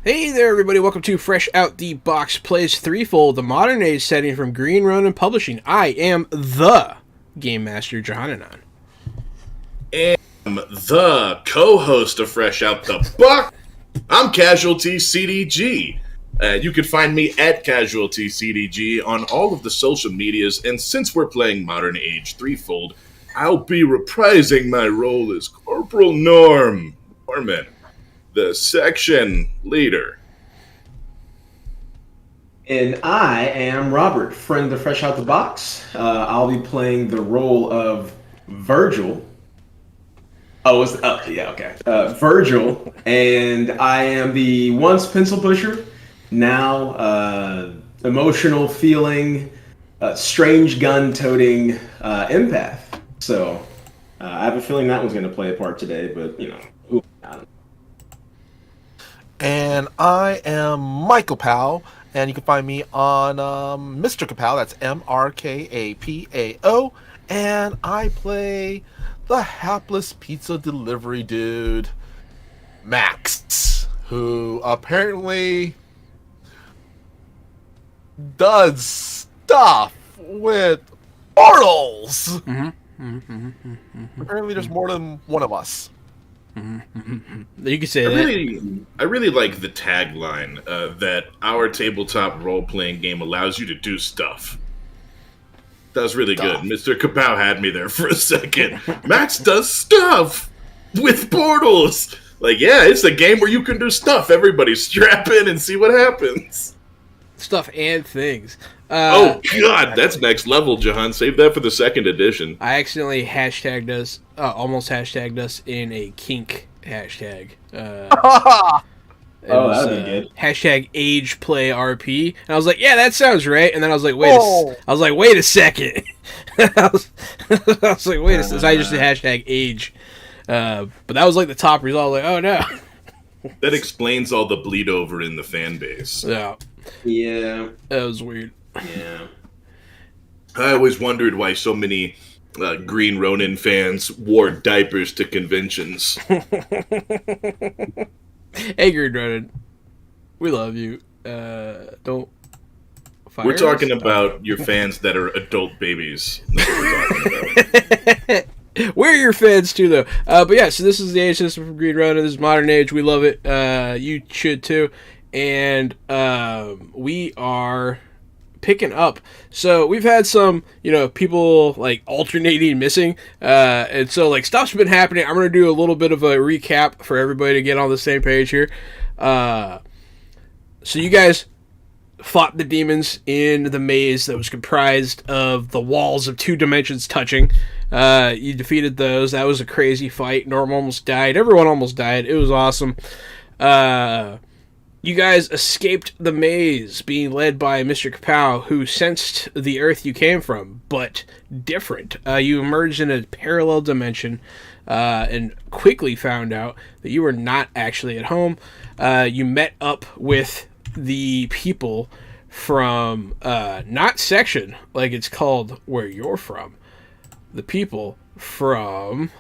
Hey there, everybody. Welcome to Fresh Out the Box Plays Threefold, the modern age setting from Green Ronin Publishing. I am the Game Master, Johannanon. And I'm the co-host of Fresh Out the Box. I'm Casualty CDG. You can find me at Casualty CDG on all of the social medias, and since we're playing Modern Age Threefold, I'll be reprising my role as Corporal Norman, the section leader. And I am Robert, friend of Fresh Out the Box. I'll be playing the role of Virgil. Virgil, and I am the once pencil pusher, now emotional feeling, strange gun-toting empath. So I have a feeling that one's going to play a part today, but I don't know. And I am Michael Powell, and you can find me on Mr. Kapow, that's MRKAPAO, and I play the hapless pizza delivery dude, Max, who apparently does stuff with portals. Apparently there's more than one of us. You can say I really like the tagline that our tabletop role-playing game allows you to do stuff. That was really good. Mr. Kapow had me there for a second. Max does stuff with portals. Like, yeah, it's a game where you can do stuff. Everybody strap in and see what happens. Stuff and things. Oh, God, that's next level, Jahan. Save that for the second edition. I accidentally almost hashtagged us in a kink hashtag. That would be good. Hashtag age play RP. And I was like, yeah, that sounds right. And then I was like, wait a second. I was like, wait a second. So I just did hashtag age. But that was like the top result. I was like, oh no. That explains all the bleed over in the fan base. Yeah. Yeah. That was weird. Yeah. I always wondered why so many Green Ronin fans wore diapers to conventions. Hey, Green Ronin. We love you. Don't fire We're talking us. about your fans that are adult babies. That's what we're talking about. We're your fans too, though. But yeah, so this is the age system from Green Ronin. This is modern age. We love it. You should too. And we are picking up. So we've had some, people like alternating missing. And so like stuff's been happening. I'm going to do a little bit of a recap for everybody to get on the same page here. So you guys fought the demons in the maze that was comprised of the walls of two dimensions touching. You defeated those. That was a crazy fight. Norm almost died. Everyone almost died. It was awesome. You guys escaped the maze, being led by Mr. Kapow, who sensed the Earth you came from, but different. You emerged in a parallel dimension and quickly found out that you were not actually at home. You met up with the people from, not section, like it's called where you're from. The people from...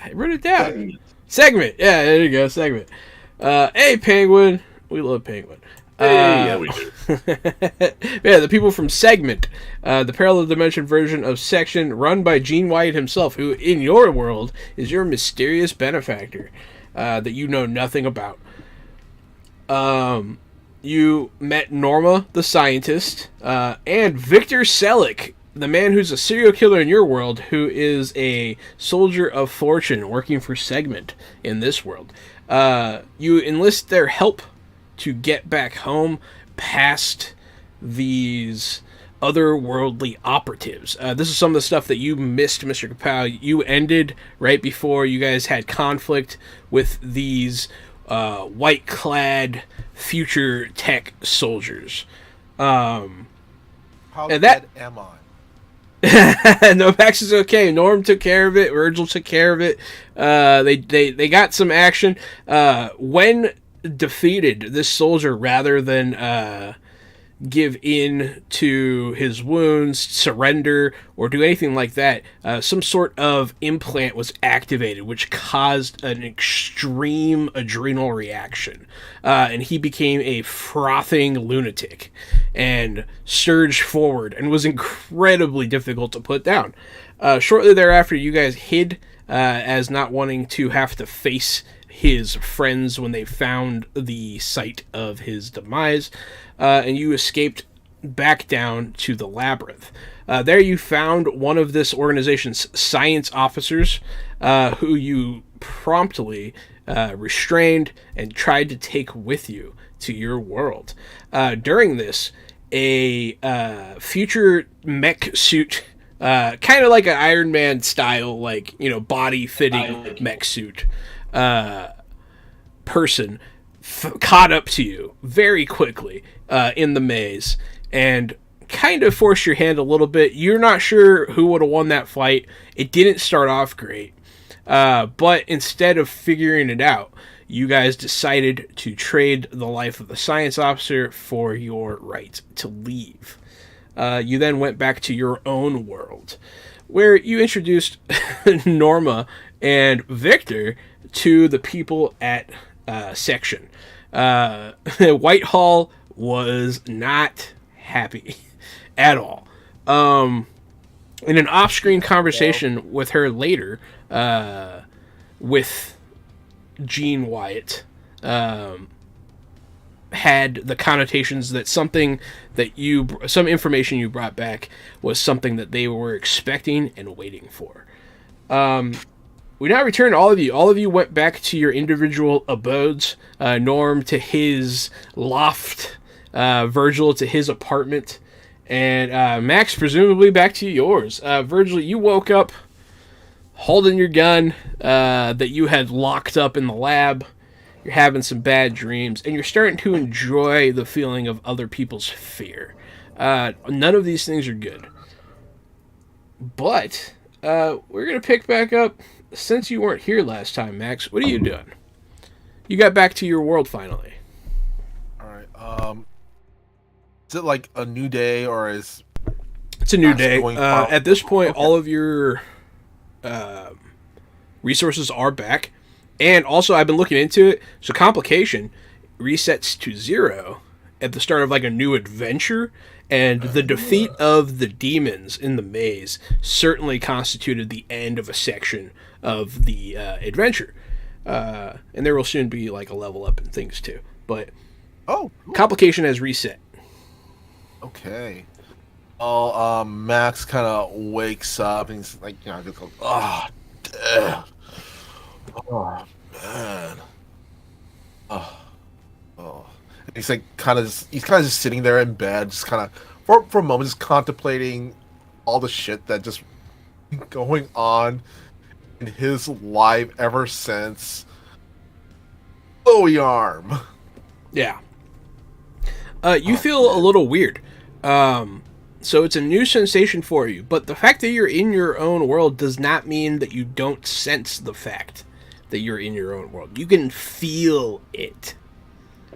I wrote it down. Segment. Yeah, there you go, segment. Hey, Penguin. We love Penguin. Yeah, we do. Yeah, the people from Segment, the parallel dimension version of Section, run by Gene White himself, who, in your world, is your mysterious benefactor that you know nothing about. You met Norma, the scientist, and Victor Selick, the man who's a serial killer in your world, who is a soldier of fortune working for Segment in this world. You enlist their help to get back home past these otherworldly operatives. This is some of the stuff that you missed, Mr. Kapow. You ended right before you guys had conflict with these white-clad future tech soldiers. How and dead am I? No, Max is okay. Norm took care of it. Virgil took care of it. They got some action. When defeated, this soldier, rather than give in to his wounds, surrender, or do anything like that, some sort of implant was activated, which caused an extreme adrenal reaction. And he became a frothing lunatic and surged forward and was incredibly difficult to put down. Shortly thereafter, you guys hid as not wanting to have to face his friends when they found the site of his demise, and you escaped back down to the labyrinth. There you found one of this organization's science officers, who you promptly restrained and tried to take with you to your world. During this, a future mech suit, kind of like an Iron Man style, like, body fitting mech suit, person caught up to you very quickly in the maze and kind of forced your hand a little bit. You're not sure who would have won that fight. It didn't start off great, but instead of figuring it out, you guys decided to trade the life of the science officer for your right to leave. You then went back to your own world, where you introduced Norma and Victor to the people at Section. Whitehall was not happy at all. In an off-screen conversation with her later, with Gene Wyatt, had the connotations that some information you brought back was something that they were expecting and waiting for. We now return to all of you. All of you went back to your individual abodes. Norm to his loft, Virgil to his apartment, and Max presumably back to yours. Virgil, you woke up holding your gun that you had locked up in the lab. You're having some bad dreams, and you're starting to enjoy the feeling of other people's fear. None of these things are good. But we're going to pick back up. Since you weren't here last time, Max, what are you doing? You got back to your world finally. All right. Is it like a new day, or is it's a new day? At this point, okay, all of your resources are back, and also I've been looking into it. So complication resets to 0 at the start of like a new adventure. And the defeat of the demons in the maze certainly constituted the end of a section of the adventure. And there will soon be like a level up and things too. But cool. Complication has reset. Okay. Well, Max kind of wakes up and he's like, just goes, oh, damn. Oh, man. Oh. He's like he's kind of just sitting there in bed, just kind of for a moment, just contemplating all the shit that just going on in his life ever since Bowie Arm. Yeah. You feel a little weird. So it's a new sensation for you, but the fact that you're in your own world does not mean that you don't sense the fact that you're in your own world. You can feel it.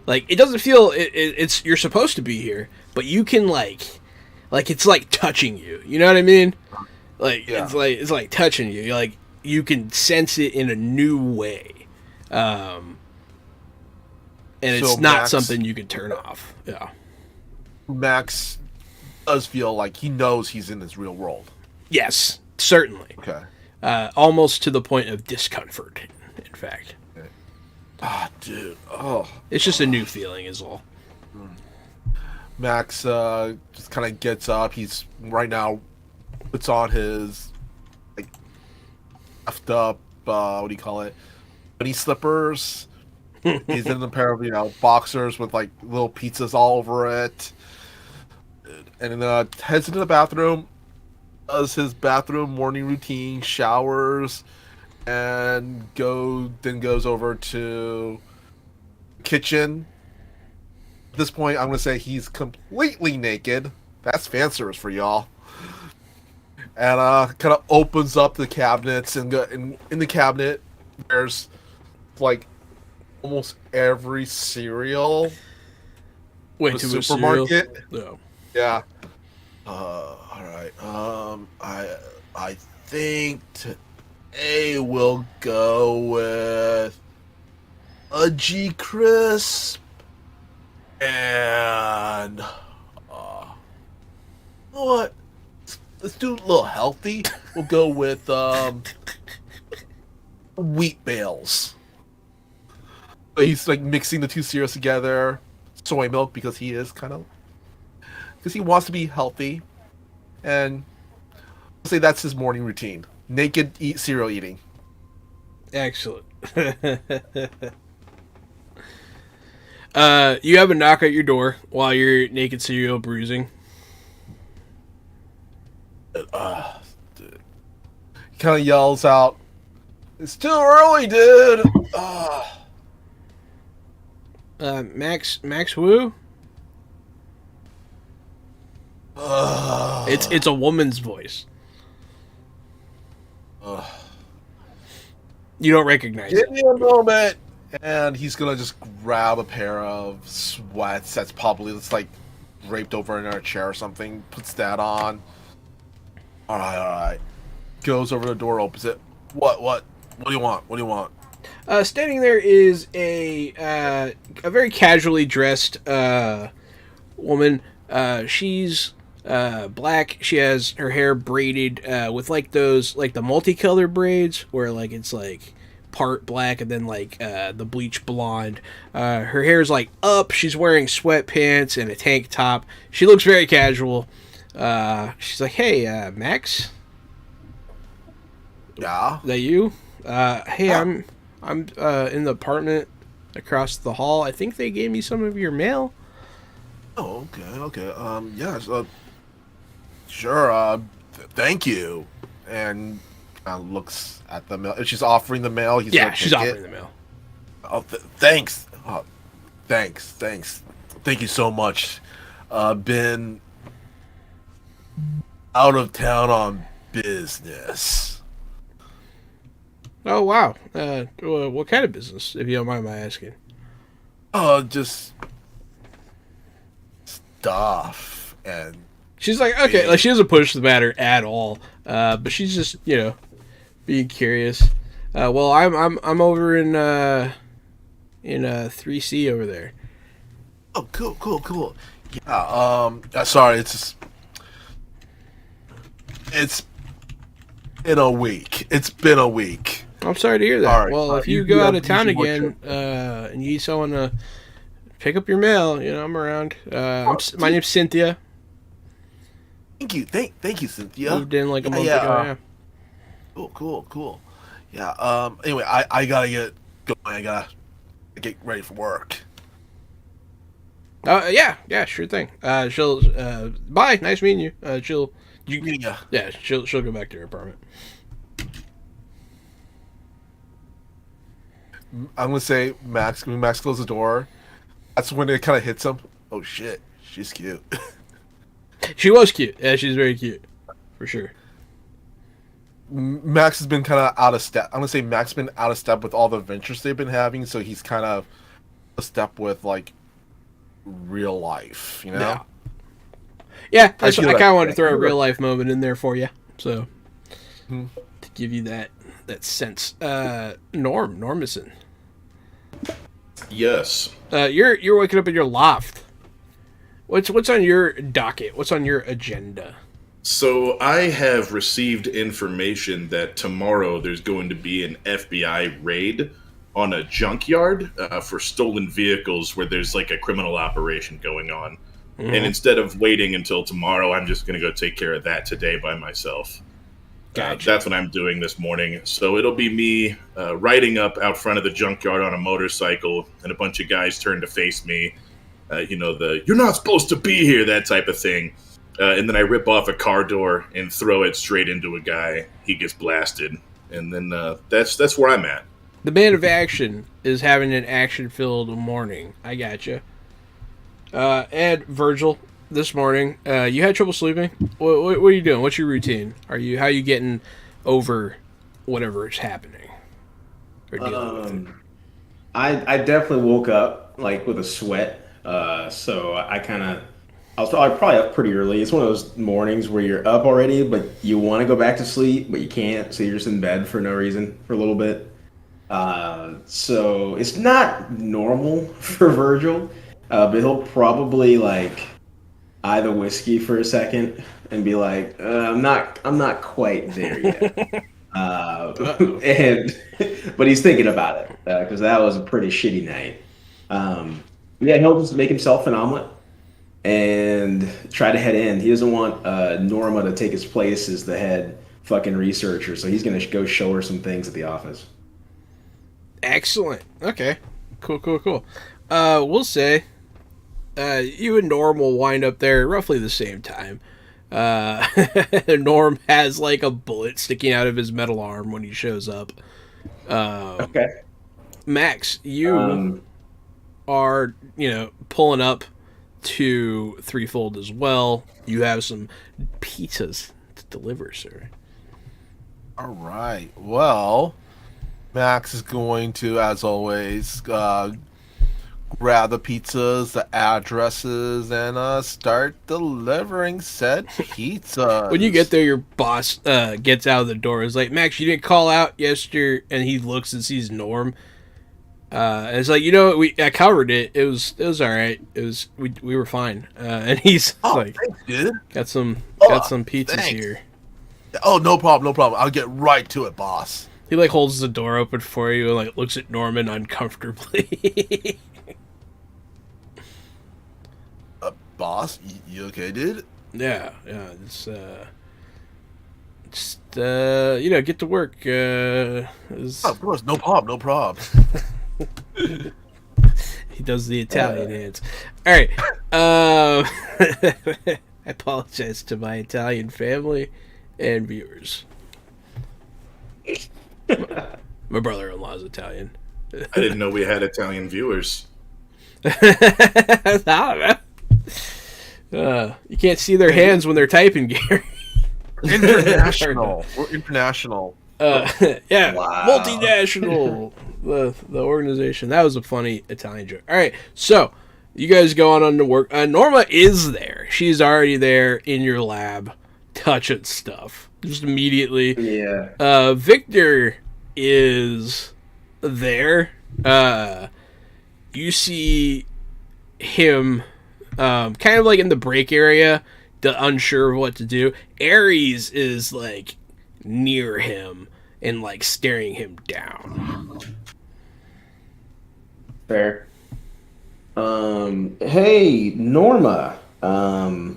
Like, it doesn't feel it's you're supposed to be here, but you can like it's like touching you. You know what I mean? Like, yeah. It's like touching you. You're like, you can sense it in a new way. And it's so not something you can turn off. Yeah. Max does feel like he knows he's in his real world. Yes, certainly. Okay. Almost to the point of discomfort, in fact. Dude. It's just a new feeling is all. Max just kind of gets up. He's right now puts on his like effed up what do you call it? Bunny slippers. He's in a pair of boxers with like little pizzas all over it. And heads into the bathroom, does his bathroom morning routine, showers, and goes over to the kitchen. At this point, I'm going to say he's completely naked. That's fan service for y'all. And kind of opens up the cabinets, and in the cabinet, there's like almost every cereal Wait, the to a supermarket. No. Yeah. All right. I think today we'll go with a G crisp and you know what? Let's do a little healthy. We'll go with wheat bales. So he's like mixing the two cereals together, soy milk because he wants to be healthy, and I'll say that's his morning routine: naked cereal eating. Excellent. You have a knock at your door while you're naked cereal bruising. He kind of yells out, "It's too early, dude." Max Wu? It's a woman's voice. You don't recognize Give it. me a moment, and he's gonna just grab a pair of sweats that's probably just like draped over in a chair or something. Puts that on. All right. Goes over to the door, opens it. What do you want? What do you want? Standing there is a very casually dressed woman. She's black. She has her hair braided with like those like the multicolored braids where like it's like part black and then like the bleach blonde. Her hair's like up. She's wearing sweatpants and a tank top. She looks very casual. She's like, "Hey, Max, Yeah. is that you? Hey, Yeah. I'm in the apartment across the hall. I think they gave me some of your mail." Oh, okay. Yeah. Sure. Thank you. And looks at the mail. If she's offering the mail, he's Yeah, gonna she's take offering it. the mail. Oh, thanks. Thanks. Thank you so much. Been out of town on business. Oh wow. What kind of business, if you don't mind my asking? Just stuff and She's like, okay, like she doesn't push the matter at all, but she's just being curious. Well, I'm over in 3C over there. oh, cool. Yeah. Sorry, it's been a week. It's been a week. I'm sorry to hear that. All right, Well, if you you go have out of town usual again and you need someone to pick up your mail, I'm around. My name's Cynthia. Thank you, thank you, Cynthia. Moved in like a month ago. Yeah. Cool. Yeah. Anyway, I gotta get going. I gotta get ready for work. Yeah, sure thing. She'll bye. Nice meeting you. She'll go back to her apartment. I'm gonna say Max. When Max closes the door, that's when it kind of hits him. Oh shit, she's cute. She was cute. Yeah, she's very cute, for sure. Max has been kind of out of step. I'm gonna say Max has been out of step with all the adventures they've been having, so he's kind of a step with like real life, Yeah. I kind of wanted to throw a real life moment in there for you, so to give you that sense. Normison. Yes. You're waking up in your loft. What's on your docket? What's on your agenda? So I have received information that tomorrow there's going to be an FBI raid on a junkyard for stolen vehicles where there's like a criminal operation going on. Mm-hmm. And instead of waiting until tomorrow, I'm just going to go take care of that today by myself. Gotcha. That's what I'm doing this morning. So it'll be me riding up out front of the junkyard on a motorcycle, and a bunch of guys turn to face me. "You're not supposed to be here," that type of thing. And then I rip off a car door and throw it straight into a guy. He gets blasted. And then that's where I'm at. The man of action is having an action-filled morning. I gotcha. And Virgil, this morning, you had trouble sleeping? What are you doing? What's your routine? How are you getting over whatever is happening? Or dealing with it? I definitely woke up like with a sweat. So I was probably up pretty early. It's one of those mornings where you're up already, but you want to go back to sleep, but you can't. So you're just in bed for no reason for a little bit. So it's not normal for Virgil, but he'll probably like eye the whiskey for a second and be like, I'm not quite there yet. And but he's thinking about it because that was a pretty shitty night. Yeah, he'll just make himself an omelet and try to head in. He doesn't want Norma to take his place as the head fucking researcher, so he's gonna go show her some things at the office. Excellent. Okay. Cool. We'll say you and Norm will wind up there roughly the same time. Norm has like a bullet sticking out of his metal arm when he shows up. Okay. Max, you are, pulling up to Threefold as well. You have some pizzas to deliver, sir. All right. Well, Max is going to, as always, grab the pizzas, the addresses, and start delivering said pizzas. When you get there, your boss gets out of the door. Is like, Max, you didn't call out yesterday, and he looks and sees Norm. And it's like, I covered it. It was all right. We were fine. And he's like, thanks, dude. got some pizzas thanks. here. Oh, no problem. I'll get right to it, boss. He like holds the door open for you and like looks at Norman uncomfortably. Boss, you okay, dude? Yeah. It's just get to work. Of course, no problem. He does the Italian hands. All right. I apologize to my Italian family and viewers. My brother-in-law is Italian. I didn't know we had Italian viewers. I don't know. You can't see their hands when they're typing, Gary. International. We're international. Yeah, Wow. multinational. The organization. That was a funny Italian joke. All right, so you guys go on to work. Norma is there. She's already there in your lab, touching stuff just immediately. Yeah. Victor is there. You see him, kind of like in the break area, unsure of what to do. Ares is like near him and like staring him down. Fair. Hey, Norma. Wow,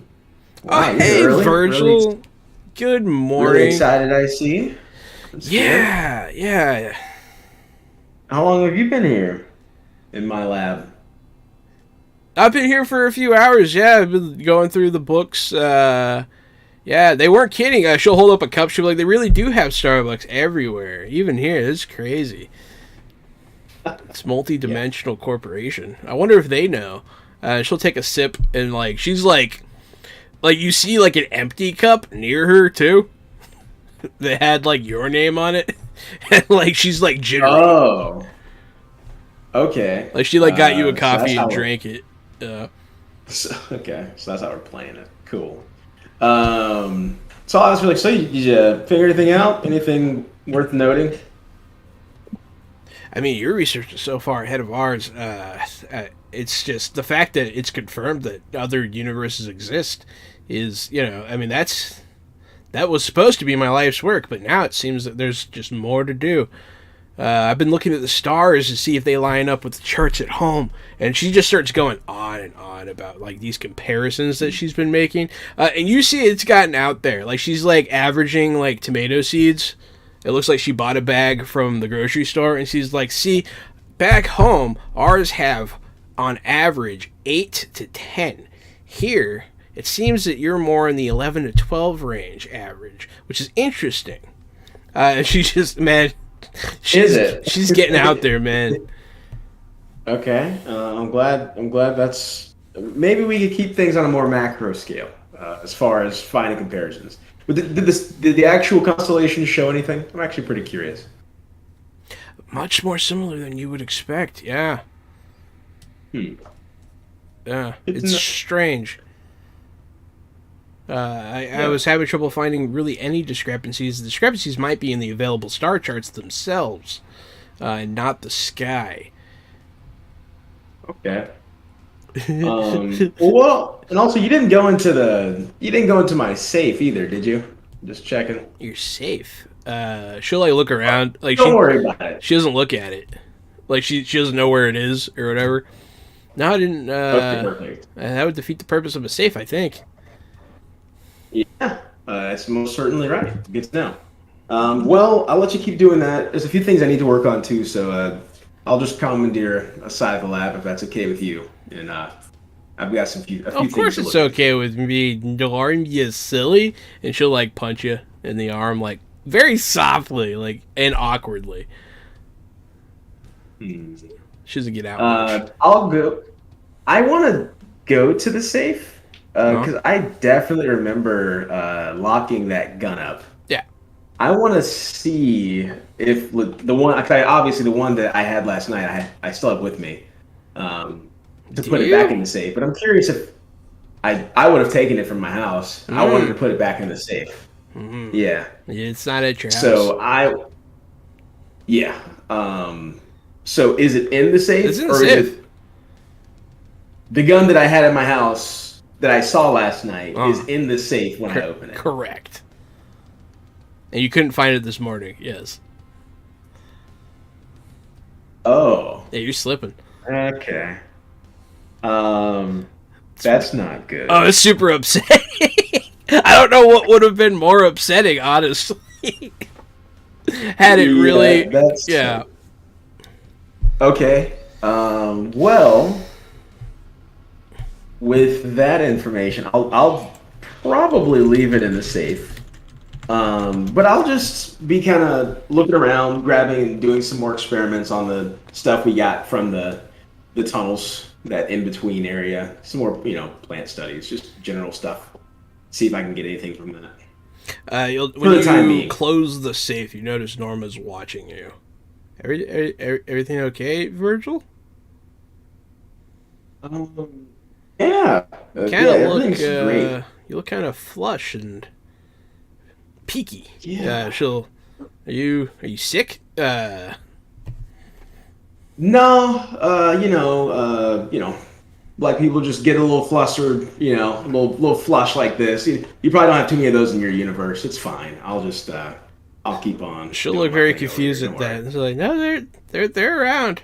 Hey, you're Virgil. Really, Good morning. really excited, I see. That's good. Yeah. How long have you been here in my lab? I've been here for a few hours. Yeah, I've been going through the books. Yeah, they weren't kidding. She'll hold up a cup. She'll be like, they really do have Starbucks everywhere. Even here. This is crazy. It's multi-dimensional corporation. I wonder if they know. She'll take a sip and like, she's like you see like an empty cup near her too. That had like your name on it. And like, she's like jittering. Oh. Okay. Like she like got you a so coffee that's and how drank it. Okay, so that's how we're playing it. Cool. So I was really so did you figure anything out? Anything worth noting? I mean, your research is so far ahead of ours. It's just the fact that it's confirmed that other universes exist is, I mean, that was supposed to be my life's work, but now it seems that there's just more to do. I've been looking at the stars to see if they line up with the charts at home, and she just starts going on and on about like these comparisons that she's been making. And you see it's gotten out there. Like she's like averaging like tomato seeds. It looks like she bought a bag from the grocery store, and she's like, see, back home, ours have on average 8 to 10. Here, it seems that you're more in the 11 to 12 range average, which is interesting. And she just, man, she's getting out there, man. Okay, I'm glad that's maybe we could keep things on a more macro scale as far as finding comparisons. But did the actual constellation show anything? I'm actually pretty curious. Much more similar than you would expect, yeah. Yeah, it's strange. I was having trouble finding really any discrepancies. The discrepancies might be in the available star charts themselves, and not the sky. Okay. Well, and also you didn't go into my safe either, did you? Just checking. You're safe. She'll like look around. Like Don't worry about it. She doesn't look at it. Like she doesn't know where it is or whatever. No, I didn't. Okay, perfect. That would defeat the purpose of a safe, I think. Yeah, that's most certainly right. Good to know. Well, I'll let you keep doing that. There's a few things I need to work on too, so I'll just commandeer a side of the lab if that's okay with you. And I've got a few Of course, things it's okay with me, Norm. You silly. And she'll like punch you in the arm, like very softly, like and awkwardly. She doesn't get out. I'll go. I want to go to the safe because I definitely remember locking that gun up. Yeah. I want to see if the one, obviously the one that I had last night, I still have with me to put it back in the safe. But I'm curious if I would have taken it from my house. I wanted to put it back in the safe. Yeah. It's not at your house. So yeah. So is it in the safe? It's in the safe. Is it the gun that I had at my house that I saw last night is in the safe when I open it? Correct. And you couldn't find it this morning, yes. Oh. Yeah, you're slipping. Okay. That's not good. Oh, it's super upsetting. I don't know what would have been more upsetting, honestly. Had it really... Yeah. Okay. Well, with that information, I'll probably leave it in the safe. But I'll just be kind of looking around, grabbing and doing some more experiments on the stuff we got from the tunnels, that in-between area. Some more, plant studies, just general stuff. See if I can get anything from that. When you close the safe, you notice Norma's watching you. Everything okay, Virgil? Yeah. Everything's great. You look kind of flush and peaky. Yeah. Are you sick? No. Black people just get a little flustered, a little flush like this. You probably don't have too many of those in your universe. It's fine. I'll just I'll keep on. She'll look very confused at that. It's like, no, they're around.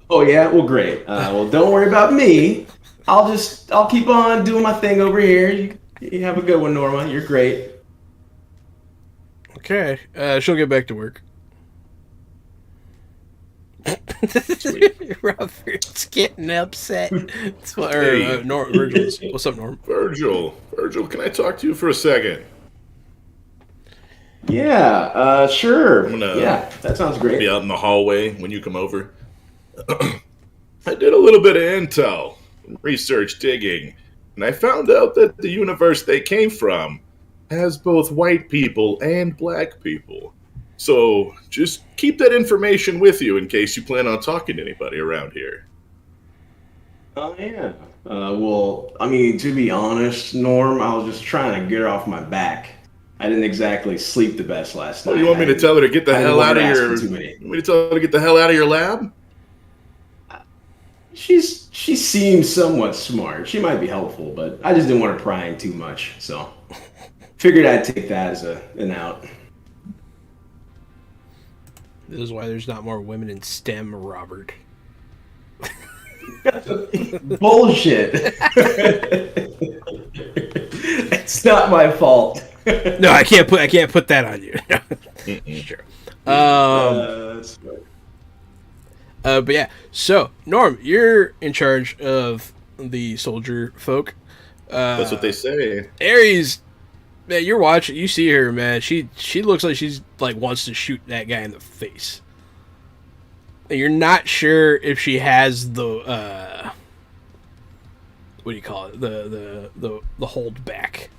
Oh yeah, well great. Well, don't worry about me. I'll keep on doing my thing over here. You have a good one, Norma. You're great. Okay. She'll get back to work. Robert's getting upset. Virgil. What's up, Norm? Virgil, can I talk to you for a second? Yeah, sure. Yeah, that sounds great. Be out in the hallway when you come over. I did a little bit of intel, research digging, and I found out that the universe they came from has both white people and black people. So just keep that information with you in case you plan on talking to anybody around here. Oh, yeah. Well, I mean, to be honest, Norm, I was just trying to get her off my back. I didn't exactly sleep the best last night. You want me to tell her to get the hell out of your... You want me to tell her to get the hell out of your lab? She seems somewhat smart. She might be helpful, but I just didn't want her prying too much, so figured I'd take that as an out. This is why there's not more women in STEM, Robert. Bullshit. It's not my fault. No, I can't put that on you. Sure. But yeah, so Norm, you're in charge of the soldier folk. That's what they say. Ares, man, you're watching. You see her, man. She looks like she's like wants to shoot that guy in the face. And you're not sure if she has the what do you call it? The hold back.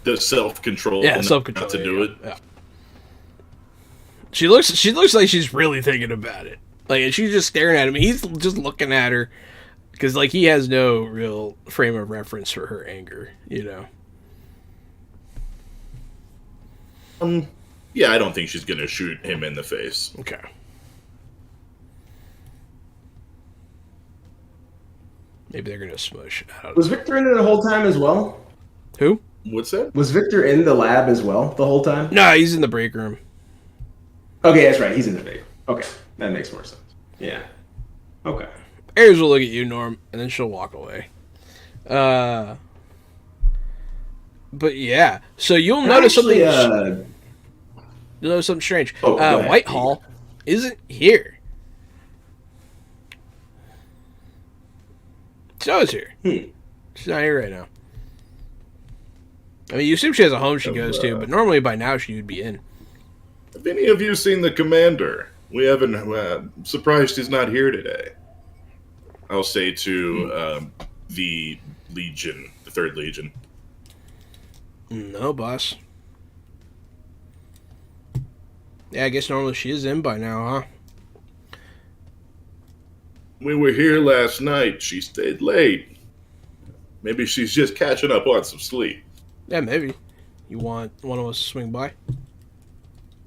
The self-control. Yeah, self-control. Not to do it. Yeah. She looks like she's really thinking about it. Like, and she's just staring at him. He's just looking at her because, like, he has no real frame of reference for her anger, you know. Yeah, I don't think she's gonna shoot him in the face. Okay. Maybe they're gonna smush. I don't Was know. Victor in it the whole time as well? Who? What's that? Was Victor in the lab as well the whole time? No, he's in the break room. Okay, that's right. He's in the video. Okay, that makes more sense. Yeah. Okay. Aries will look at you, Norm, and then she'll walk away. But yeah, so you'll notice something. You'll notice something strange. Oh, go ahead. Whitehall isn't here. Zoe's here. She's not here right now. I mean, you assume she has a home she goes to, but normally by now she would be in. Have any of you seen the commander? We haven't. Surprised he's not here today. I'll say to the Legion, the Third Legion. No, boss. Yeah, I guess normally she is in by now, huh? We were here last night. She stayed late. Maybe she's just catching up on some sleep. Yeah, maybe. You want one of us to swing by?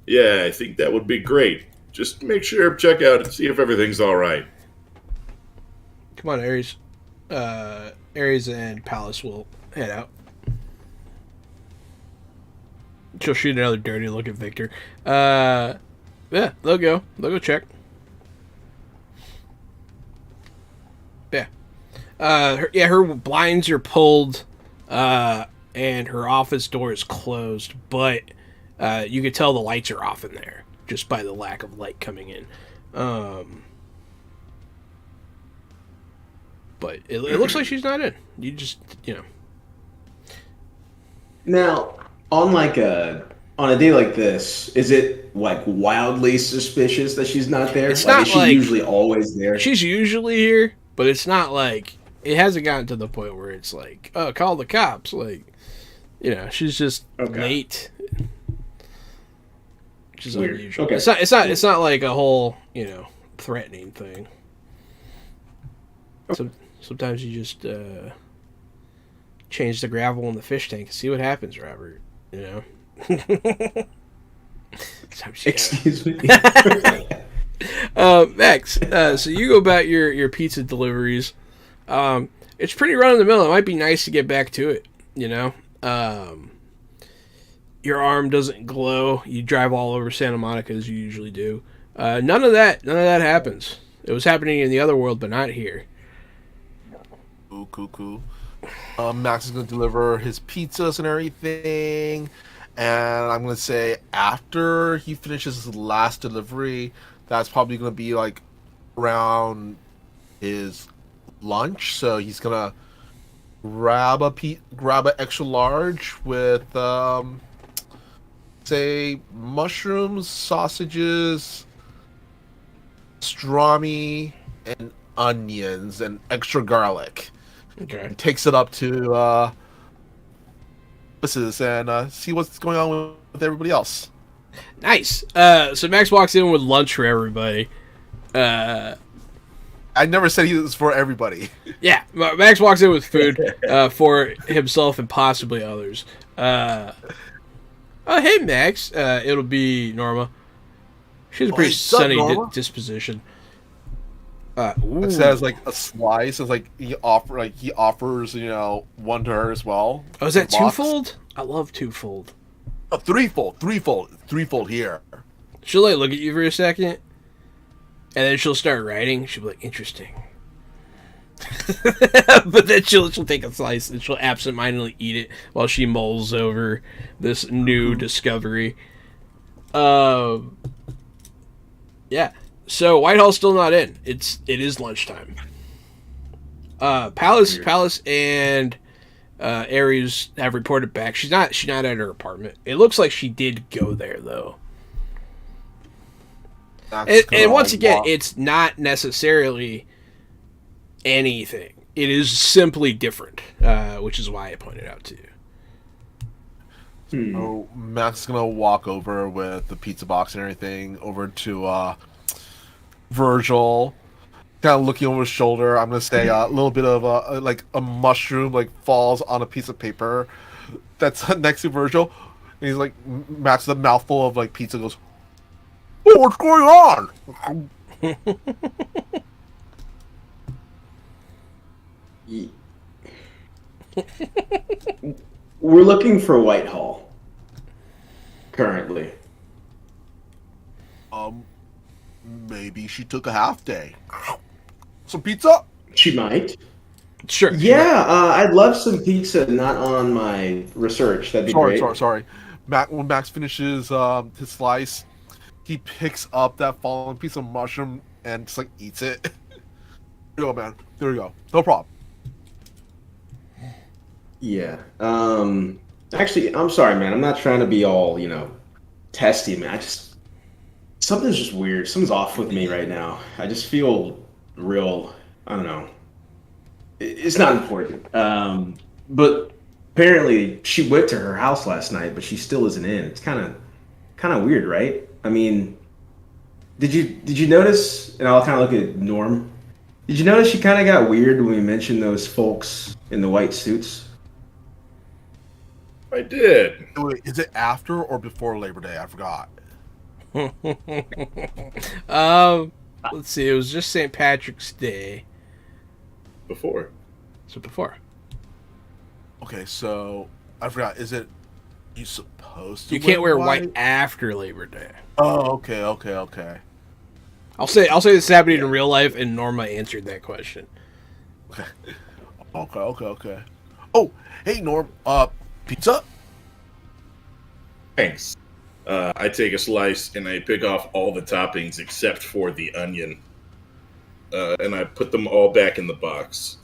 Yeah, I think that would be great. Just make sure, check out, and see if everything's all right. Come on, Aries. Aries and Palace will head out. She'll shoot another dirty look at Victor. Yeah, they'll go. They'll go check. Yeah. Her blinds are pulled, and her office door is closed, but you could tell the lights are off in there just by the lack of light coming in. But it looks like she's not in. You just, you know. Now, on a day like this, is it like wildly suspicious that she's not there? It's not is she usually always there? She's usually here, but it's not like it hasn't gotten to the point where it's like, oh, call the cops. Like, you know, she's just late, which is Weird. unusual. Okay. It's not like a whole, you know, threatening thing. Sometimes you just change the gravel in the fish tank and see what happens, Robert. You know. Excuse me. Max, so you go about your pizza deliveries. It's pretty run of the mill. It might be nice to get back to it, you know. Your arm doesn't glow. You drive all over Santa Monica as you usually do. None of that happens. It was happening in the other world, but not here. Cool. Max is going to deliver his pizzas and everything. And I'm going to say after he finishes his last delivery, that's probably going to be like around his lunch. So he's going to grab an extra large with, say, mushrooms, sausages, pastrami, and onions, and extra garlic. Okay. And takes it up to and see what's going on with everybody else. Nice. So Max walks in with lunch for everybody. I never said he was for everybody. Yeah, Max walks in with food for himself and possibly others. Oh, hey, Max. It'll be Norma. She's a pretty sunny disposition. It says like a slice. It's like he offers, you know, one to her as well. Oh, is that twofold? I love twofold. Oh, threefold here. She'll like look at you for a second, and then she'll start writing. She'll be like, interesting. But then she'll take a slice and she'll absentmindedly eat it while she mulls over this new discovery. Yeah. So Whitehall's still not in. It is lunchtime. Palace and Aries have reported back. She's not at her apartment. It looks like she did go there though. And once again, it's not necessarily anything. It is simply different, which is why I pointed out to you. So Max is gonna walk over with the pizza box and everything over to Virgil, kind of looking over his shoulder. I'm gonna say a little bit of like a mushroom like falls on a piece of paper that's next to Virgil, and he's like Max with a mouthful of like pizza goes, "Oh, what's going on?" We're looking for Whitehall currently. Maybe she took a half day. Some pizza? She might. Sure. Yeah, I'd love some pizza not on my research. That'd be great. Sorry. When Max finishes his slice, he picks up that fallen piece of mushroom and just like eats it. There you go, man. There you go. No problem. Yeah. Actually, I'm sorry, man. I'm not trying to be all, testy, man. Something's just weird. Something's off with me right now. I just feel real, I don't know. It's not important. But apparently she went to her house last night, but she still isn't in. It's kind of weird, right? I mean, did you notice, and I'll kind of look at Norm. Did you notice she kind of got weird when we mentioned those folks in the white suits? I did. Wait, is it after or before Labor Day? I forgot. Let's see. It was just St. Patrick's Day. Before. So before. Okay, so I forgot. Is it you supposed to? You can't wear white after Labor Day. Oh, okay. I'll say this is happening in real life, and Norma answered that question. Okay. Oh, hey Norm. Pizza? Thanks. I take a slice and I pick off all the toppings except for the onion. And I put them all back in the box.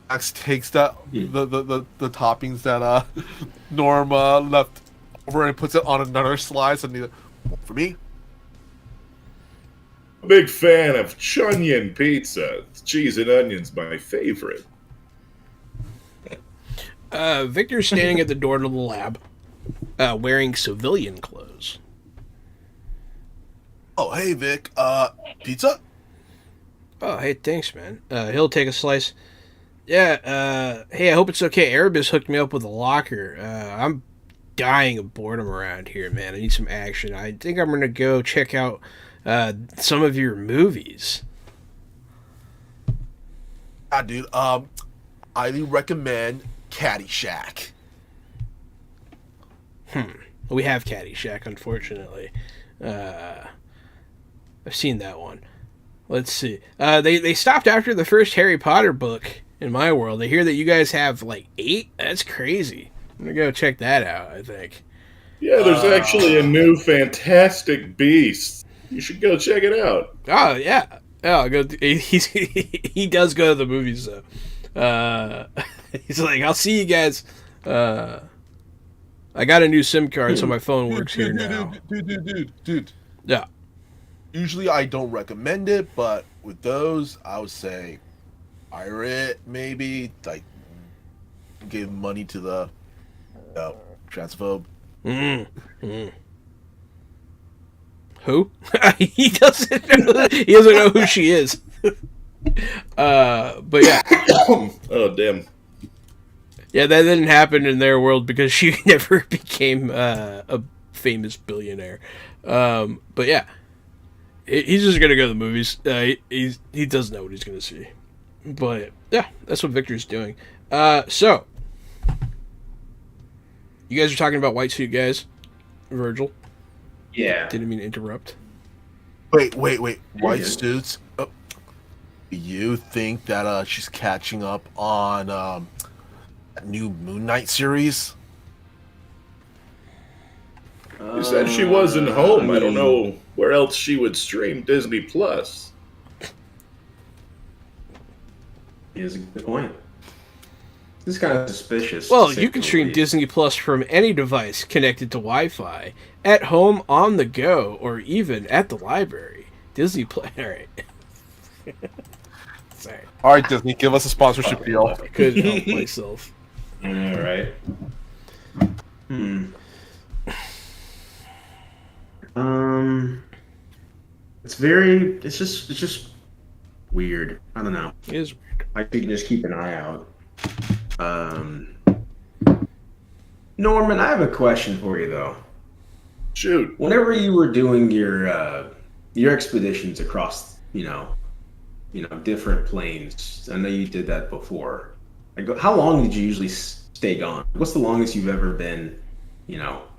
Max takes that the toppings that Norma left over and puts it on another slice, and he's like, for me. I'm a big fan of Chunion pizza. Cheese and onions my favorite. Victor's standing at the door to the lab, wearing civilian clothes. Oh, hey Vic. Pizza? Oh, hey, thanks, man. He'll take a slice. Yeah, hey, I hope it's okay. Erebus hooked me up with a locker. I'm dying of boredom around here, man. I need some action. I think I'm gonna go check out some of your movies. Ah, dude. Highly recommend Caddyshack. We have Caddyshack, unfortunately. I've seen that one. Let's see. They stopped after the first Harry Potter book in my world. I hear that you guys have like 8. That's crazy. I'm gonna go check that out, I think. Yeah, there's actually a new Fantastic Beast. You should go check it out. Oh yeah. Yeah, I'll go. He does go to the movies though. He's like, I'll see you guys. I got a new SIM card, so my phone works here now. Dude. Yeah. Usually I don't recommend it, but with those, I would say pirate maybe. Like, give money to the transphobe. Who? He doesn't know who she is. But yeah. Oh, damn. Yeah, that didn't happen in their world because she never became a famous billionaire. But yeah, he's just gonna go to the movies. He doesn't know what he's gonna see. But yeah, that's what Victor's doing. So you guys are talking about white suit guys, Virgil. Yeah. Didn't mean to interrupt. Wait. White suits? Oh. You think that she's catching up on that new Moon Knight series? You said she wasn't home. I don't know where else she would stream Disney Plus. He has a good point. This is kind of suspicious. Well, you can stream Disney Plus from any device connected to Wi-Fi, at home, on the go, or even at the library. Disney Plus. All right. Sorry. All right, Disney, give us a sponsorship deal. I couldn't help myself. All right. It's just weird. I don't know. It is weird. I could just keep an eye out. Norman, I have a question for you though. Shoot. Whenever you were doing your expeditions across, different planes, I know you did that before. Like, how long did you usually stay gone? What's the longest you've ever been,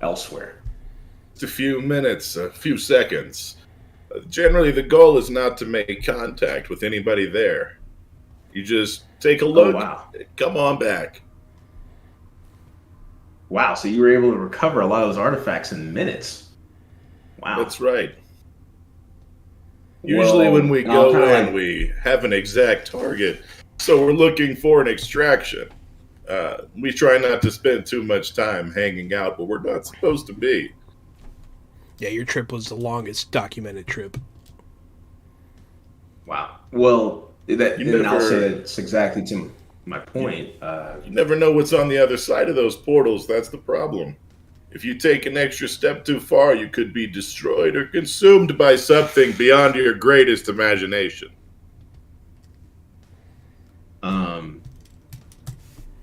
elsewhere? It's a few minutes, a few seconds. Generally, the goal is not to make contact with anybody there. You just take a look, wow. come on back. Wow, so you were able to recover a lot of those artifacts in minutes. Wow. That's right. Usually when we go in, like, we have an exact target. So we're looking for an extraction. We try not to spend too much time hanging out, but we're not supposed to be. Yeah, your trip was the longest documented trip. Wow. Well, I'll say that's exactly to my point. You never know what's on the other side of those portals. That's the problem. If you take an extra step too far, you could be destroyed or consumed by something beyond your greatest imagination.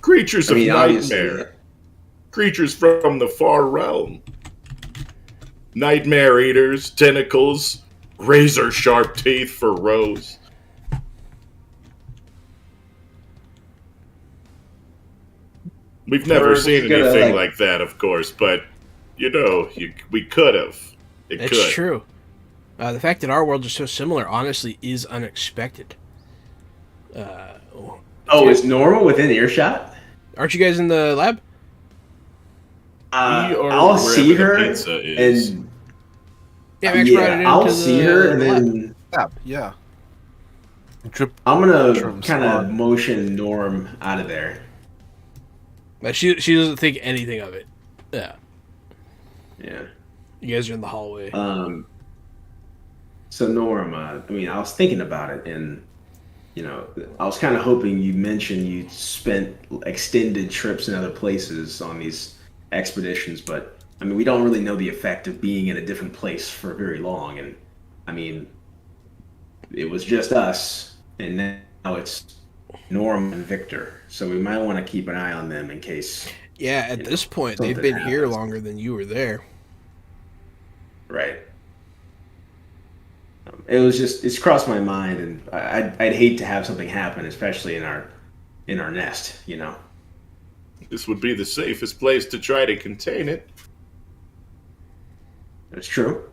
Creatures of nightmare. Creatures from the far realm. Nightmare eaters, tentacles, razor-sharp teeth for rows. We've never seen anything like that, of course, but, we could have. It's true. The fact that our worlds are so similar, honestly, is unexpected. Is Norma within earshot? Aren't you guys in the lab? I'll see her, and I'll see her, and then yeah. I'm gonna kind of motion Norm out of there. But she doesn't think anything of it. Yeah. Yeah. You guys are in the hallway. So Norm, I was thinking about it, and I was kind of hoping you mentioned you spent extended trips in other places on these expeditions, but we don't really know the effect of being in a different place for very long, and it was just us, and now it's Norm and Victor, so we might want to keep an eye on them in case. Yeah, at this point, they've been here longer than you were there. Right. It's crossed my mind, and I'd hate to have something happen, especially in our nest, This would be the safest place to try to contain it. That's true.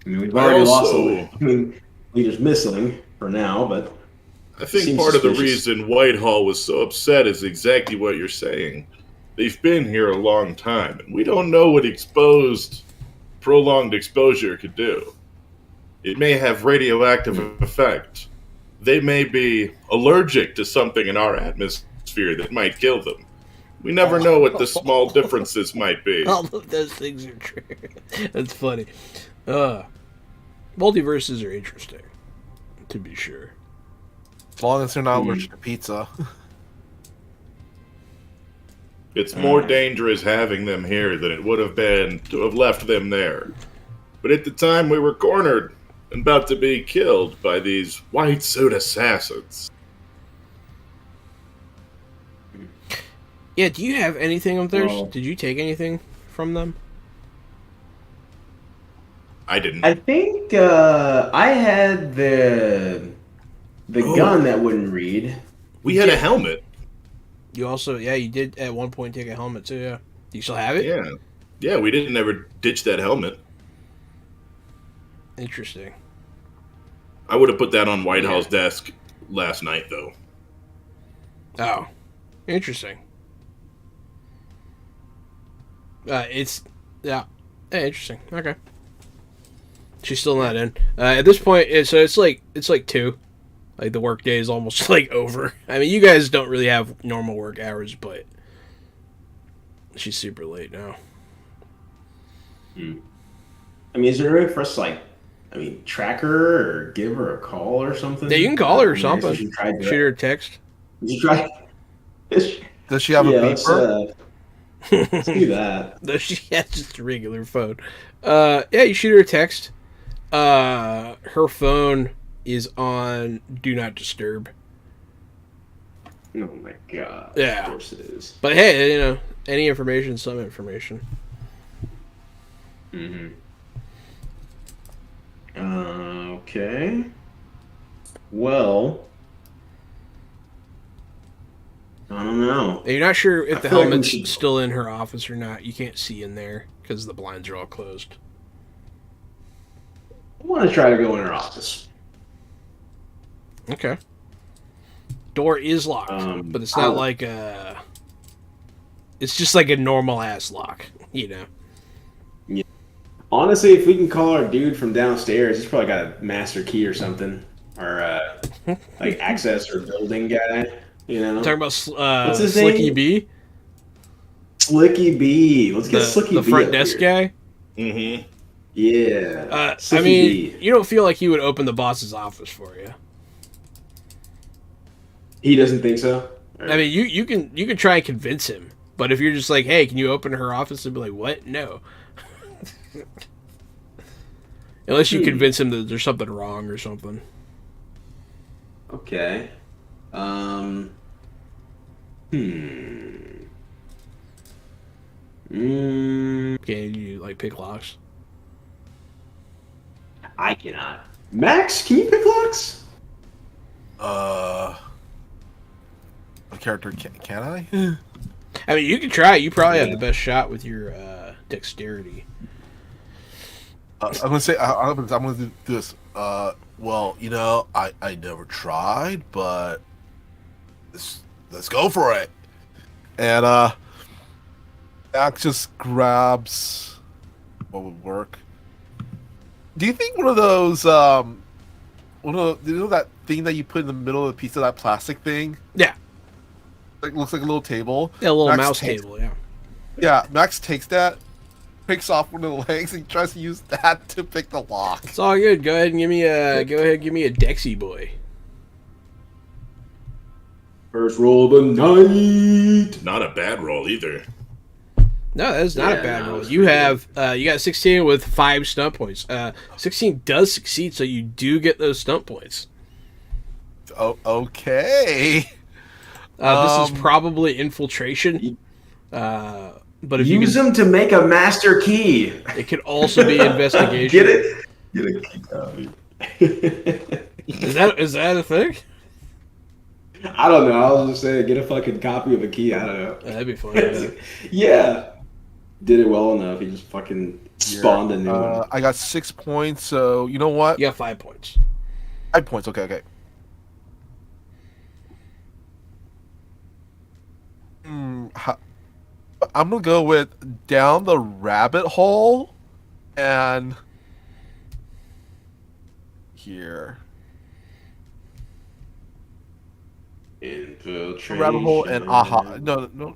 We've already lost leader's missing for now, but I think part of the reason Whitehall was so upset is exactly what you're saying. They've been here a long time, and we don't know what prolonged exposure could do. It may have radioactive effect. They may be allergic to something in our atmosphere that might kill them. We never know what the small differences might be. All of those things are true. That's funny. Multiverses are interesting, to be sure. As long as they're not allergic to pizza. It's more dangerous having them here than it would have been to have left them there. But at the time, we were cornered and about to be killed by these white suit assassins. Yeah, do you have anything of theirs? Did you take anything from them? I didn't. I think I had the gun that wouldn't read. We had a helmet. You also, you did at one point take a helmet too, yeah. Do you still have it? Yeah. Yeah, we didn't ever ditch that helmet. Interesting. I would have put that on Whitehall's desk last night, though. Oh. Interesting. Interesting. Okay. She's still not in. At this point, it's like 2. Like, the work day is almost, over. I mean, you guys don't really have normal work hours, but she's super late now. Is there a way for us to, track her or give her a call or something? Yeah, you can call her or something. Shoot her a text. You try. Does she have a beeper? Let's do that. No, she has just a regular phone. You shoot her a text. Her phone is on Do Not Disturb. Oh my god. Yeah. Of course it is. But hey, any information is some information. Mm-hmm. Okay. Well, I don't know. You're not sure if I the feel like we helmet's should- still in her office or not. You can't see in there because the blinds are all closed. I want to try to go in her office. Okay. Door is locked, but it's not like a... It's just like a normal ass lock, Yeah. Honestly, if we can call our dude from downstairs, he's probably got a master key or something, or like access or building guy. Talking about What's his Slicky name? B, Slicky B. Let's get Slicky the B. front up desk here. guy. Mm-hmm. Yeah. I mean, you don't feel like he would open the boss's office for you. He doesn't think so. I mean, you can try and convince him, but if you're just like, hey, can you open her office? He'll be like, what? No. Unless you convince him that there's something wrong or something. Okay. Can you like pick locks? I cannot. Max, can you pick locks? A character can I? I mean, you can try. You probably have the best shot with your dexterity. I'm gonna say I'm gonna do this. Well, I never tried, but let's go for it. And Max just grabs what would work. Do you think one of those that thing that you put in the middle of the piece of that plastic thing? Yeah. Like looks like a little table. Yeah, a little Max mouse takes- table, yeah. Yeah, Max takes that, picks off one of the legs, and tries to use that to pick the lock. It's all good. Go ahead and give me a Dexy boy. First roll of the night. Not a bad roll either. No, that's not Yeah, a bad no, roll. it's You pretty have you got 16 with 5 stunt points. 16 does succeed, so you do get those stunt points. Oh, okay. This is probably infiltration. But if Use them to make a master key. it could also be investigation. Get it? Get a key copy. Is that a thing? I don't know. I was just saying, get a fucking copy of a key. I don't know. That'd be fun. Yeah. Yeah. Did it well enough. He just fucking spawned a new one. I got 6 points, so you know what? You got 5 points. 5 points. Okay. I'm gonna go with down the rabbit hole, and here. Infiltration. Rabbit hole and aha. No.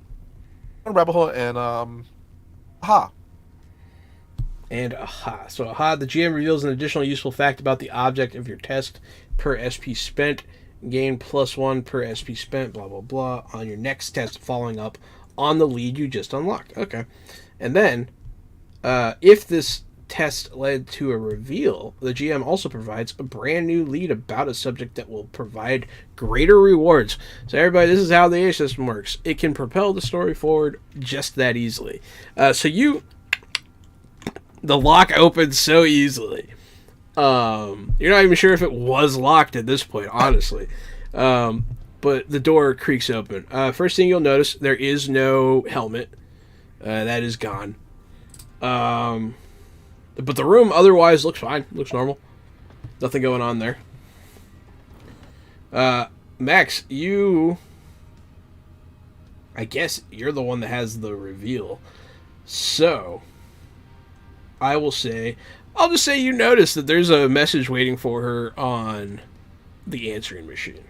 Rabbit hole and aha. And aha. So aha, the GM reveals an additional useful fact about the object of your test per SP spent. Gain +1 per SP spent, blah, blah, blah, on your next test following up on the lead you just unlocked. Okay. And then, if this test led to a reveal, the GM also provides a brand new lead about a subject that will provide greater rewards. So everybody, this is how the A system works. It can propel the story forward just that easily. The lock opens so easily. You're not even sure if it was locked at this point, honestly. But the door creaks open. First thing you'll notice, there is no helmet. That is gone. But the room otherwise looks fine. Looks normal. Nothing going on there. Max, I guess you're the one that has the reveal. So, I'll just say you notice that there's a message waiting for her on the answering machine.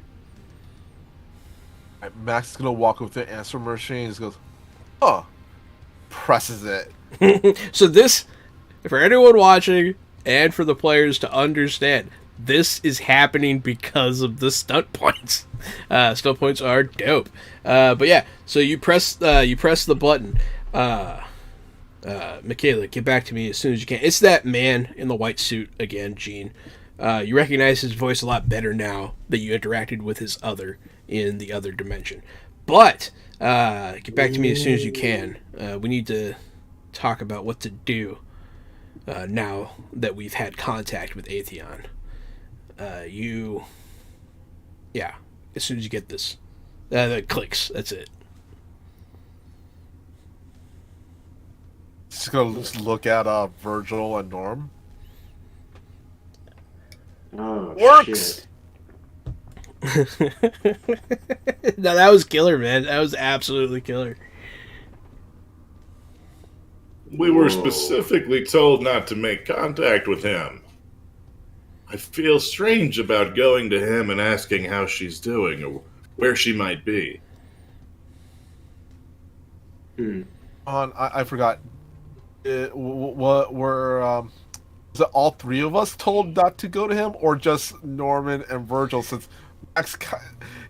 Max is gonna walk up to the answer machine and just goes, "Oh," presses it. So this, for anyone watching and for the players to understand, this is happening because of the stunt points. Stunt points are dope. But yeah, so you press the button. Michaela, get back to me as soon as you can. It's that man in the white suit again, Gene. You recognize his voice a lot better now that you interacted with his other in the other dimension. But get back to me as soon as you can. We need to talk about what to do now that we've had contact with Atheon. Yeah, as soon as you get this. That clicks. That's it. Just gonna look at Virgil and Norm. Oh, Works! shit. No, that was killer, man. That was absolutely killer. We were Whoa. specifically told not to make contact with him. I feel strange about going to him and asking how she's doing or where she might be. I forgot. What were was it all three of us told not to go to him, or just Norman and Virgil? Since Max,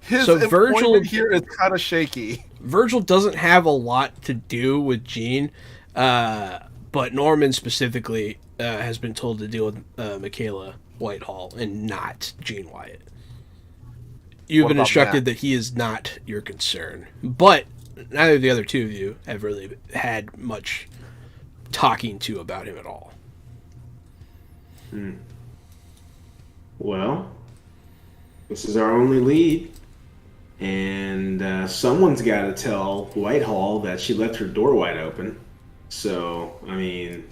his So employment Virgil- here is kind of shaky. Virgil doesn't have a lot to do with Gene, but Norman specifically has been told to deal with Michaela Whitehall and not Gene Wyatt. You've What been about instructed Matt? that he is not your concern, but neither of the other two of you have really had much talking to about him at all. Well, this is our only lead, and someone's got to tell Whitehall that she left her door wide open. So, I mean,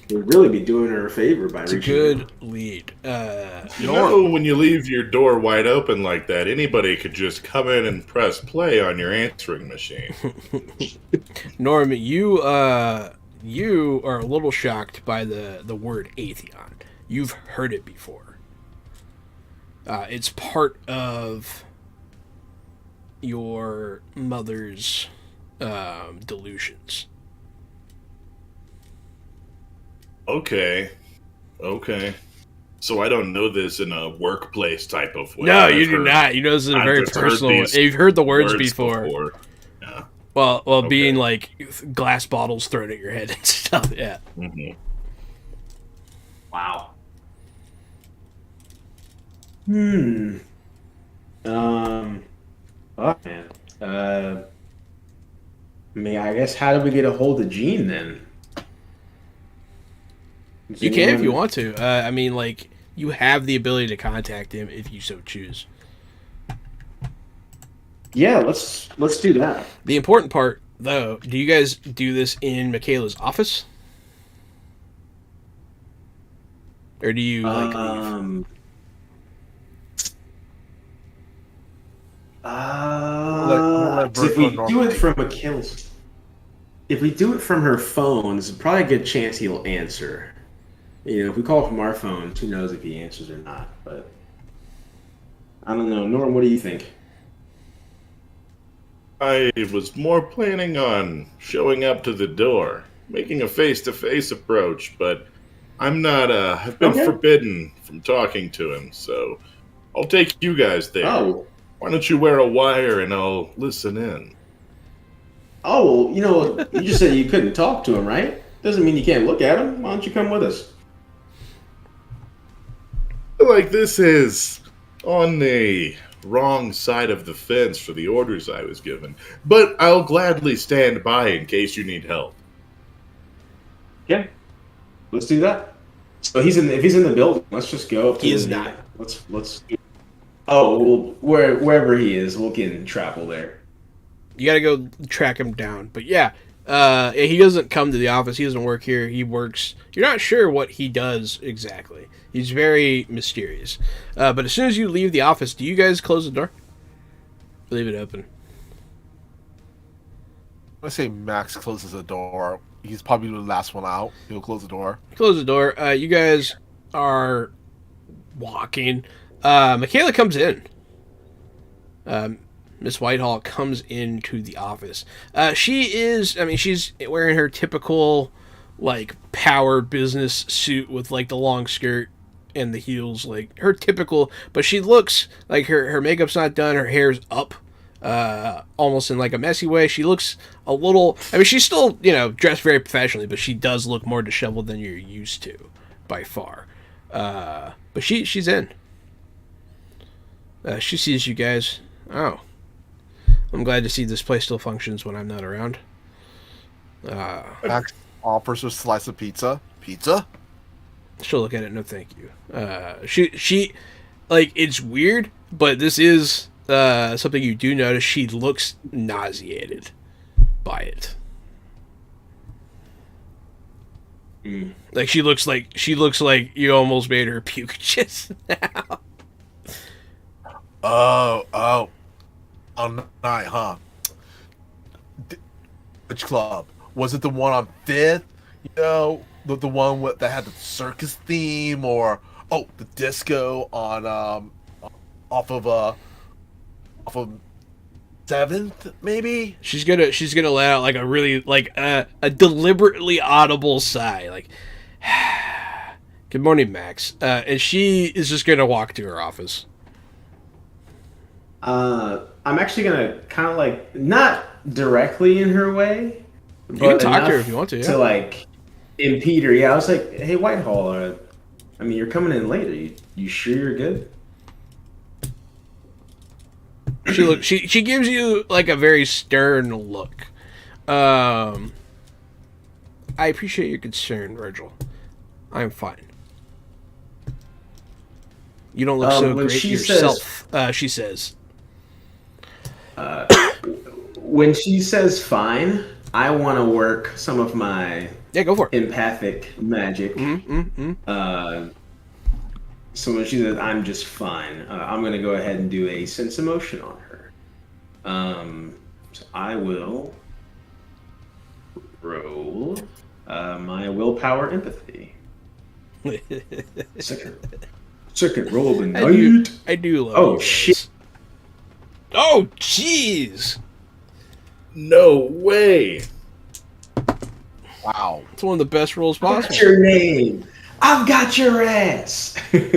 we'd really be doing her a favor by It's a reaching good out. lead. You know, when you leave your door wide open like that, anybody could just come in and press play on your answering machine. Norm, you are a little shocked by the word Atheon. You've heard it before. It's part of your mother's delusions. Okay. So I don't know this in a workplace type of way. No, I've you do heard- not. You know this is a I've very just heard personal. these You've heard the words before. Yeah. Well, Okay. being like glass bottles thrown at your head and stuff. Yeah. hmm Wow. Oh, man. I mean, I guess how do we get a hold of Gene then? Does You can if anyone- you want to. I mean, like, you have the ability to contact him if you so choose. Yeah, let's do that. The important part, though, do you guys do this in Michaela's office? Or do you, like, leave? Let So if we Virgil do it normally- from Michaela's, if we do it from her phone, there's probably a good chance he'll answer. You know, if we call from our phones, who knows if he answers or not? But I don't know. Norm, what do you think? I was more planning on showing up to the door, making a face-to-face approach, but I'm not, I've been Okay. forbidden from talking to him, so I'll take you guys there. Oh, Why don't you wear a wire and I'll listen in? well, you know, you just said you couldn't talk to him, right? Doesn't mean you can't look at him. Why don't you come with us? I feel like this is on the wrong side of the fence for the orders I was given, but I'll gladly stand by in case you need help. Yeah, let's do that. So if he's in the building, let's just go up to He is the- not. Let's. Oh, well, wherever he is, we'll get travel there. You gotta go track him down. But yeah, he doesn't come to the office. He doesn't work here. He works. You're not sure what he does exactly. He's very mysterious. But as soon as you leave the office, do you guys close the door? Leave it open. I say Max closes the door. He's probably the last one out. He'll close the door. Close the door. You guys are walking. Michaela comes in. Miss Whitehall comes into the office. She's wearing her typical, like, power business suit with, like, the long skirt and the heels, like, her typical, but she looks like her makeup's not done, her hair's up. almost in like a messy way. She looks a little. I mean, she's still dressed very professionally, but she does look more disheveled than you're used to, by far. But she's in. She sees you guys. Oh, I'm glad to see this place still functions when I'm not around. Max offers a slice of pizza. Pizza? She'll look at it. No, thank you. She like, it's weird, but this is something you do notice. She looks nauseated by it. Like she looks like you almost made her puke just now. Oh, night, huh? Which club? Was it the one on 5th? The one that had the circus theme, or the disco on off of 7th, maybe? She's gonna let out like a really a deliberately audible sigh, like good morning, Max. And she is just gonna walk to her office. I'm actually gonna kind of like not directly in her way. You can talk to her if you want to. Yeah. To like impede her. Yeah, I was like, hey, Whitehall. I mean, you're coming in late. You sure you're good? She gives you like a very stern look. I appreciate your concern, Virgil. I'm fine. You don't look so great yourself. She says. When she says fine, I want to work some of my go for it. Empathic magic. So when she says I'm just fine, I'm going to go ahead and do a sense emotion on her. So I will roll my willpower empathy. Second roll of the night. I do love. Oh shit! Oh jeez! No way! Wow, it's one of the best rolls possible. What's your name? I've got your ass. Take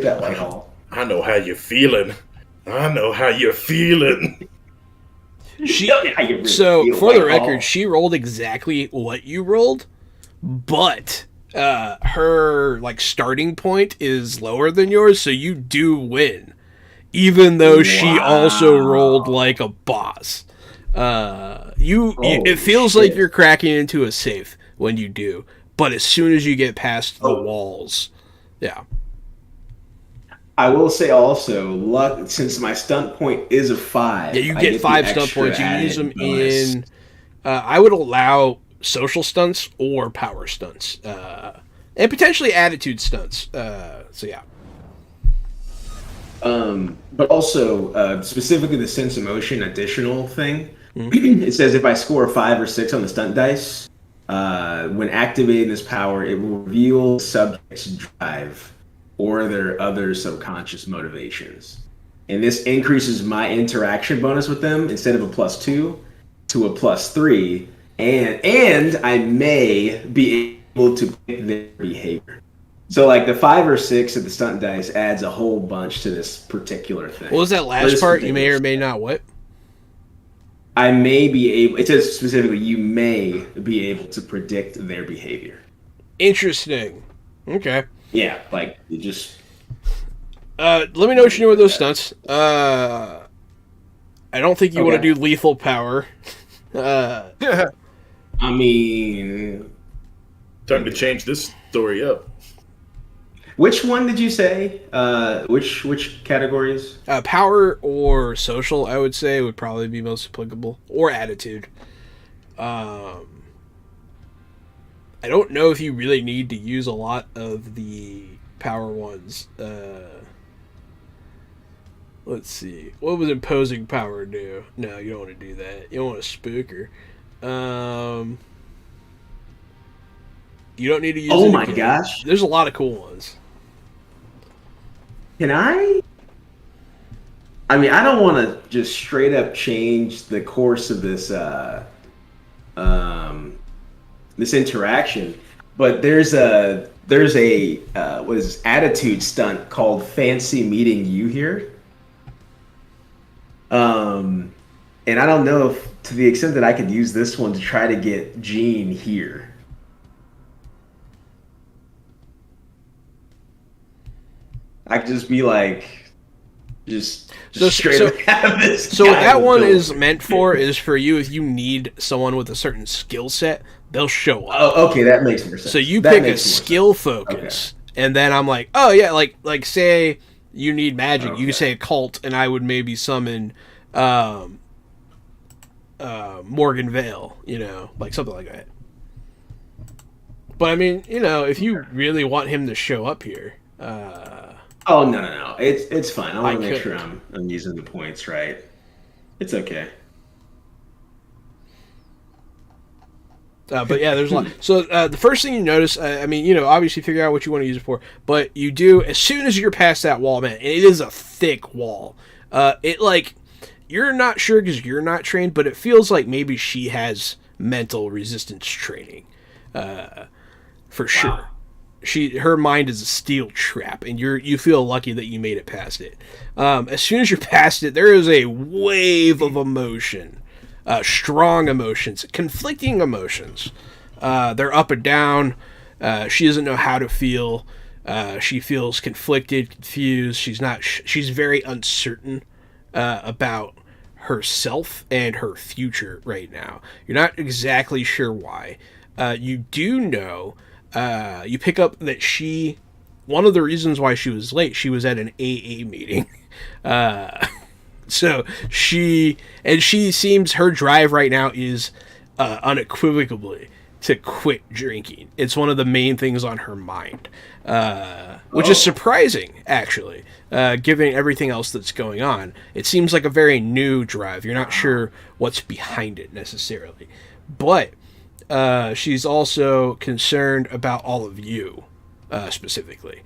that, Whitehall. I know how you're feeling. So for the record, she rolled exactly what you rolled, but her like starting point is lower than yours, so you do win, even though she also rolled like a boss. It feels like you're cracking into a safe when you do, but as soon as you get past the walls, yeah. I will say also, luck, since my stunt point is a 5. Yeah, you get 5 stunt points. You can use them bonus. In. I would allow social stunts or power stunts, and potentially attitude stunts. So yeah. But also specifically the sense emotion additional thing. It says if I score 5 or 6 on the stunt dice, when activating this power, it will reveal the subject's drive or their other subconscious motivations. And this increases my interaction bonus with them instead of a +2 to a +3. And I may be able to pick their behavior. So like the 5 or 6 of the stunt dice adds a whole bunch to this particular thing. What was that last part? You may or may not what? I may be able, it says specifically, you may be able to predict their behavior. Interesting. Okay. Yeah, like, you just... let me know what you do with those stunts. I don't think you want to do lethal power. I mean... Time to change this story up. Which one did you say? Which categories? Power or social, I would say, would probably be most applicable. Or attitude. I don't know if you really need to use a lot of the power ones. Let's see. What would imposing power do? No, you don't want to do that. You don't want to spook her. You don't need to use it. Oh my gosh. There's a lot of cool ones. Can I? I mean, I don't want to just straight up change the course of this this interaction, but there's a attitude stunt called Fancy Meeting You Here. And I don't know if, to the extent that I could use this one to try to get Gene here. I could just be like, just straight up have this. So what that one is meant for is for you if you need someone with a certain skill set, they'll show up. Oh, okay, that makes more sense. So you pick a skill focus, and then I'm like, oh yeah, like say you need magic, you can say occult, and I would maybe summon Morgan Vale, like something like that. But I mean, if you really want him to show up here, oh no, it's fine. I want to make sure I'm using the points right. It's okay. But yeah, there's a lot. So the first thing you notice, obviously figure out what you want to use it for, but you do as soon as you're past that wall, man. And it is a thick wall. You're not sure because you're not trained, but it feels like maybe she has mental resistance training, for sure. Her mind is a steel trap, and you feel lucky that you made it past it. As soon as you're past it, there is a wave of emotion. Strong emotions, conflicting emotions. They're up and down. She doesn't know how to feel. She feels conflicted, confused. She's very uncertain about herself and her future right now. You're not exactly sure why. You do know. You pick up that one of the reasons why she was late, she was at an AA meeting. So she seems, her drive right now is unequivocally to quit drinking. It's one of the main things on her mind, which is surprising, actually, given everything else that's going on. It seems like a very new drive. You're not sure what's behind it necessarily. But she's also concerned about all of you, specifically,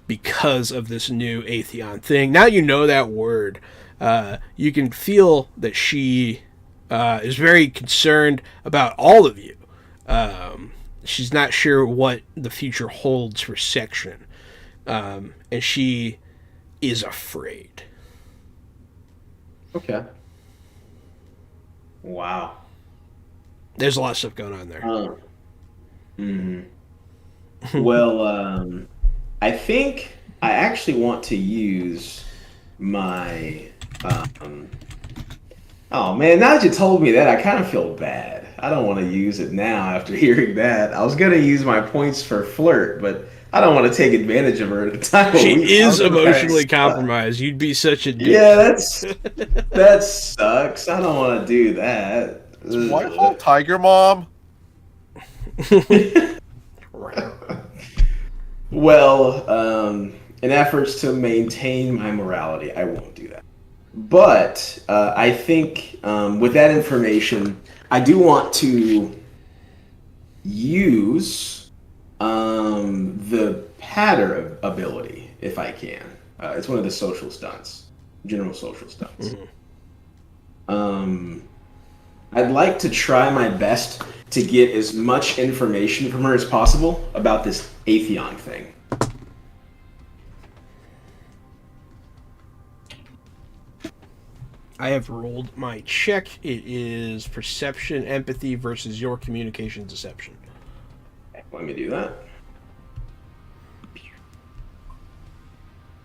because of this new Atheon thing. Now you know that word. You can feel that she is very concerned about all of you. She's not sure what the future holds for Section. And she is afraid. Okay. Wow. There's a lot of stuff going on there. Well, I think I actually want to use my... oh man, now that you told me that, I kind of feel bad. I don't want to use it now after hearing that. I was going to use my points for flirt, but I don't want to take advantage of her at a time. She is emotionally compromised. You'd be such a dick. Yeah, that sucks. I don't want to do that. Is Whitehall Tiger Mom? Well, in efforts to maintain my morality, I won't do that. But I think with that information, I do want to use the patter ability if I can. It's one of the social stunts, general social stunts. I'd like to try my best to get as much information from her as possible about this Atheon thing. I have rolled my check. It is perception, empathy versus your communication deception. Let me do that.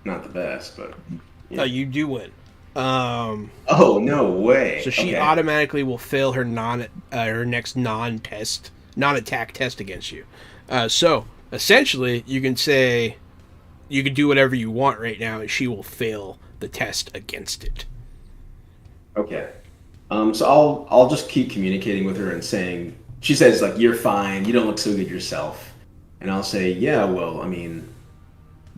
Not the best, but... Yeah. You do win. Oh, no way. So she automatically will fail her next non-attack test against you. So essentially, you can say you can do whatever you want right now, and she will fail the test against it. Okay. So I'll just keep communicating with her and saying, she says like, "You're fine. You don't look so good yourself," and I'll say, "Yeah, well, I mean,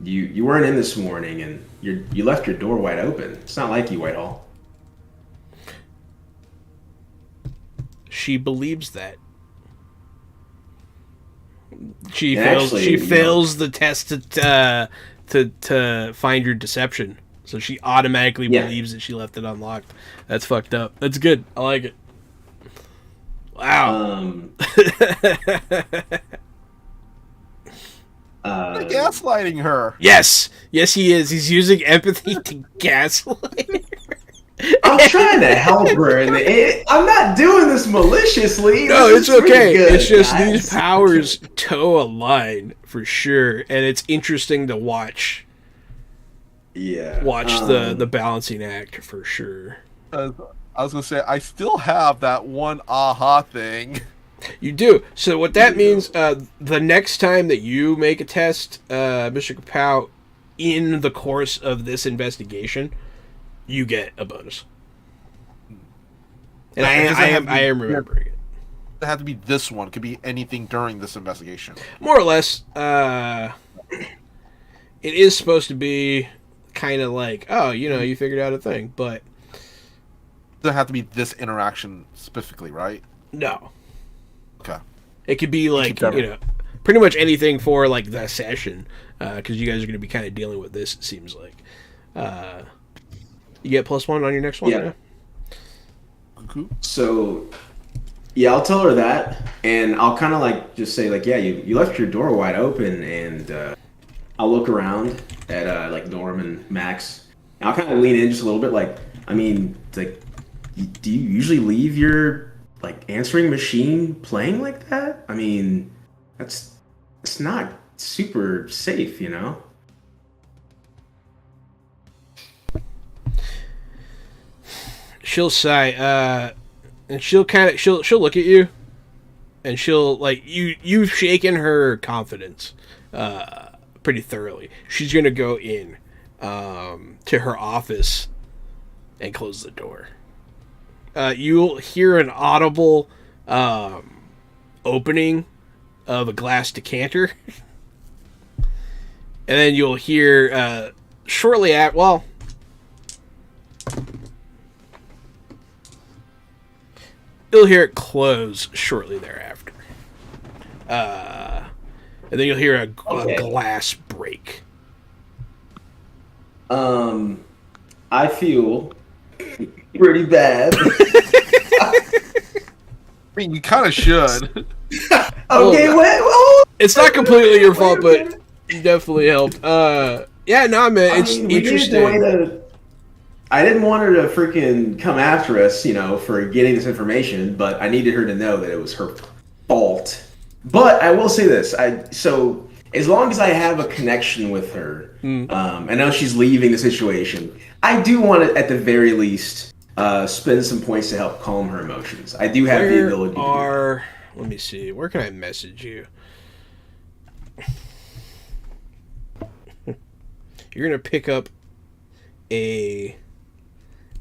you weren't in this morning, and you left your door wide open. It's not like you, Whitehall." She believes that. She fails the test to find your deception. So she automatically believes that she left it unlocked. That's fucked up. That's good. I like it. Wow. Gaslighting her. Yes, he is. He's using empathy to gaslight her. I'm trying to help her, and I'm not doing this maliciously. No, This it's is pretty okay. good, It's just guys. these powers toe a line for sure, and it's interesting to watch Yeah. the balancing act for sure. I was gonna say I still have that one aha thing. You do. So what that means, the next time that you make a test, Mr. Kapow, in the course of this investigation, you get a bonus. And I am remembering it. It had to be this one. It could be anything during this investigation. More or less, it is supposed to be kind of like, oh, you figured out a thing, but It doesn't have to be this interaction specifically, right? no. Okay. It could be like, pretty much anything for like the session, because you guys are going to be kind of dealing with this, it seems like. You get +1 on your next one? Yeah. Cool. So, yeah, I'll tell her that, and I'll kind of like just say like, yeah, you left your door wide open, and I'll look around at like Norm and Max, and I'll kind of lean in just a little bit, like, I mean, it's like, do you usually leave your like answering machine playing like that? I mean, it's not super safe, She'll sigh, and she'll look at you, and she'll like you've shaken her confidence pretty thoroughly. She's gonna go in to her office and close the door. You'll hear an audible opening of a glass decanter, and then you'll hear shortly at you'll hear it close shortly thereafter. And then you'll hear a glass break. I feel pretty bad. I mean, you kind of should. Okay, well, it's not completely your fault, but you definitely helped. Yeah, no, man, it's interesting. I didn't want her to freaking come after us, for getting this information, but I needed her to know that it was her fault. But I will say this: so as long as I have a connection with her, I know she's leaving the situation. I do want to, at the very least, spend some points to help calm her emotions. I do have the ability to do that. Let me see. Where can I message you? You're going to pick up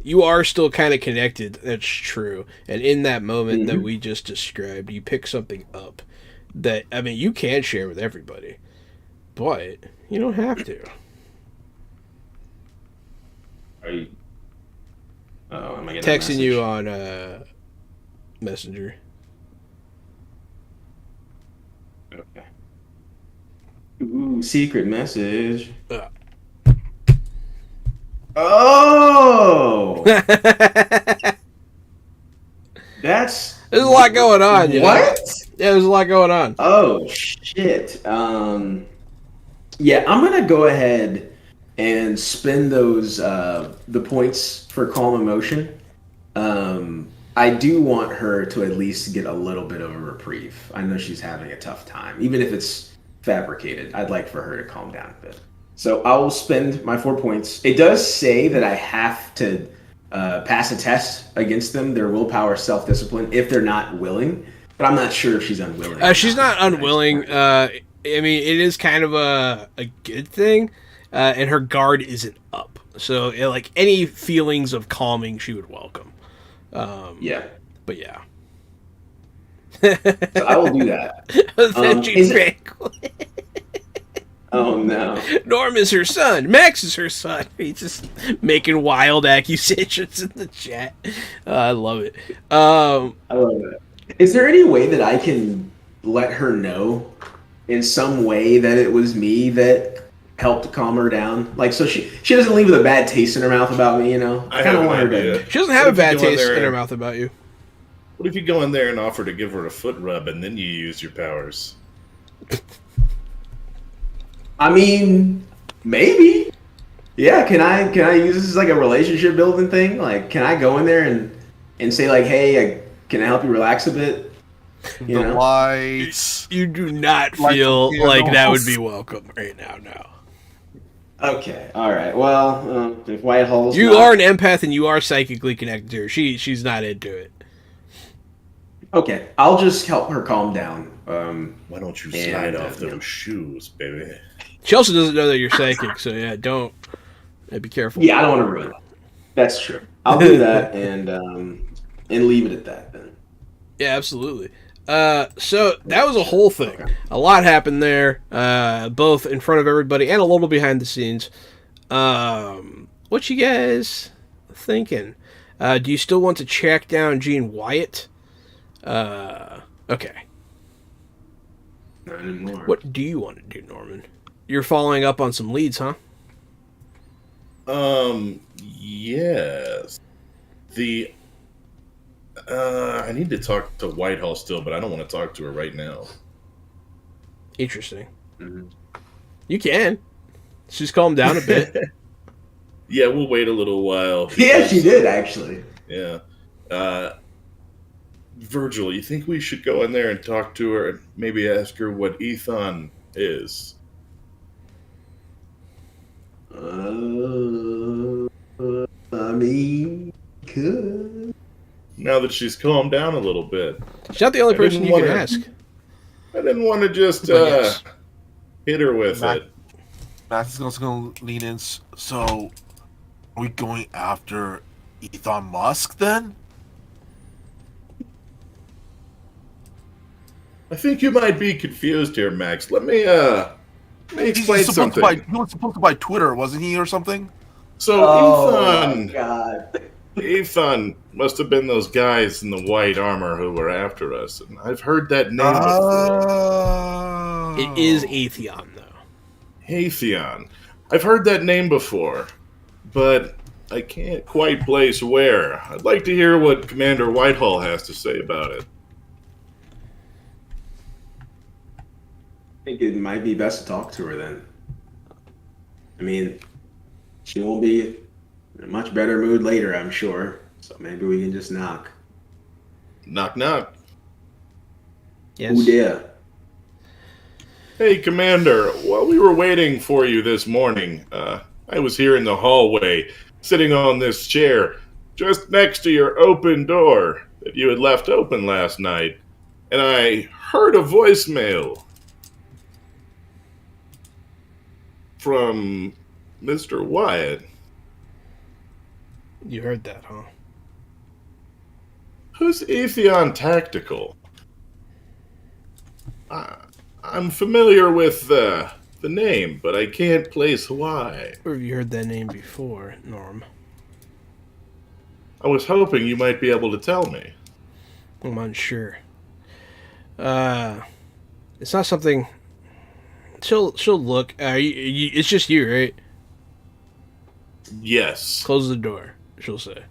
you are still kind of connected, that's true. And in that moment that we just described, you pick something up that, I mean, you can share with everybody, but you don't have to. Am I getting texting you on Messenger. Okay. Ooh, secret message. Oh! There's a lot going on. What? Yeah, there's a lot going on. Oh, shit. Yeah, I'm going to go ahead and spend those, the points for calm emotion. I do want her to at least get a little bit of a reprieve. I know she's having a tough time. Even if it's fabricated, I'd like for her to calm down a bit. So I will spend my 4 points. It does say that I have to pass a test against them, their willpower, self-discipline, if they're not willing. But I'm not sure if she's unwilling. She's not unwilling. I mean, it is kind of a good thing. And her guard isn't up. So, like, any feelings of calming she would welcome. Yeah. But yeah. So I will do that. Oh no. Norm is her son. Max is her son. He's just making wild accusations in the chat. I love it. I love it. Is there any way that I can let her know in some way that it was me that helped calm her down? Like, so she doesn't leave with a bad taste in her mouth about me, I kind of want her to. She doesn't have a bad taste in her mouth about you. What if you go in there and offer to give her a foot rub and then you use your powers? I mean, maybe. Yeah, can I use this as like a relationship building thing? Like, can I go in there and say like, hey, can I help you relax a bit? You The know? lights. You do not Light feel some like that would candles. be welcome right now. No. Okay, all right. Well, if Whitehall's You not are an empath and you are psychically connected to her. She's not into it. okay, I'll just help her calm down. Why don't you And, slide off you those know. shoes, baby? She also doesn't know that you're psychic, so yeah, don't. Be careful. Yeah, I don't want to ruin it. That's true. I'll do that and leave it at that then. Yeah, absolutely. So that was a whole thing. Okay. A lot happened there, both in front of everybody and a little behind the scenes. What you guys thinking? Do you still want to track down Gene Wyatt? Okay. Not anymore. What do you want to do, Norman? You're following up on some leads, huh? Yes. I need to talk to Whitehall still, but I don't want to talk to her right now. Interesting. Mhm. You can. She's calmed down a bit. Yeah, we'll wait a little while. Yeah, she did actually. Yeah. Virgil, you think we should go in there and talk to her and maybe ask her what Atheon is? I mean, could. Now that she's calmed down a little bit. She's not the only I person didn't you can wanna- ask. I didn't want to just But yes. hit her with Mac- it. Max is also going to lean in. So, are we going after Elon Musk then? I think you might be confused here, Max. Let me explain something. He was supposed to buy Twitter, wasn't he, or something? So Oh my Atheon, god. Atheon must have been those guys in the white armor who were after us. And I've heard that name before. Oh. It is Atheon, though. Atheon. I've heard that name before, but I can't quite place where. I'd like to hear what Commander Whitehall has to say about it. I think it might be best to talk to her then. I mean, she won't be in a much better mood later, I'm sure. So maybe we can just knock. Knock, knock. Yes. Who dare? Hey, Commander, while we were waiting for you this morning, I was here in the hallway, sitting on this chair, just next to your open door that you had left open last night, and I heard a voicemail from Mr. Wyatt. You heard that, huh? Who's Atheon Tactical? I'm familiar with the name, but I can't place why. Or have you heard that name before, Norm? I was hoping you might be able to tell me. I'm unsure. It's not something. She'll look. It's just you, right? Yes, Close the door. She'll say.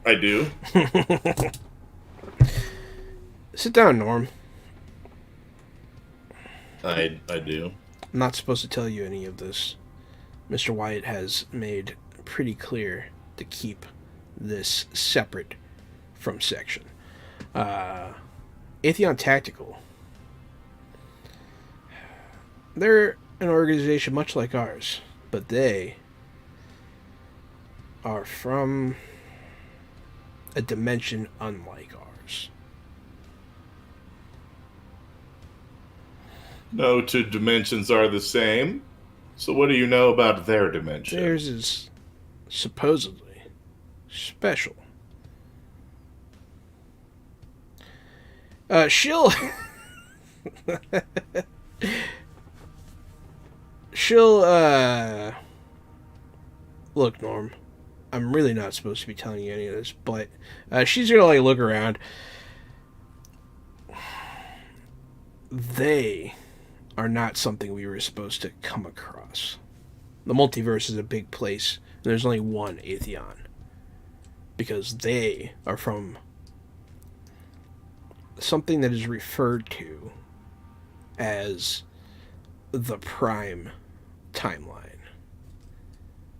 I do. Sit down, Norm. I do. I'm not supposed to tell you any of this. Mr. Wyatt has made pretty clear to keep this separate from section. Atheon Tactical. They're an organization much like ours, but they are from a dimension unlike ours. No two dimensions are the same. So what do you know about their dimension? Theirs is supposedly special. She'll look, Norm. I'm really not supposed to be telling you any of this, but she's gonna like look around. They are not something we were supposed to come across. The multiverse is a big place, and there's only one Atheon. Because they are from something that is referred to as the Prime timeline.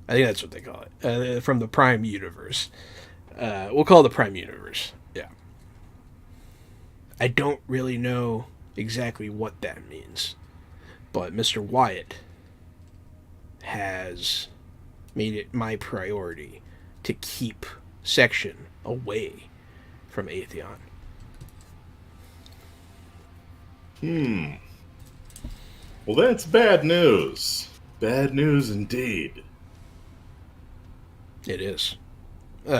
I think that's what they call it. From the Prime Universe. We'll call it the Prime Universe. Yeah. I don't really know exactly what that means. But Mr. Wyatt has made it my priority to keep Section away from Atheon. Well, that's bad news. Bad news indeed. It is.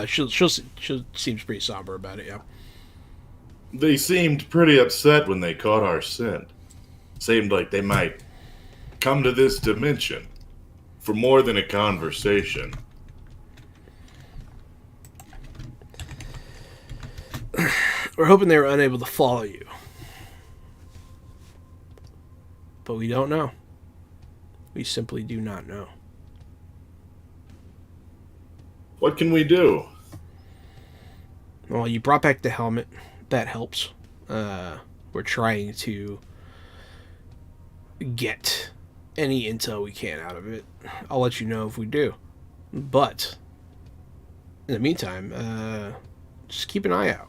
She seems pretty somber about it, yeah. They seemed pretty upset when they caught our scent. Seemed like they might come to this dimension for more than a conversation. We're hoping they were unable to follow you. But we don't know. We simply do not know. What can we do? Well, you brought back the helmet. That helps. We're trying to get any intel we can out of it. I'll let you know if we do. But in the meantime, just keep an eye out.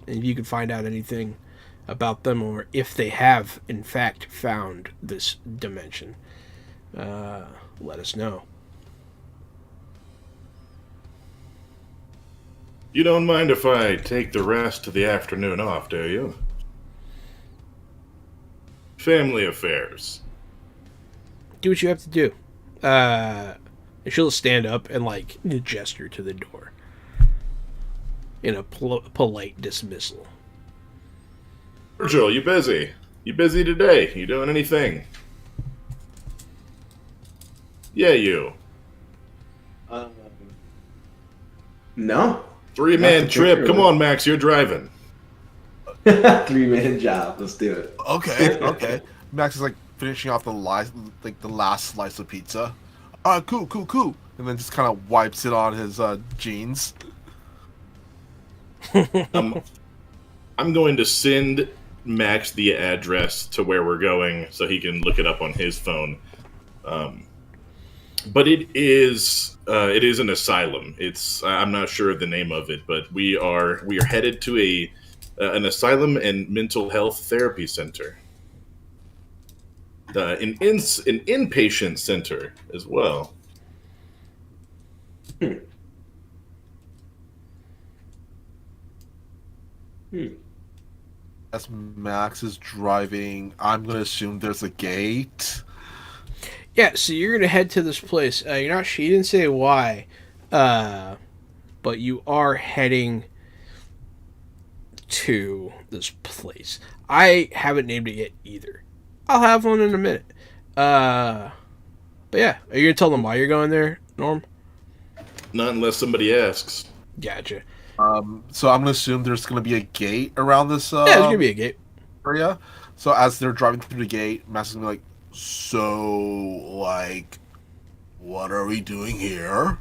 And if you can find out anything about them, or if they have in fact found this dimension, let us know. You don't mind if I take the rest of the afternoon off, do you? Family affairs. Do what you have to do. And she'll stand up and gesture to the door in a polite dismissal. Virgil, you busy? You busy today? You doing anything? Yeah, you. No. 3-man trip. Come on, Max, you're driving. 3-man job. Let's do it. Okay. Max is finishing off the last slice of pizza. Cool. And then just kind of wipes it on his jeans. I'm going to send Max the address to where we're going so he can look it up on his phone. But it is an asylum. I'm not sure of the name of it, but we are headed to an asylum and mental health therapy center. An inpatient center as well. As Max is driving, I'm going to assume there's a gate. Yeah, so you're going to head to this place. She didn't say why, but you are heading to this place. I haven't named it yet either. I'll have one in a minute. But yeah, are you going to tell them why you're going there, Norm? Not unless somebody asks. Gotcha. So I'm going to assume there's going to be a gate around this yeah, there's going to be a gate. area. So as they're driving through the gate, Max is going to be like, so, what are we doing here?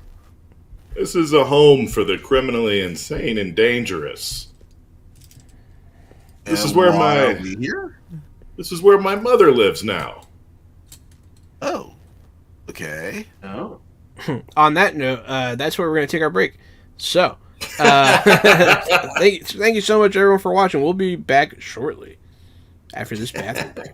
This is a home for the criminally insane and dangerous. This is where are we here? This is where my mother lives now. Oh. Okay. Oh. On that note, that's where we're going to take our break. So, thank you so much, everyone, for watching. We'll be back shortly after this bathroom break.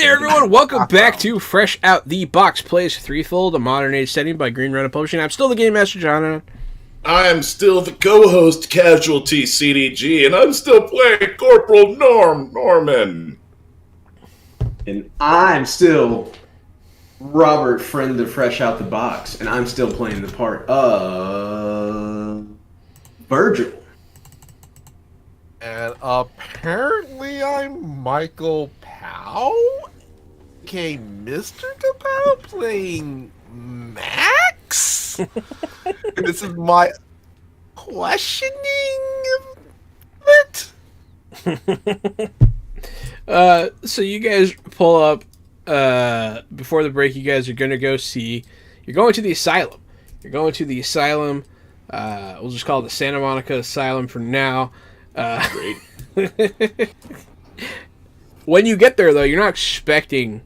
there, everyone. Welcome back to Fresh Out the Box Plays Threefold, a modern age setting by Green Run Publishing. I'm still the Game Master, John. I am still the co-host, Casualty CDG, and I'm still playing Corporal Norman. And I'm still Robert, friend of Fresh Out the Box, and I'm still playing the part of Virgil. And apparently I'm Michael Powell, aka Mr. Kapow, playing Max? And this is my questioning of it. So you guys pull up before the break. You guys are going to go see... You're going to the asylum. You're going to the asylum. We'll just call it the Santa Monica Asylum for now. Great. When you get there, though, you're not expecting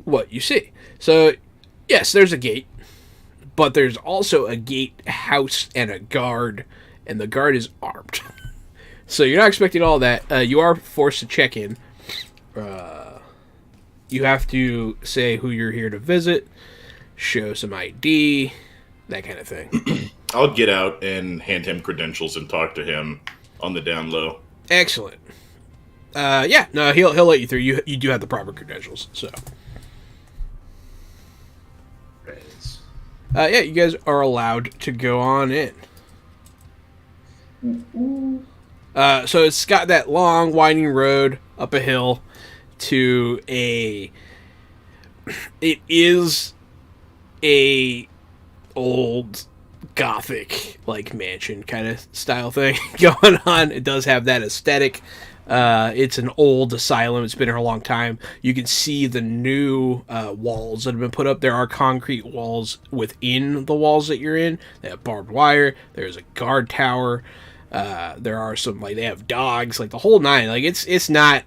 what you see. So, yes, there's a gate, but there's also a gatehouse and a guard, and the guard is armed. So you're not expecting all that. You are forced to check in. You have to say who you're here to visit, show some ID, that kind of thing. I'll get out and hand him credentials and talk to him on the down low. Excellent. Yeah, no, he'll let you through. You do have the proper credentials, so. Yeah, you guys are allowed to go on in. So it's got that long, winding road up a hill to a... It is a old Gothic, like, mansion kind of style thing going on. It does have that aesthetic. It's an old asylum. It's been here a long time. You can see the new walls that have been put up. There are concrete walls within the walls that you're in. They have barbed wire. There's a guard tower. There are some, like, they have dogs, like the whole nine. Like, it's not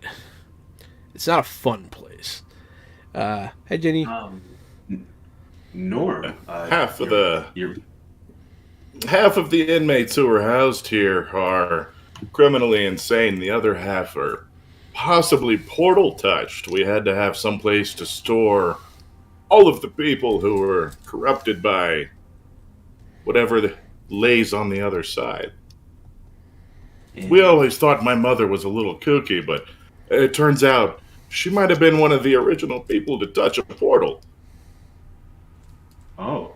a fun place. Hey, Jenny. Norm. Half of the inmates who are housed here are criminally insane. The other half are possibly portal touched. We had to have some place to store all of the people who were corrupted by whatever lays on the other side. We always thought my mother was a little kooky, but it turns out she might have been one of the original people to touch a portal. Oh.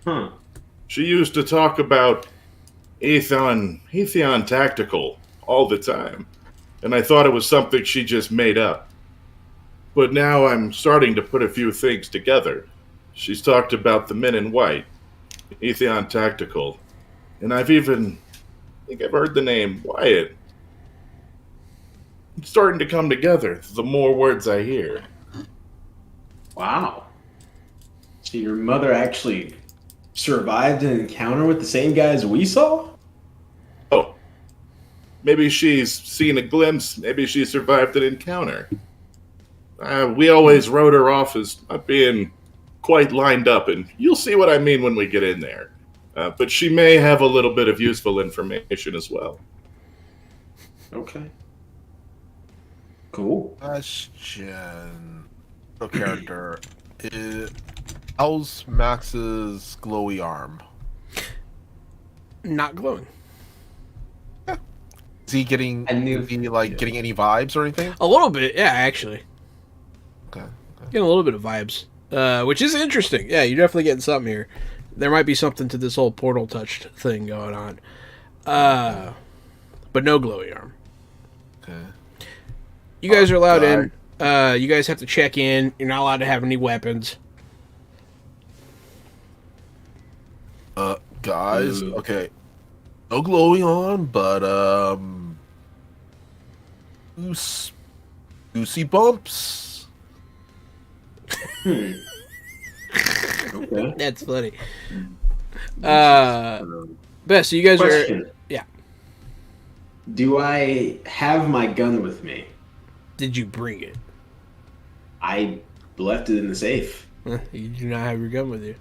Huh. She used to talk about Atheon Tactical all the time, and I thought it was something she just made up. But now I'm starting to put a few things together. She's talked about the men in white, Atheon Tactical, and I think I've heard the name Wyatt. It's starting to come together the more words I hear. Wow. So your mother actually survived an encounter with the same guys we saw? Oh. Maybe she's seen a glimpse. Maybe she survived an encounter. We always wrote her off as not being quite lined up, and you'll see what I mean when we get in there. But she may have a little bit of useful information as well. Okay. Cool. Question. No character. How's Max's glowy arm? Not glowing. Is he getting getting any vibes or anything? A little bit, yeah, actually. Okay. Getting a little bit of vibes, which is interesting. Yeah, you're definitely getting something here. There might be something to this whole portal touched thing going on. But no glowy arm. Okay. You guys are allowed in. You guys have to check in. You're not allowed to have any weapons. Guys, okay. No glowy on, but goosey bumps. Okay. That's funny. Best, so you guys Question. are... Yeah. Do I have my gun with me? Did you bring it? I left it in the safe. You do not have your gun with you.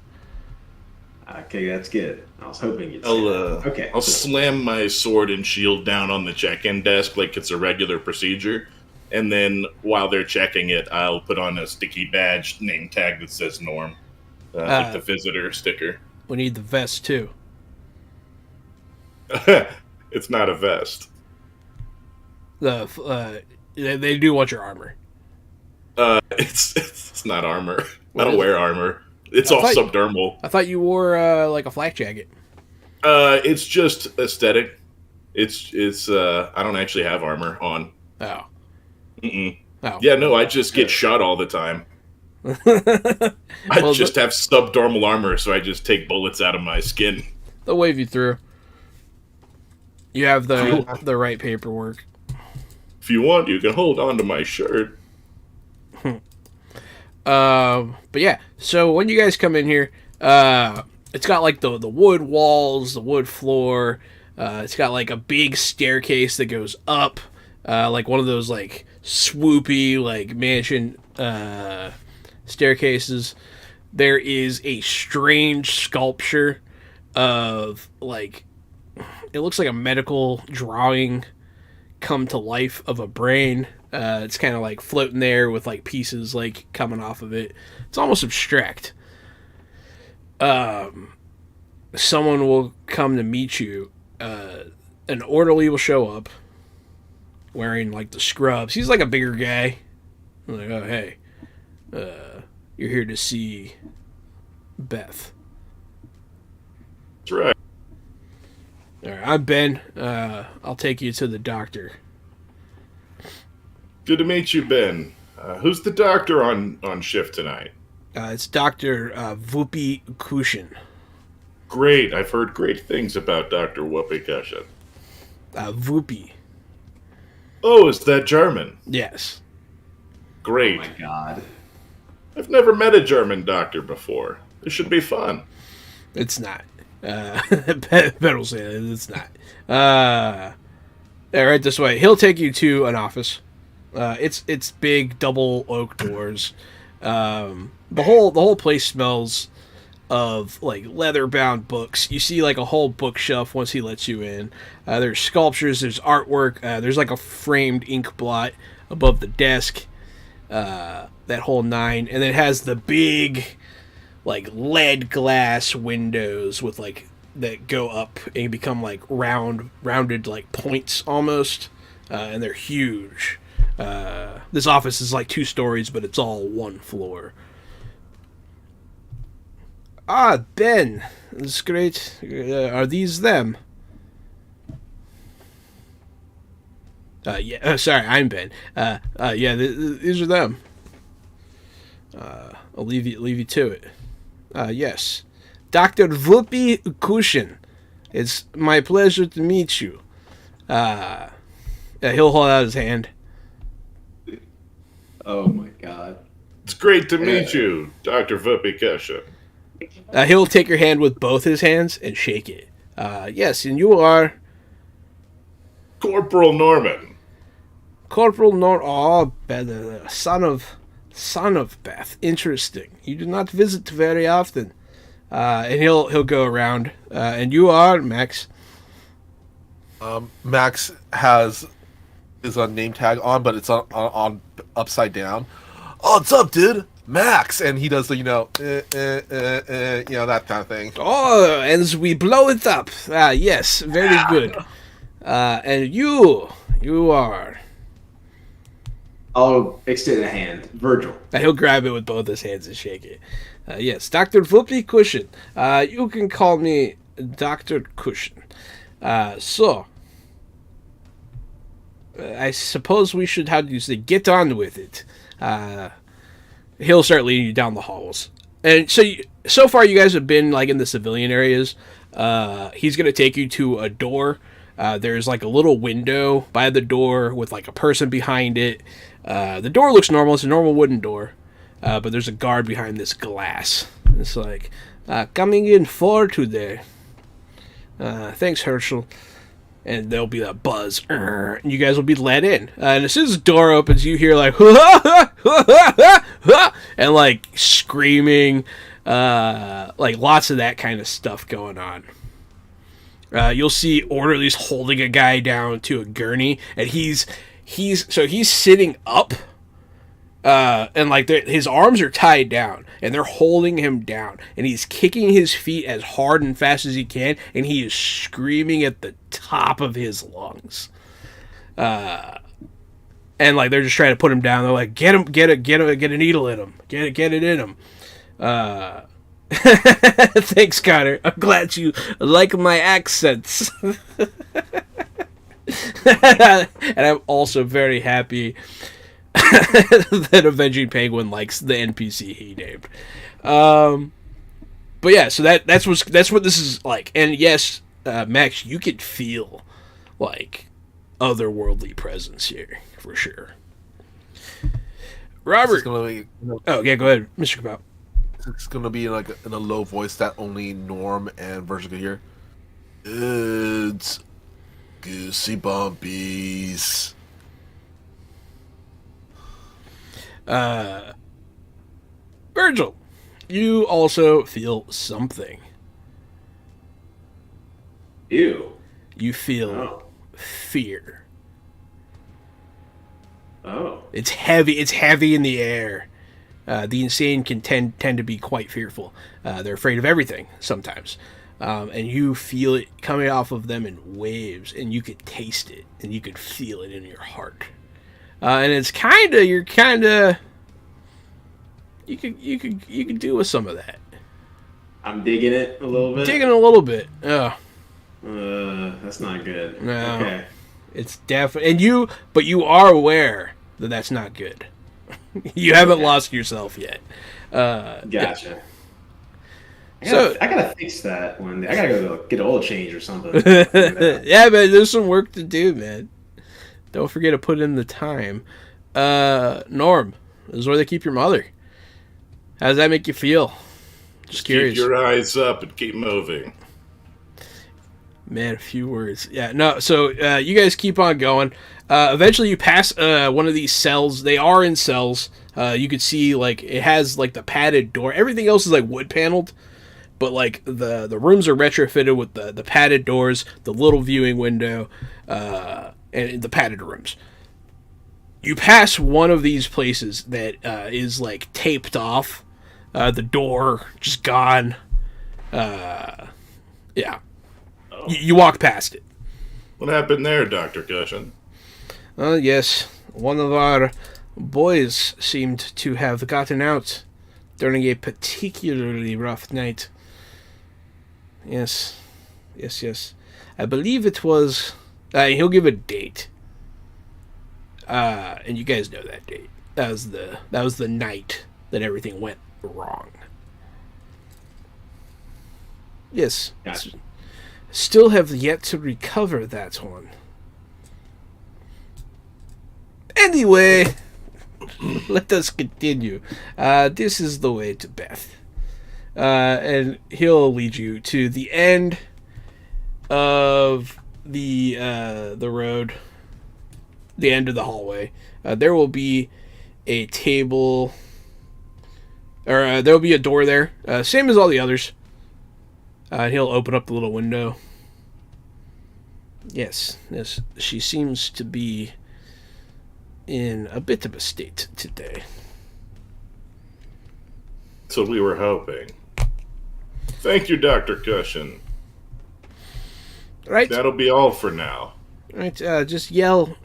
Okay, that's good. I was hoping you'd say I'll that. Okay. I'll slam my sword and shield down on the check-in desk like it's a regular procedure, and then while they're checking it, I'll put on a sticky badge name tag that says Norm, like the visitor sticker. We need the vest too. It's not a vest. They do want your armor. It's not armor. I don't wear armor. It's all subdermal. I thought you wore like a flak jacket. It's just aesthetic. It's I don't actually have armor on. Oh. Mm-mm. Oh. Yeah, no, I just get shot all the time. I just have subdermal armor, so I just take bullets out of my skin. They'll wave you through. You have the right paperwork. If you want, you can hold on to my shirt. But yeah, so when you guys come in here, it's got like the wood walls, the wood floor. It's got like a big staircase that goes up, like one of those like swoopy like mansion staircases. There is a strange sculpture of like, it looks like a medical drawing come to life of a brain. It's kind of like floating there with like pieces like coming off of it. It's almost abstract. Someone will come to meet you. An orderly will show up wearing like the scrubs. He's like a bigger guy. I'm like, oh hey, you're here to see Beth. That's right. All right, I'm Ben. I'll take you to the doctor. Good to meet you, Ben. Who's the doctor on shift tonight? It's Dr. Vupi Kushin. Great. I've heard great things about Dr. Whoopi Cushion. Vupi. Oh, is that German? Yes. Great. Oh my god. I've never met a German doctor before. This should be fun. It's not. Ben will say it's not. Yeah, right this way. He'll take you to an office. It's big, double oak doors. The whole place smells of like leather bound books. You see like a whole bookshelf once he lets you in. There's sculptures, there's artwork, there's like a framed ink blot above the desk. That whole nine, and it has the big like lead glass windows with like that go up and become like rounded like points almost, and they're huge. This office is like 2 stories, but it's all 1 floor. Ah, Ben, that's great. Are these them? Yeah. Sorry, I'm Ben. Yeah, these are them. I'll leave you to it. Yes, Dr. Vupi Kushin. It's my pleasure to meet you. He'll hold out his hand. Oh my god. It's great to meet you, Dr. Vupi Cushion. He'll take your hand with both his hands and shake it. Yes, and you are... Corporal Norman. Corporal Norman. Oh, son of Beth. Interesting. You do not visit very often. And he'll go around. And you are Max. Max is a name tag on, but it's on upside down. Oh, what's up, dude? Max, and he does the that kind of thing. Oh, and we blow it up. Yes, very good. And you are. I'll extend a hand. Virgil. He'll grab it with both his hands and shake it. Yes, Dr. Vupi Kushin. You can call me Dr. Kushin. So, I suppose we should, how do you say, get on with it. He'll start leading you down the halls. And so far you guys have been like in the civilian areas. He's going to take you to a door. There's like a little window by the door with like a person behind it. The door looks normal. It's a normal wooden door. But there's a guard behind this glass. It's like, coming in for today. Thanks, Herschel. And there'll be a buzz. And you guys will be let in. And as soon as the door opens, you hear like, and like screaming, like lots of that kind of stuff going on. You'll see orderlies holding a guy down to a gurney, and he's he's sitting up, and like his arms are tied down, and they're holding him down, and he's kicking his feet as hard and fast as he can, and he is screaming at the top of his lungs. And like they're just trying to put him down. They're like, get a needle in him, get it in him. Thanks, Connor. I'm glad you like my accents. And I'm also very happy that Avenging Penguin likes the NPC he named. But yeah, so that's what this is like. And yes, Max, you could feel like otherworldly presence here for sure. Robert, oh yeah, go ahead, Mr. Kabau. It's gonna be like in a low voice that only Norm and Virgil can hear. It's Goosey Bumpies. Virgil, you also feel something. Ew. You feel fear. Oh. It's heavy. It's heavy in the air. The insane can tend to be quite fearful. They're afraid of everything sometimes. And you feel it coming off of them in waves, and you could taste it, and you could feel it in your heart. And it's you could do with some of that. I'm digging it a little bit. Digging a little bit. That's not good. No. Okay. It's definitely, but you are aware that that's not good. You haven't lost yourself yet. Gotcha. Yeah. I gotta fix that one day. I gotta go get oil change or something. Yeah, man, there's some work to do, man. Don't forget to put in the time. Norm, this is where they keep your mother. How does that make you feel? Just curious. Keep your eyes up and keep moving. Man, a few words. Yeah, no, so you guys keep on going. Eventually you pass one of these cells. They are in cells. You could see, like, it has, like, the padded door. Everything else is, like, wood paneled. But, like, the rooms are retrofitted with the padded doors, the little viewing window, and the padded rooms. You pass one of these places that is, like, taped off. The door just gone. Yeah. You walk past it. What happened there, Dr. Cushion? Yes, one of our boys seemed to have gotten out during a particularly rough night. Yes. I believe it was... he'll give a date. And you guys know that date. That was the night that everything went wrong. Yes. Gotcha. Still have yet to recover that one. Anyway, let us continue. This is the way to Beth. And he'll lead you to the end of the road, the end of the hallway. There will be a table, or there will be a door there, same as all the others. He'll open up the little window. Yes, she seems to be in a bit of a state today. That's what we were hoping. Thank you, Dr. Cushion. Right. That'll be all for now. Right. Just yell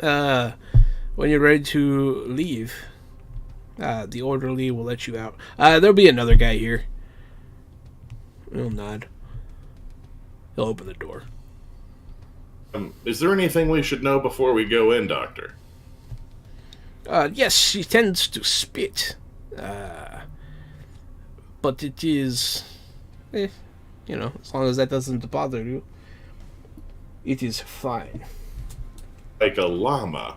when you're ready to leave. The orderly will let you out. There'll be another guy here. He'll nod. He'll open the door. Is there anything we should know before we go in, Doctor? Yes, she tends to spit. But it is... as long as that doesn't bother you, it is fine. Like a llama.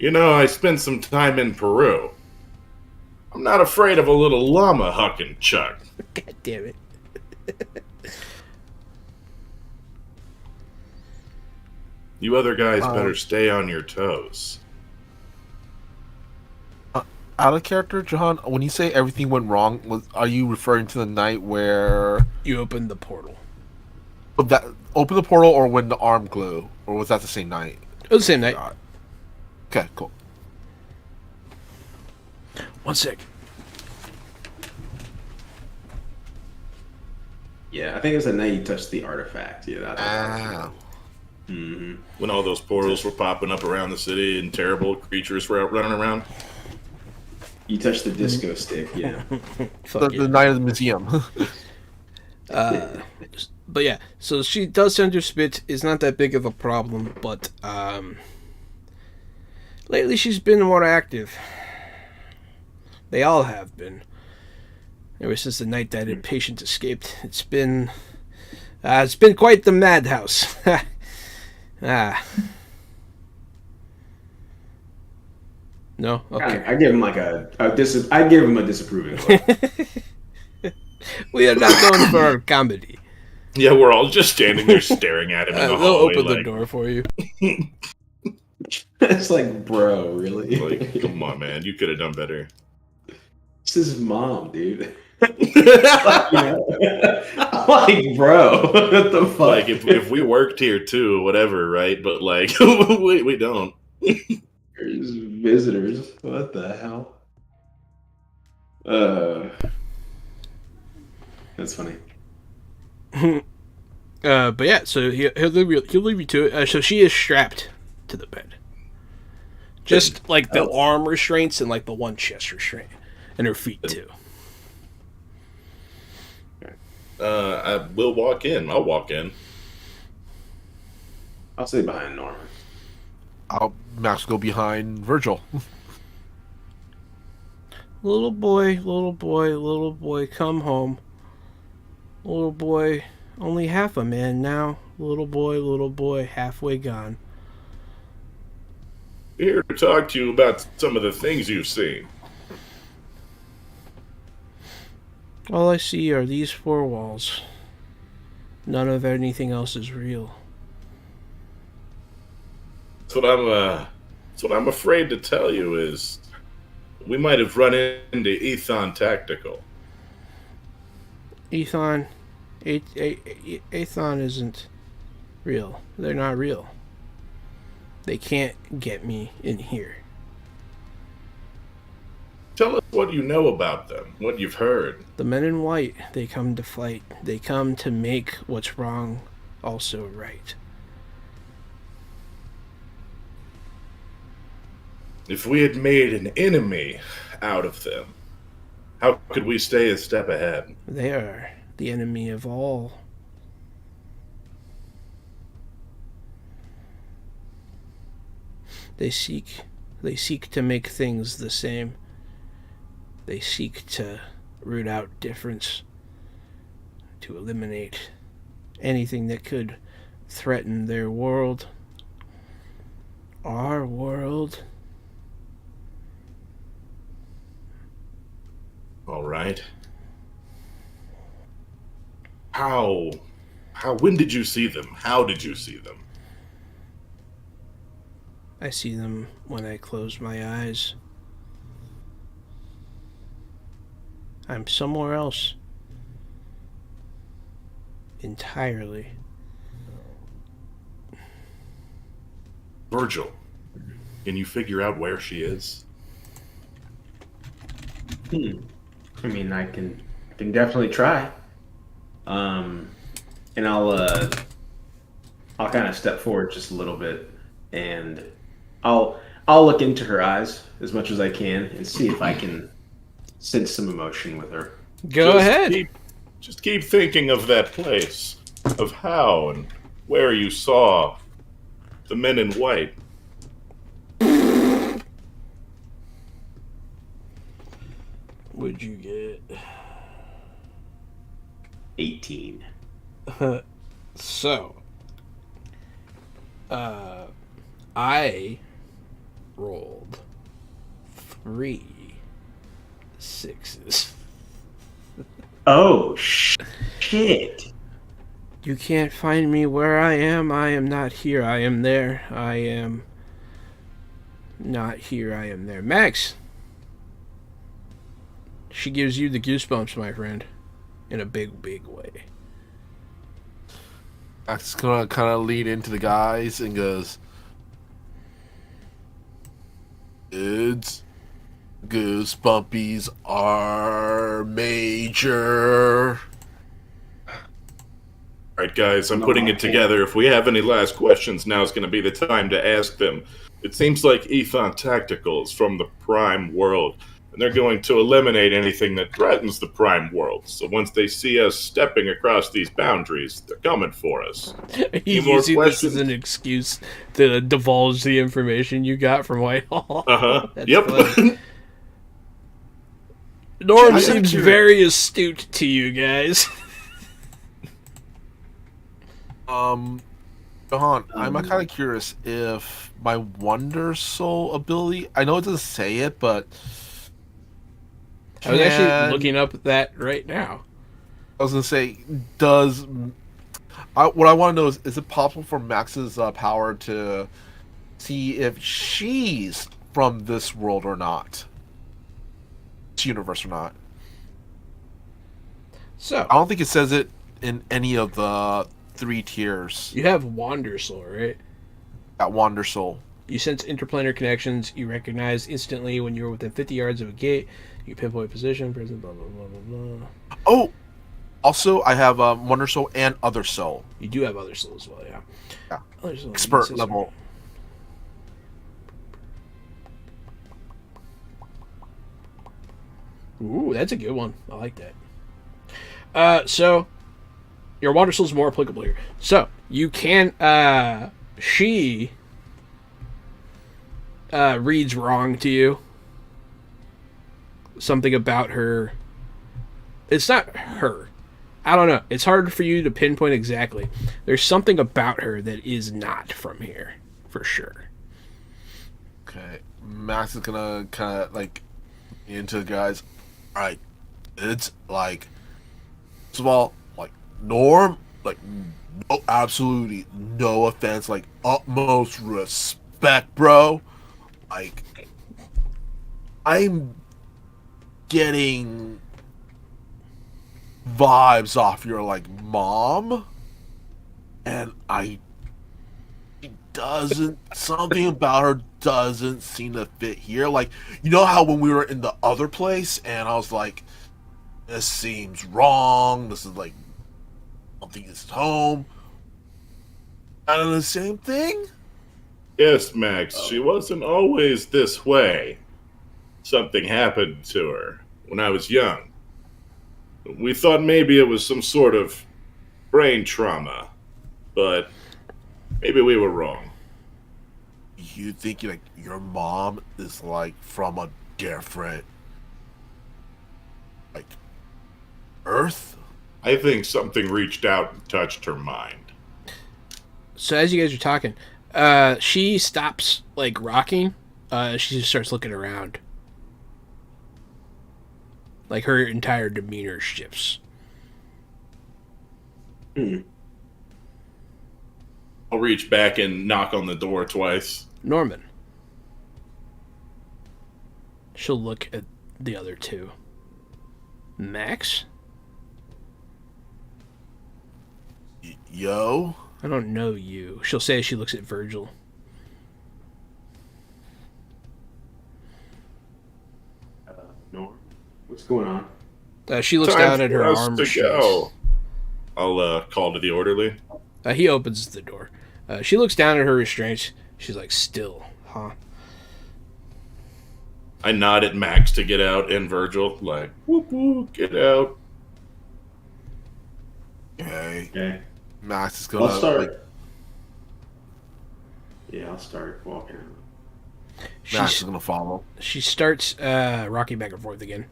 I spent some time in Peru. I'm not afraid of a little llama hucking chuck. God damn it. You other guys better stay on your toes. Out of character, Jahan, when you say everything went wrong, are you referring to the night where... You opened the portal. Open the portal or when the arm glue? Or was that the same night? It was the same night. Okay, cool. One sec. Yeah, I think it's the night you touched the artifact. Yeah, that's Ah. When all those portals were popping up around the city and terrible creatures were out running around. You touched the disco stick, yeah. The night of the museum. But yeah, so she does send her spit. It's not that big of a problem, but lately she's been more active. They all have been. Ever since the night that impatient escaped, it's been quite the madhouse. No, okay. I give him like I give him a disapproving look. We are not known for our comedy. Yeah, we're all just standing there staring at him in the They'll hallway. open the door for you. It's like, bro, really? Like, come on, man, you could have done better. This is mom, dude. I'm like, bro, what the fuck? Like, if we worked here too, whatever, right? But like, we don't. There's visitors. What the hell? That's funny. But yeah, so he'll leave you to it. So she is strapped to the bed, just like the arm restraints and like the one chest restraint, and her feet too. I will walk in. I'll walk in. I'll stay behind Norman. I'll Max go behind Virgil. Little boy, come home. Little boy, only half a man now. Little boy, halfway gone. Here to talk to you about some of the things you've seen. All I see are these four walls. None of anything else is real. That's what I'm afraid to tell you is we might have run into Atheon Tactical. Atheon isn't real. They're not real. They can't get me in here. Tell us what you know about them, what you've heard. The men in white, they come to fight. They come to make what's wrong also right. If we had made an enemy out of them, how could we stay a step ahead? They are the enemy of all. They seek to make things the same. They seek to root out difference, to eliminate anything that could threaten their world, our world. All right. When did you see them? How did you see them? I see them when I close my eyes. I'm somewhere else. Entirely. Virgil, can you figure out where she is? I mean, I can definitely try. And I'll kind of step forward just a little bit, and I'll look into her eyes as much as I can and see if I can sense some emotion with her. Go ahead. Just keep thinking of that place, of how and where you saw the men in white. Would you get 18? So, I rolled 3 6s. Oh, shit. You can't find me where I am. I am not here. I am there. I am not here. I am there. Max! She gives you the goosebumps, my friend. In a big, big way. Max is gonna kind of lead into the guys and goes, It's Goosebumpies are major. All right, guys, I'm putting it together. If we have any last questions, now's going to be the time to ask them. It seems like Atheon Tactical is from the Prime world, and they're going to eliminate anything that threatens the Prime world. So once they see us stepping across these boundaries, they're coming for us. You using this as an excuse to divulge the information you got from Whitehall. Yep. Norm seems very astute to you guys. Johan, I'm kind of curious if my Wonder Soul ability, I know it doesn't say it, but I was actually looking up that right now. I was going to say, what I want to know is it possible for Max's power to see if she's from this world or not? This universe or not? So I don't think it says it in any of the 3 tiers. You have Wander Soul, right? At Wander Soul. You sense interplanar connections. You recognize instantly when you're within 50 yards of a gate. You pinpoint position, present, blah, blah, blah, blah, blah. Oh! Also, I have Wonder Soul and Other Soul. You do have Other Soul as well, yeah. Yeah. Expert level. Ooh, that's a good one. I like that. So your Water Soul is more applicable here. So you can she reads wrong to you. Something about her. It's not her. I don't know. It's hard for you to pinpoint exactly. There's something about her that is not from here, for sure. Okay. Max is gonna kind of like into the guys. All right. It's like, first of all, like Norm, like no, absolutely no offense, like utmost respect, bro. Like, I'm getting vibes off your like mom, and something about her doesn't seem to fit here. Like, you know how when we were in the other place and I was like, this seems wrong, this is like, I don't think this is home. Kind of the same thing? Yes, Max, she wasn't always this way. Something happened to her when I was young. We thought maybe it was some sort of brain trauma, but maybe we were wrong. You think like your mom is like from a different like Earth? I think something reached out and touched her mind. So as you guys are talking, she stops like rocking. She just starts looking around. Like her entire demeanor shifts. I'll reach back and knock on the door twice. Norman. She'll look at the other two. Max? Yo? I don't know you. She'll say as she looks at Virgil. Norm, what's going on? She looks down at her arm. I'll call to the orderly. He opens the door. She looks down at her restraints. She's like, still, huh? I nod at Max to get out, and Virgil, like, whoop whoop, get out. Okay. Max is gonna. I'll start. Like, yeah, I'll start walking out. Max is gonna follow. She starts rocking back and forth again.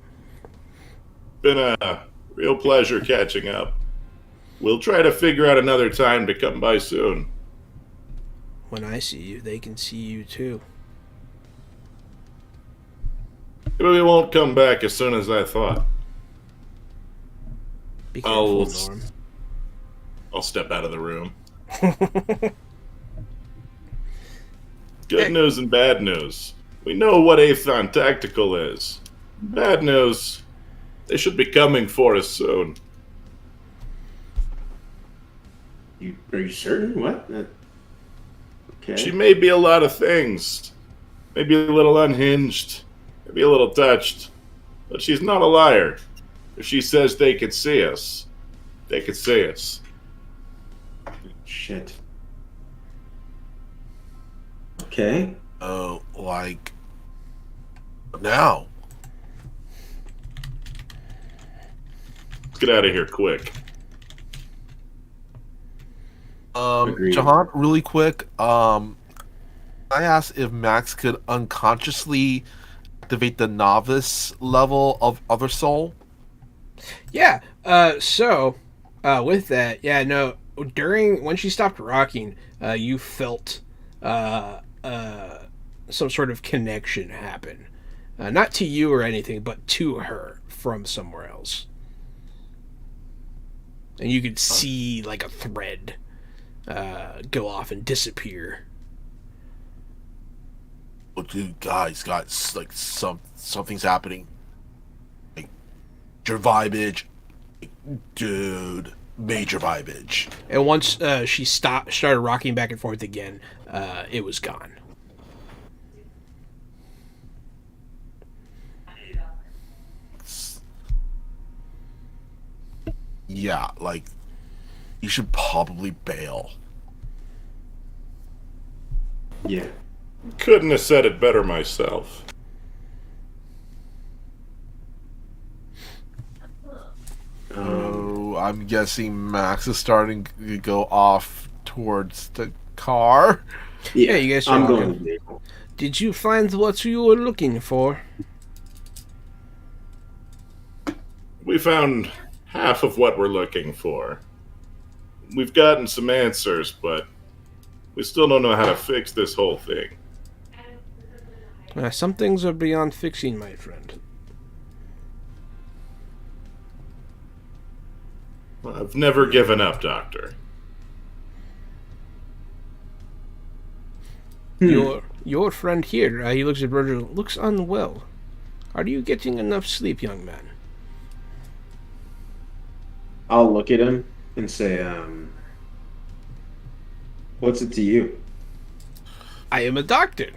Been a real pleasure catching up. We'll try to figure out another time to come by soon. When I see you, they can see you too. Maybe we won't come back as soon as I thought. Be careful, Norm. I'll step out of the room. Good news and bad news. We know what Atheon Tactical is. Bad news, they should be coming for us soon. Are you certain? What? Okay. She may be a lot of things, maybe a little unhinged, maybe a little touched, but she's not a liar. If she says they could see us, they could see us. Shit. Okay. Oh, like now. Let's get out of here quick. Agreed. Jahan, really quick. I asked if Max could unconsciously activate the novice level of Other Soul. Yeah. With that, yeah, no. When she stopped rocking, you felt some sort of connection happen, not to you or anything, but to her from somewhere else, and you could see like a thread go off and disappear. Well, dude, guys, like something's happening. Like, your vibage, dude, major vibage. And once she started rocking back and forth again, it was gone. Yeah, like, you should probably bail. Yeah. Couldn't have said it better myself. Oh, I'm guessing Max is starting to go off towards the car. Yeah, you guys are I'm walking. going to the vehicle. Did you find what you were looking for? We found half of what we're looking for. We've gotten some answers, but we still don't know how to fix this whole thing. Some things are beyond fixing, my friend. I've never given up, Doctor. Your friend here, he looks at Virgil, looks unwell. Are you getting enough sleep, young man? I'll look at him and say, what's it to you? I am a doctor.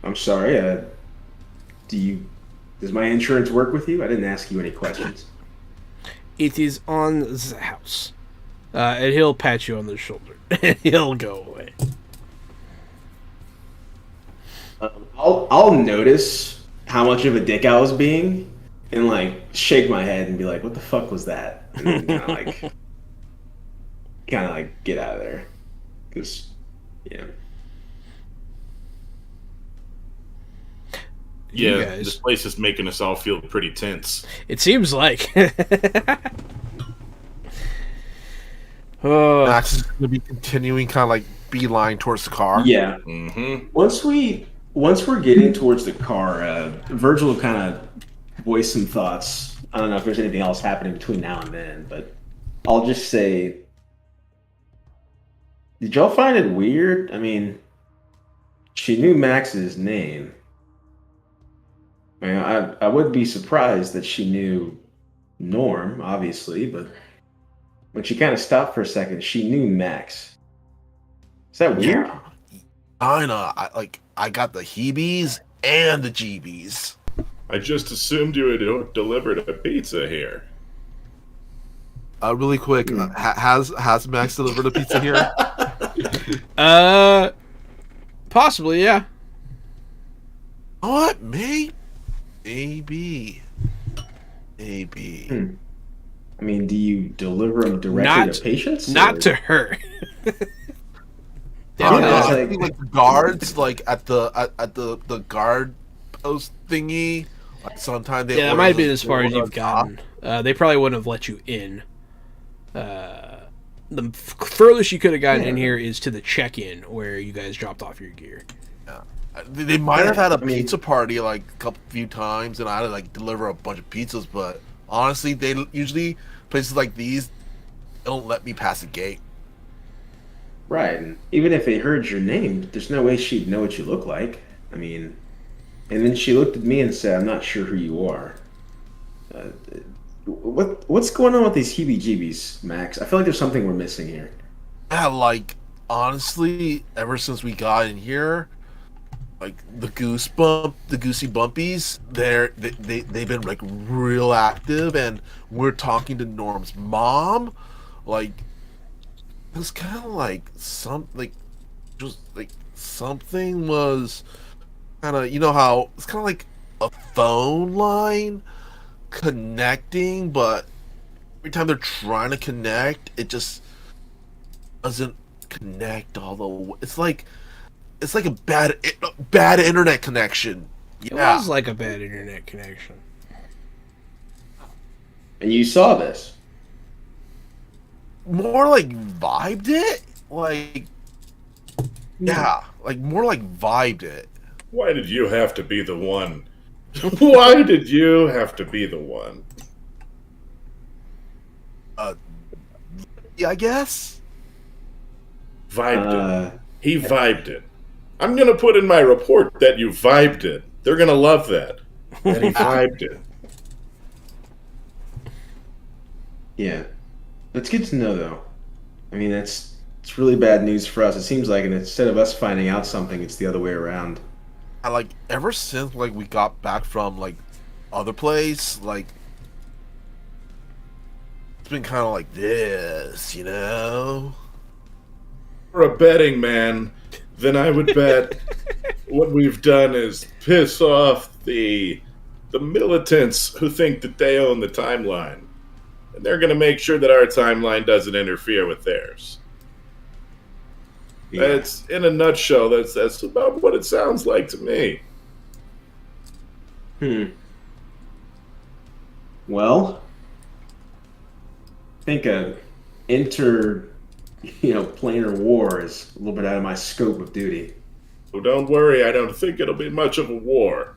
I'm sorry, does my insurance work with you? I didn't ask you any questions. It is on the house. And he'll pat you on the shoulder. And he'll go away. I'll notice how much of a dick I was being and like shake my head and be like, what the fuck was that? And then kind of like get out of there. Because, Yeah, guys. this place is making us all feel pretty tense. It seems like. Oh, Max is going to be continuing kind of like beeline towards the car. yeah. Mm-hmm. Once we're getting towards the car, Virgil will kind of voice some thoughts. I don't know if there's anything else happening between now and then, but I'll just say, did y'all find it weird? I mean, she knew Max's name. I mean, I would be surprised that she knew Norm, obviously, but when she kind of stopped for a second, she knew Max. Is that weird? I got the heebies and the jeebies. I just assumed you had delivered a pizza here. Really quick, has Max delivered a pizza here? Possibly, yeah. What? Maybe. I mean, do you deliver them directly to patients? Not or- to her. Yeah, it's I like- think like the guards, like at the guard post thingy. Like sometimes they. Yeah, that order might be the- as far as order you've on top. gotten. They probably wouldn't have let you in. The furthest you could have gotten in here is to the check-in where you guys dropped off your gear. They might have had a I mean- pizza party like a few times, and I had to like deliver a bunch of pizzas. But honestly, they usually places like these don't let me pass the gate. Right, and even if they heard your name, there's no way she'd know what you look like. I mean, and then she looked at me and said, "I'm not sure who you are." What's going on with these heebie-jeebies, Max? I feel like there's something we're missing here. Yeah, like honestly, ever since we got in here, like the goosey bumpies, they've been like real active, and we're talking to Norm's mom. Like it was kind of like just like something was kind of, you know how it's kind of like a phone line connecting, but every time they're trying to connect, it just doesn't connect all the way. It's like a bad internet connection. It was like a bad internet connection. And you saw this. More like vibed it, like like more like vibed it. Why did you have to be the one? Why did you have to be the one? Yeah, I guess. Vibed it. He vibed it. I'm gonna put in my report that you vibed it. They're gonna love that. That he vibed it. Yeah. That's good to know, though. I mean, it's really bad news for us. It seems like, and instead of us finding out something, it's the other way around. I like ever since like we got back from like other place, like it's been kind of like this, you know. For a betting man, then I would bet what we've done is piss off the militants who think that they own the timeline. And they're going to make sure that our timeline doesn't interfere with theirs. Yeah. That's, in a nutshell, that's about what it sounds like to me. Well, I think a planar war is a little bit out of my scope of duty. Oh, don't worry, I don't think it'll be much of a war.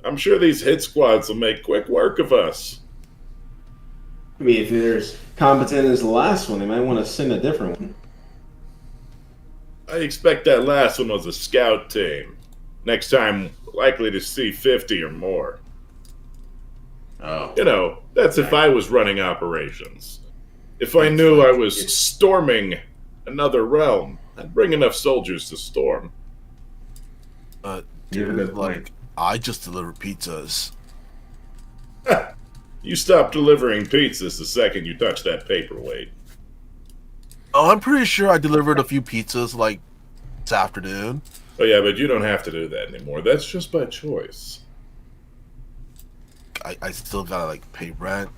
I'm sure these hit squads will make quick work of us. I mean, if they're as competent as the last one, they might want to send a different one. I expect that last one was a scout team. Next time, likely to see 50 or more. Oh. You know, that's if I was running operations. If I knew I was storming another realm, I'd bring enough soldiers to storm. Dude, like, I just deliver pizzas. You stop delivering pizzas the second you touch that paperweight. Oh, I'm pretty sure I delivered a few pizzas, like, this afternoon. Oh yeah, but you don't have to do that anymore. That's just by choice. I still gotta, like, pay rent.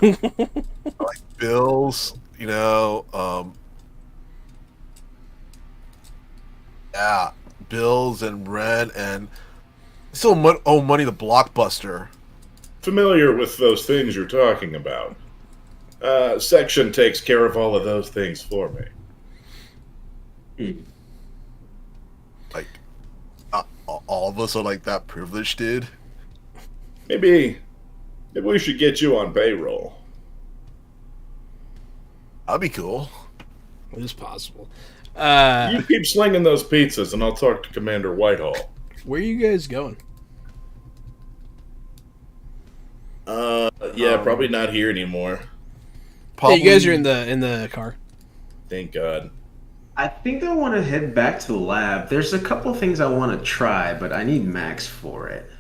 Like, bills, you know, yeah, bills and rent, and still owe money to Blockbuster. Familiar with those things you're talking about. Section takes care of all of those things for me. Like, all of us are like that privileged, dude. Maybe we should get you on payroll. That'd be cool. It is possible. You keep slinging those pizzas, and I'll talk to Commander Whitehall. Where are you guys going? Yeah, probably not here anymore. Hey, you guys are in the car. Thank God. I think I want to head back to the lab. There's a couple things I want to try, but I need Max for it.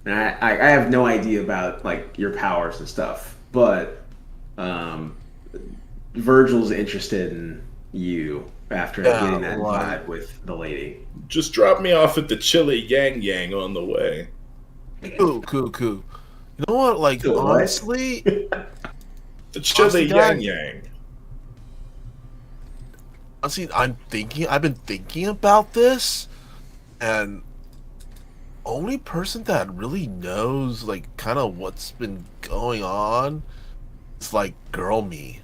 And I have no idea about like your powers and stuff, but Virgil's interested in you after getting that vibe with the lady. Just drop me off at the Chili Yang Yang on the way. Cool. You know what? Like, Cool, honestly, The Chili Yang Yang. honestly, I've been thinking about this, and only person that really knows, like, kind of what's been going on is, like, girl me.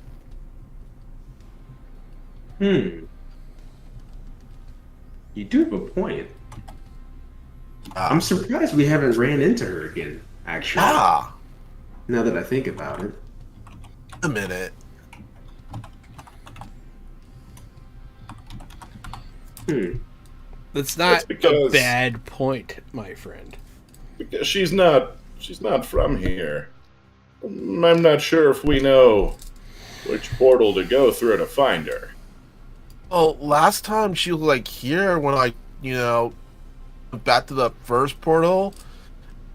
You do have a point. I'm surprised we haven't ran into her again, actually. Now Now that I think about it. a minute. That's not a bad point, my friend. Because she's not from here. I'm not sure if we know which portal to go through to find her. Oh, last time she was like here when I, went back to the first portal.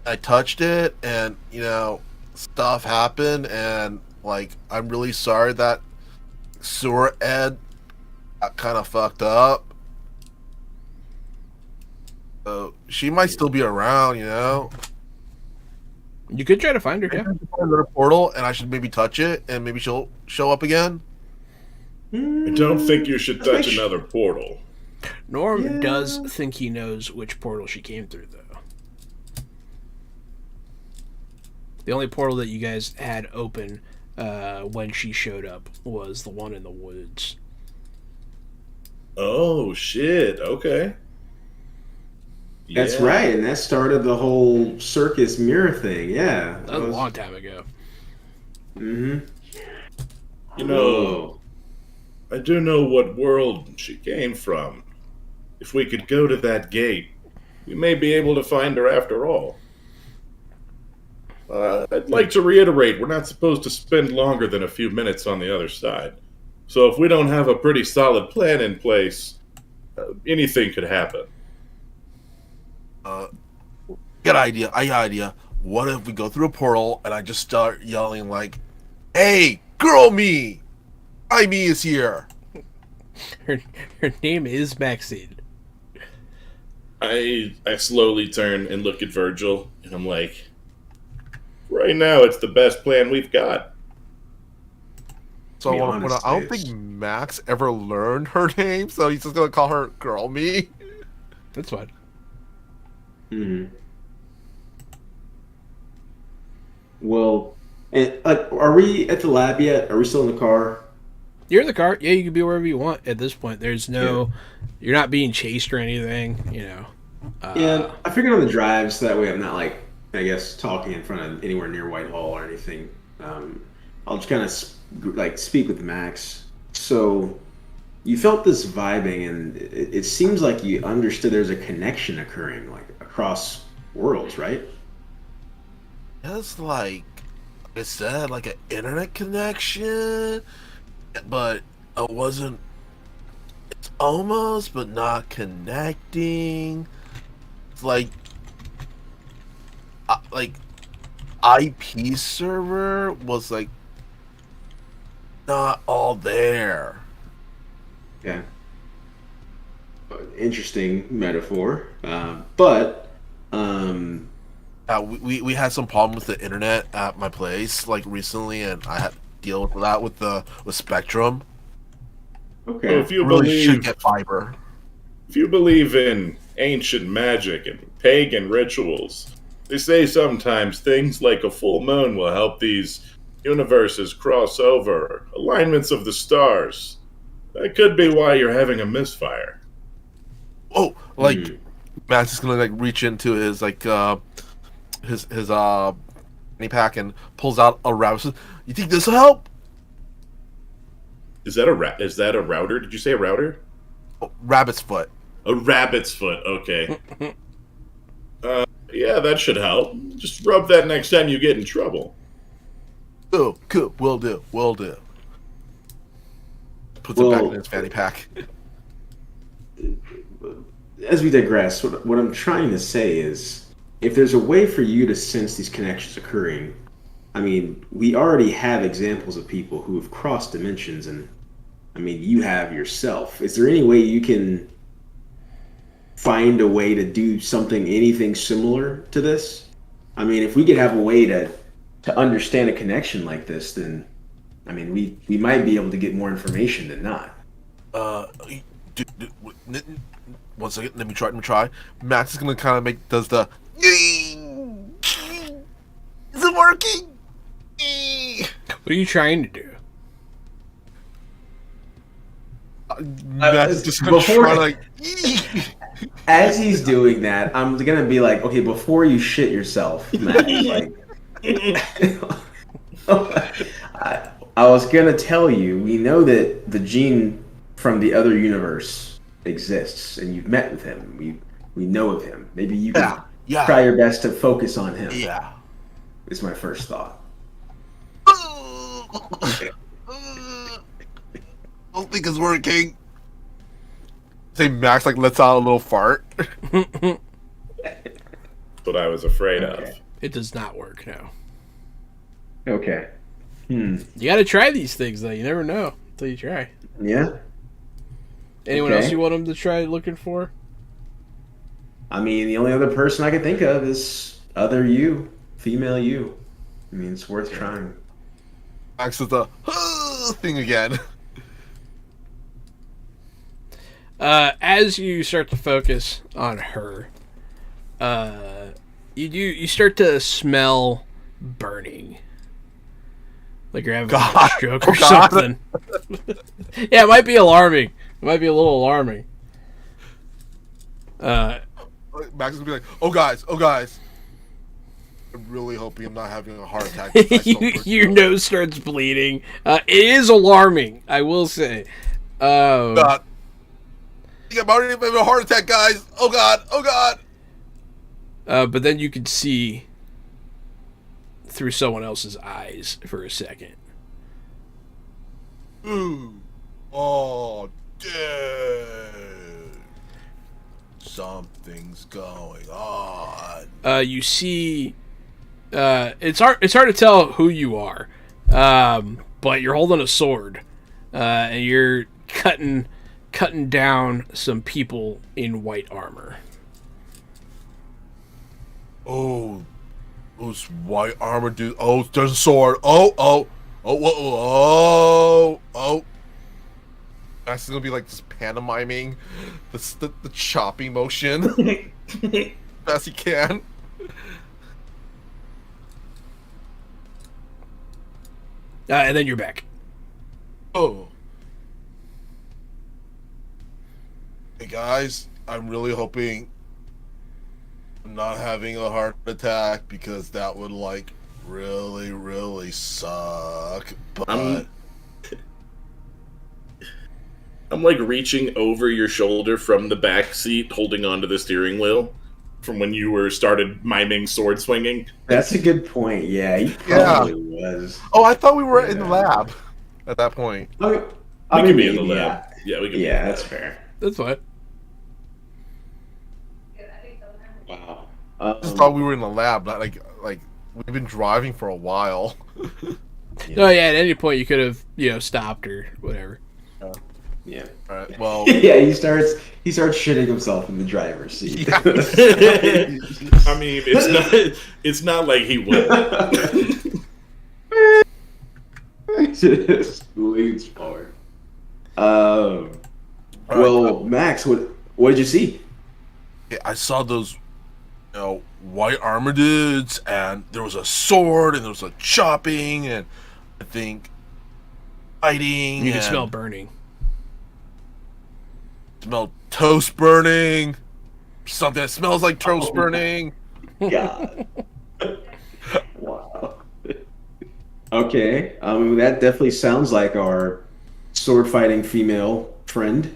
I touched it, and stuff happened, and like I'm really sorry that Sewer Ed got kind of fucked up. So she might still be around, You could try to find her, yeah. Another portal, and I should maybe touch it, and maybe she'll show up again. I don't think you should touch another portal. Norm does think he knows which portal she came through, though. The only portal that you guys had open when she showed up was the one in the woods. Oh, shit. Okay. That's right, and that started the whole circus mirror thing. Yeah, That was a long time ago. Mm-hmm. I do know what world she came from. If we could go to that gate, we may be able to find her after all. I'd like to reiterate, we're not supposed to spend longer than a few minutes on the other side. So if we don't have a pretty solid plan in place, anything could happen. Got idea. What if we go through a portal and I just start yelling like, "Hey, girl me! Me is here!" Her name is Maxine. I slowly turn and look at Virgil, and I'm like, right now it's the best plan we've got. So I don't think Max ever learned her name, so he's just gonna call her Girl Me. That's fine. Mm-hmm. Well, are we at the lab yet? Are we still in the car? You're in the car. Yeah, you can be wherever you want at this point. There's no... You're not being chased or anything, Yeah, I figured on the drive, so that way I'm not, talking in front of anywhere near Whitehall or anything. I'll just kind of, speak with Max. So, you felt this vibing, and it seems like you understood there's a connection occurring, across worlds, right? It's like I said, like an internet connection, but it wasn't. It's almost, but not connecting. It's like IP server was not all there. Yeah. Interesting metaphor, but we had some problem with the internet at my place recently, and I had to deal with that with Spectrum. Okay. So if you should get fiber. If you believe in ancient magic and pagan rituals, they say sometimes things like a full moon will help these universes cross over, alignments of the stars. That could be why you're having a misfire. Oh, Max is gonna reach into his his fanny pack and pulls out a router. You think this will help? Is that a router? Did you say a router? Oh, rabbit's foot. A rabbit's foot. Okay. Yeah, that should help. Just rub that next time you get in trouble. Oh, cool. Will do. Puts it back in his fanny pack. As we digress, what I'm trying to say is, if there's a way for you to sense these connections occurring, I mean, we already have examples of people who have crossed dimensions, and I mean, you have yourself. Is there any way you can find a way to do anything similar to this? I mean, if we could have a way to understand a connection like this, then I mean, we might be able to get more information than not. One second, let me try. Max is gonna kind of does the. Is it working? What are you trying to do? Max is just gonna try As he's doing that, I'm gonna be like, okay, before you shit yourself, Max, I was gonna tell you, we know that the gene from the other universe exists, and you've met with him. We know of him. Maybe you can try your best to focus on him. Yeah, is my first thought. don't think it's working. Say Max like lets out a little fart. That's what I was afraid of. It does not work, no. Okay. You gotta try these things, though. You never know until you try. Yeah. Anyone else you want them to try looking for? I mean, the only other person I can think of is other you, female you. I mean, it's worth trying. Max is the thing again. As you start to focus on her, you start to smell burning, like you're having a stroke or something. Yeah, it might be alarming. It might be a little alarming. Max is gonna be like, "Oh guys, I'm really hoping I'm not having a heart attack." Your nose starts bleeding. It is alarming, I will say. God. I'm already having a heart attack, guys. Oh god. But then you could see through someone else's eyes for a second. Ooh. Oh, dude. Something's going on. You see, it's hard to tell who you are, but you're holding a sword, and you're cutting down some people in white armor. Oh, those white armor dude. Oh, there's a sword. Oh. That's gonna be like just pantomiming the chopping motion best he can. And then you're back. Oh. Hey guys, I'm really hoping I'm not having a heart attack because that would like really, really suck. But I'm like reaching over your shoulder from the back seat, holding onto the steering wheel from when you started miming sword swinging. That's a good point. Yeah, he probably was. Oh, I thought we were in the lab at that point. I We mean, can be in the lab. Yeah, we can. Yeah, that's fair. That's fine. Wow. I just thought we were in the lab, not like we've been driving for a while. No, yeah. At any point you could have, stopped or whatever. Yeah. All right. Well. Yeah, he starts shitting himself in the driver's seat. Yeah. I mean, it's not like he would. Just leans forward. Well, Max, what did you see? I saw those, white armor dudes, and there was a sword, and there was a chopping, and I think fighting. You can smell burning. Smell toast burning. Something that smells like toast burning. God. Wow. Okay. That definitely sounds like our sword fighting female friend.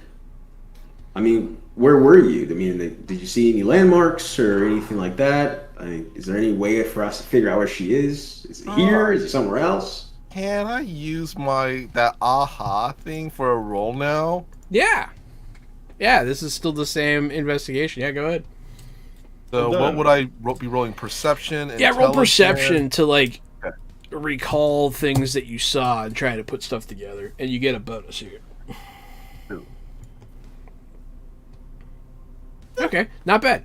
I mean, where were you? I mean, did you see any landmarks or anything like that? I mean, is there any way for us to figure out where she is? Is it here? Is it somewhere else? Can I use that aha thing for a roll now? Yeah. Yeah, this is still the same investigation. Yeah, go ahead. So what would I be rolling? Perception? Yeah, roll perception to, recall things that you saw and try to put stuff together. And you get a bonus here. Okay, not bad.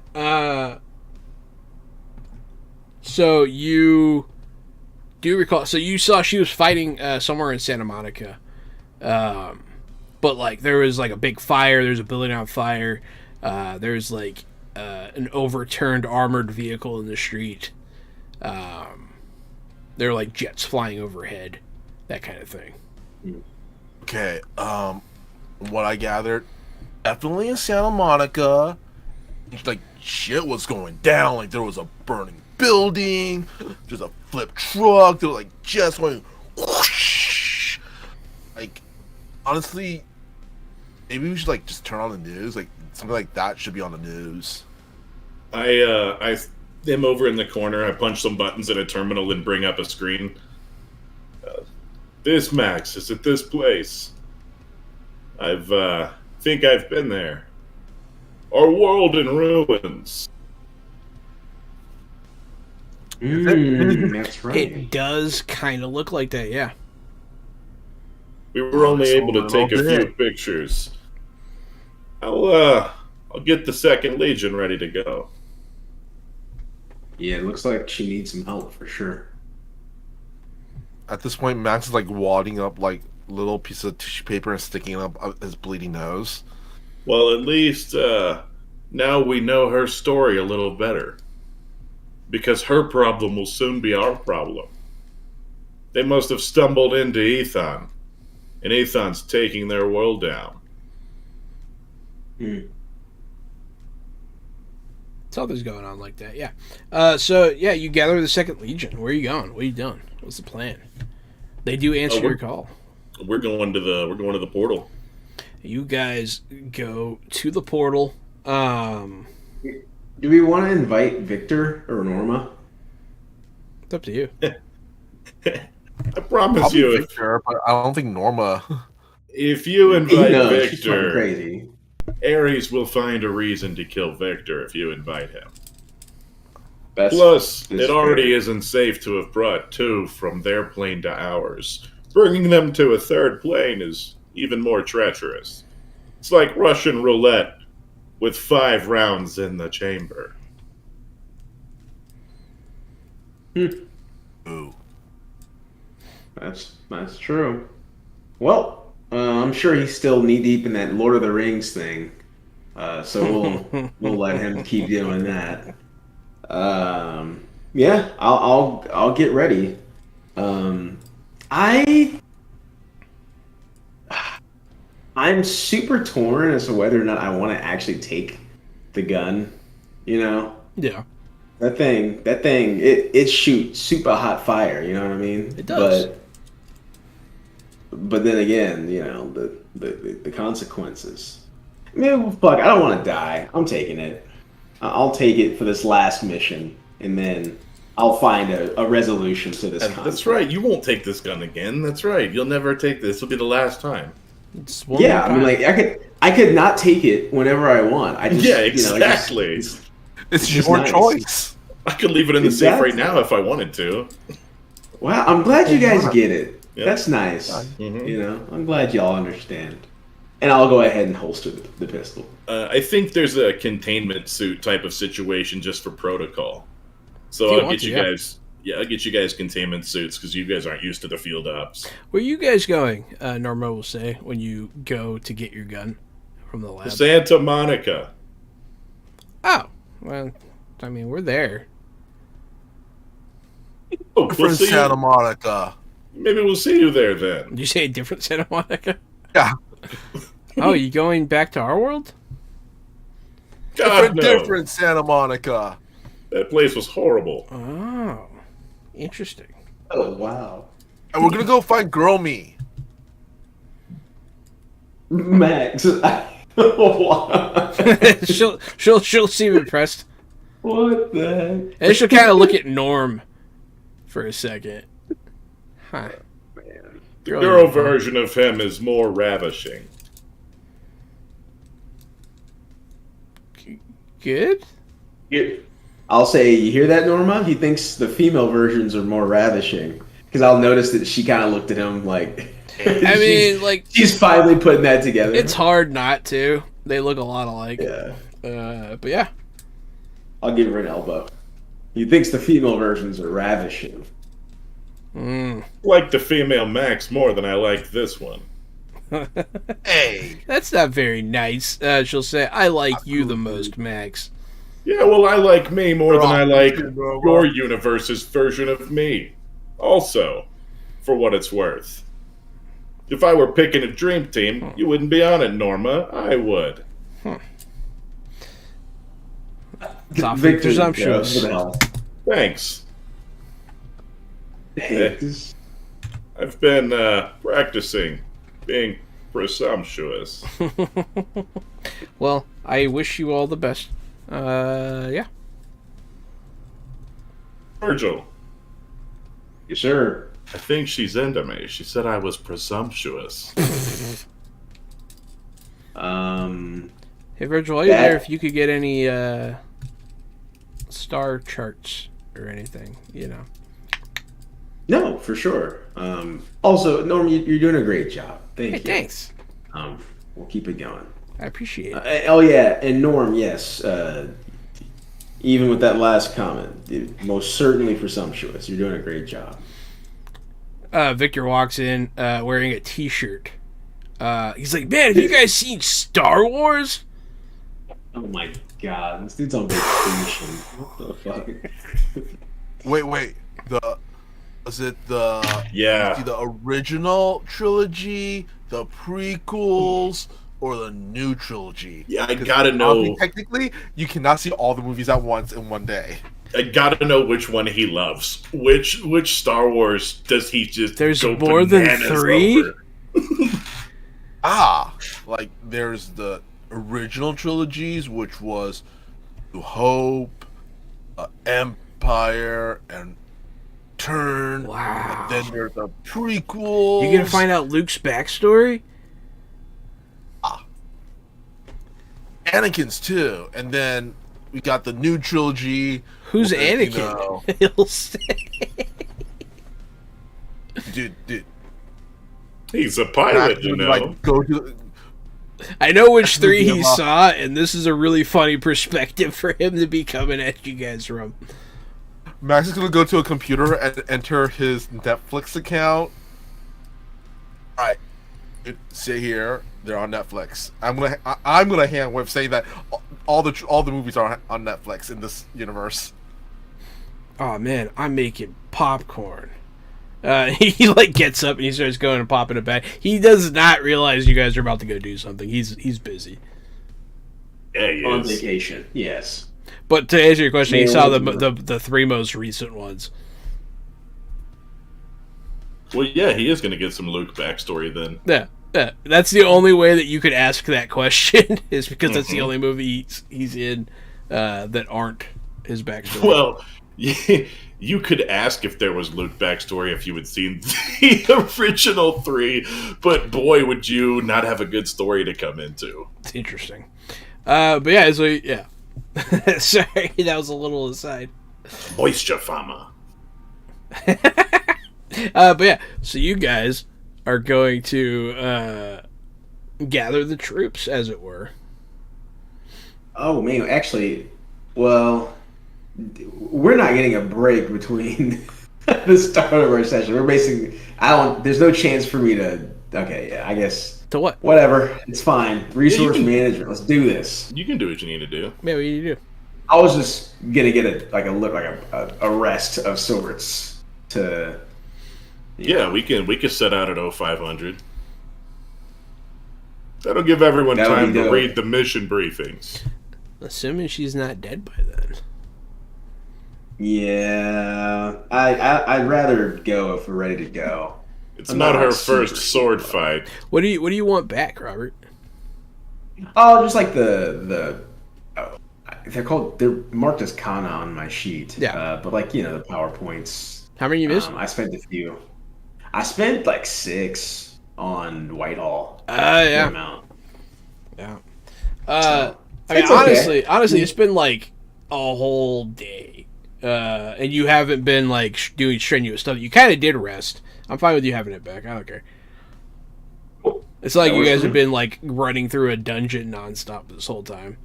So you do recall. So you saw she was fighting somewhere in Santa Monica. But there was a big fire. There's a building on fire. There's an overturned armored vehicle in the street. There are jets flying overhead, that kind of thing. Okay. What I gathered, definitely in Santa Monica. Shit was going down. There was a burning building. There's a flipped truck. There was jets going whoosh. Honestly, maybe we should just turn on the news. Something like that should be on the news. I am over in the corner. I punch some buttons at a terminal and bring up a screen. This Max is at this place. think I've been there. Our world in ruins. That's right. It does kind of look like that, yeah. We were only It's a able to take a little few bit. pictures. I'll get the Second Legion ready to go. Yeah, it looks like she needs some help for sure. At this point, Max is like wadding up like little piece of tissue paper and sticking it up his bleeding nose. Well, at least now we know her story a little better. Because her problem will soon be our problem. They must have stumbled into Atheon, and Atheon's taking their world down. Something's going on like that, yeah. So, yeah, you gather the Second Legion. Where are you going? What are you doing? What's the plan? They do answer your call. We're going to the portal. You guys go to the portal. Do we want to invite Victor or Norma? It's up to you. I promise Probably you, Victor, but I don't think Norma. if you invite No, she's fucking Victor, crazy. Ares will find a reason to kill Victor if you invite him. That's Plus, fair. it already isn't safe to have brought two from their plane to ours. Bringing them to a third plane is even more treacherous. It's like Russian roulette with 5 rounds in the chamber. Ooh. That's true. Well, I'm sure he's still knee deep in that Lord of the Rings thing, so we'll let him keep doing that. Yeah, I'll get ready. I'm super torn as to whether or not I want to actually take the gun. You know, Yeah. that thing, it shoots super hot fire. You know what I mean? It does. But then again, you know, the consequences. I mean, fuck, I don't want to die. I'm taking it. I'll take it for this last mission, and then I'll find a resolution to this conflict. That's right. You won't take this gun again. That's right. You'll never take this. This will be the last time. It's one Yeah, more I mean, time. like I could not take it whenever I want. I just, Yeah, you know, exactly. It's just your nice. choice. I could leave it in the safe Exactly. right now if I wanted to. Wow, I'm glad you guys get it. Yeah. That's nice. Mhm. You know, I'm glad y'all understand. And I'll go ahead and holster the pistol. I think there's a containment suit type of situation just for protocol. If So you I'll want get to, you yeah. guys. Yeah, I'll get you guys containment suits because you guys aren't used to the field ops. Where are you guys going, Norma will say, when you go to get your gun from the lab? Santa Monica. Oh, well, I mean, we're there. Oh, From we'll see Santa you. Monica. Maybe we'll see you there then. Did you say a different Santa Monica? Yeah. Oh, you going back to our world? God, no. Different Santa Monica. That place was horrible. Oh, interesting. Oh wow, And we're gonna go find Girl Me. Max. What she'll seem impressed, the heck? and she'll kind of look at Norm for a second. Huh. Man. The girl version of him is more ravishing. Good. I'll say, you hear that, Norma? He thinks the female versions are more ravishing. Because I'll notice that she kind of looked at him like. I mean, like, she's finally putting that together. it's hard not to. They look a lot alike. Yeah. But yeah. I'll give her an elbow. He thinks the female versions are ravishing. Mm. Like the female Max more than I like this one. Hey. That's not very nice. She'll say, I like you the most, Max. Yeah, well, I like me more than I like Bro. your universe's version of me. Also, for what it's worth. If I were picking a dream team, you wouldn't be on it, Norma. I would. It's awfully Victor, presumptuous. yeah, what the hell? Thanks. Hey, this- I've been practicing being presumptuous. Well, I wish you all the best. Yeah. Virgil, Yes, sir. I think she's into me. She said I was presumptuous. Hey, Virgil, while you're there, if you could get any star charts or anything, No, for sure. Also, Norm, you're doing a great job. Thank you. Thanks. We'll keep it going. I appreciate it. Oh yeah, and Norm, yes. Even with that last comment, most certainly presumptuous. You're doing a great job. Victor walks in wearing a T-shirt. He's like, "Man, have you guys seen Star Wars?" Oh my god, this dude's on vacation. What the fuck? Wait. Is it the original trilogy, the prequels, or the new trilogy? Yeah, I gotta know. Technically, you cannot see all the movies at once in one day. I gotta know which one he loves. Which Star Wars does he just? There's go more than bananas 3. Over? Like there's the original trilogies, which was New Hope, Empire, and Turn. Wow. And then there's the prequels. You gonna find out Luke's backstory? Anakin's too, and then we got the new trilogy. Who's Anakin? He'll say. Dude. He's a pilot, I know which 3 he saw, and this is a really funny perspective for him to be coming at you guys from. Max is gonna go to a computer and enter his Netflix account. All right, sit here. They're on Netflix. I'm gonna hand wave saying that all the movies are on Netflix in this universe. Oh man, I'm making popcorn. He gets up and he starts going and popping it back. He does not realize you guys are about to go do something. He's busy. Yeah, he on is. vacation. Yes. But to answer your question, he saw the 3 most recent ones. Well, yeah, he is going to get some Luke backstory then. Yeah. That's the only way that you could ask that question is because that's the only movie he's in that aren't his backstory. Well, you could ask if there was Luke backstory if you had seen the original 3, but boy, would you not have a good story to come into. It's interesting. But yeah, so yeah. Sorry, that was a little aside. Moisture farmer. But yeah, so you guys are going to gather the troops, as it were. Oh man, actually, well, we're not getting a break between the start of our session. We're basically, there's no chance for me to. Okay, yeah, I guess. To what? Whatever, it's fine. Resource management. Let's do this. You can do what you need to do. Yeah, what do you do? I was just gonna get a rest of sorts to. Yeah, we can set out at 0500. That'll give everyone time to read the mission briefings. Assuming she's not dead by then. Yeah, I'd rather go if we're ready to go. It's not her first sword fight. What do you want back, Robert? Oh, just like they're marked as kana on my sheet. Yeah. But the PowerPoints. How many you missed? I spent a few. I spent 6 on Whitehall. Yeah. Amount. Yeah. So, I mean, okay. honestly, it's been a whole day, and you haven't been doing strenuous stuff. You kind of did rest. I'm fine with you having it back. I don't care. It's like you guys have been running through a dungeon nonstop this whole time.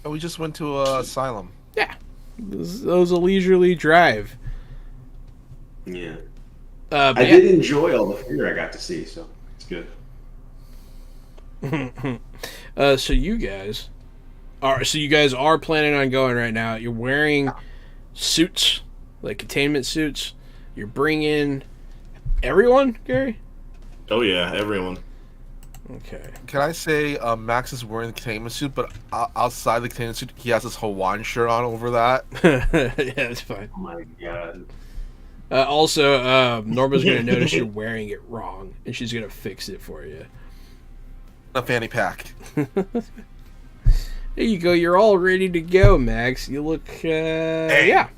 Oh, we just went to asylum. Yeah, that was a leisurely drive. Yeah. I did enjoy all the fear I got to see, so it's good. So you guys are planning on going right now. You're wearing suits, containment suits. You're bringing everyone, Gary? Oh yeah, everyone. Okay. Can I say Max is wearing the containment suit, but outside the containment suit, he has his Hawaiian shirt on over that? Yeah, that's fine. Oh my god. Also, Norma's going to notice you're wearing it wrong, and she's going to fix it for you. A fanny pack. There you go. You're all ready to go, Max. You look, yeah.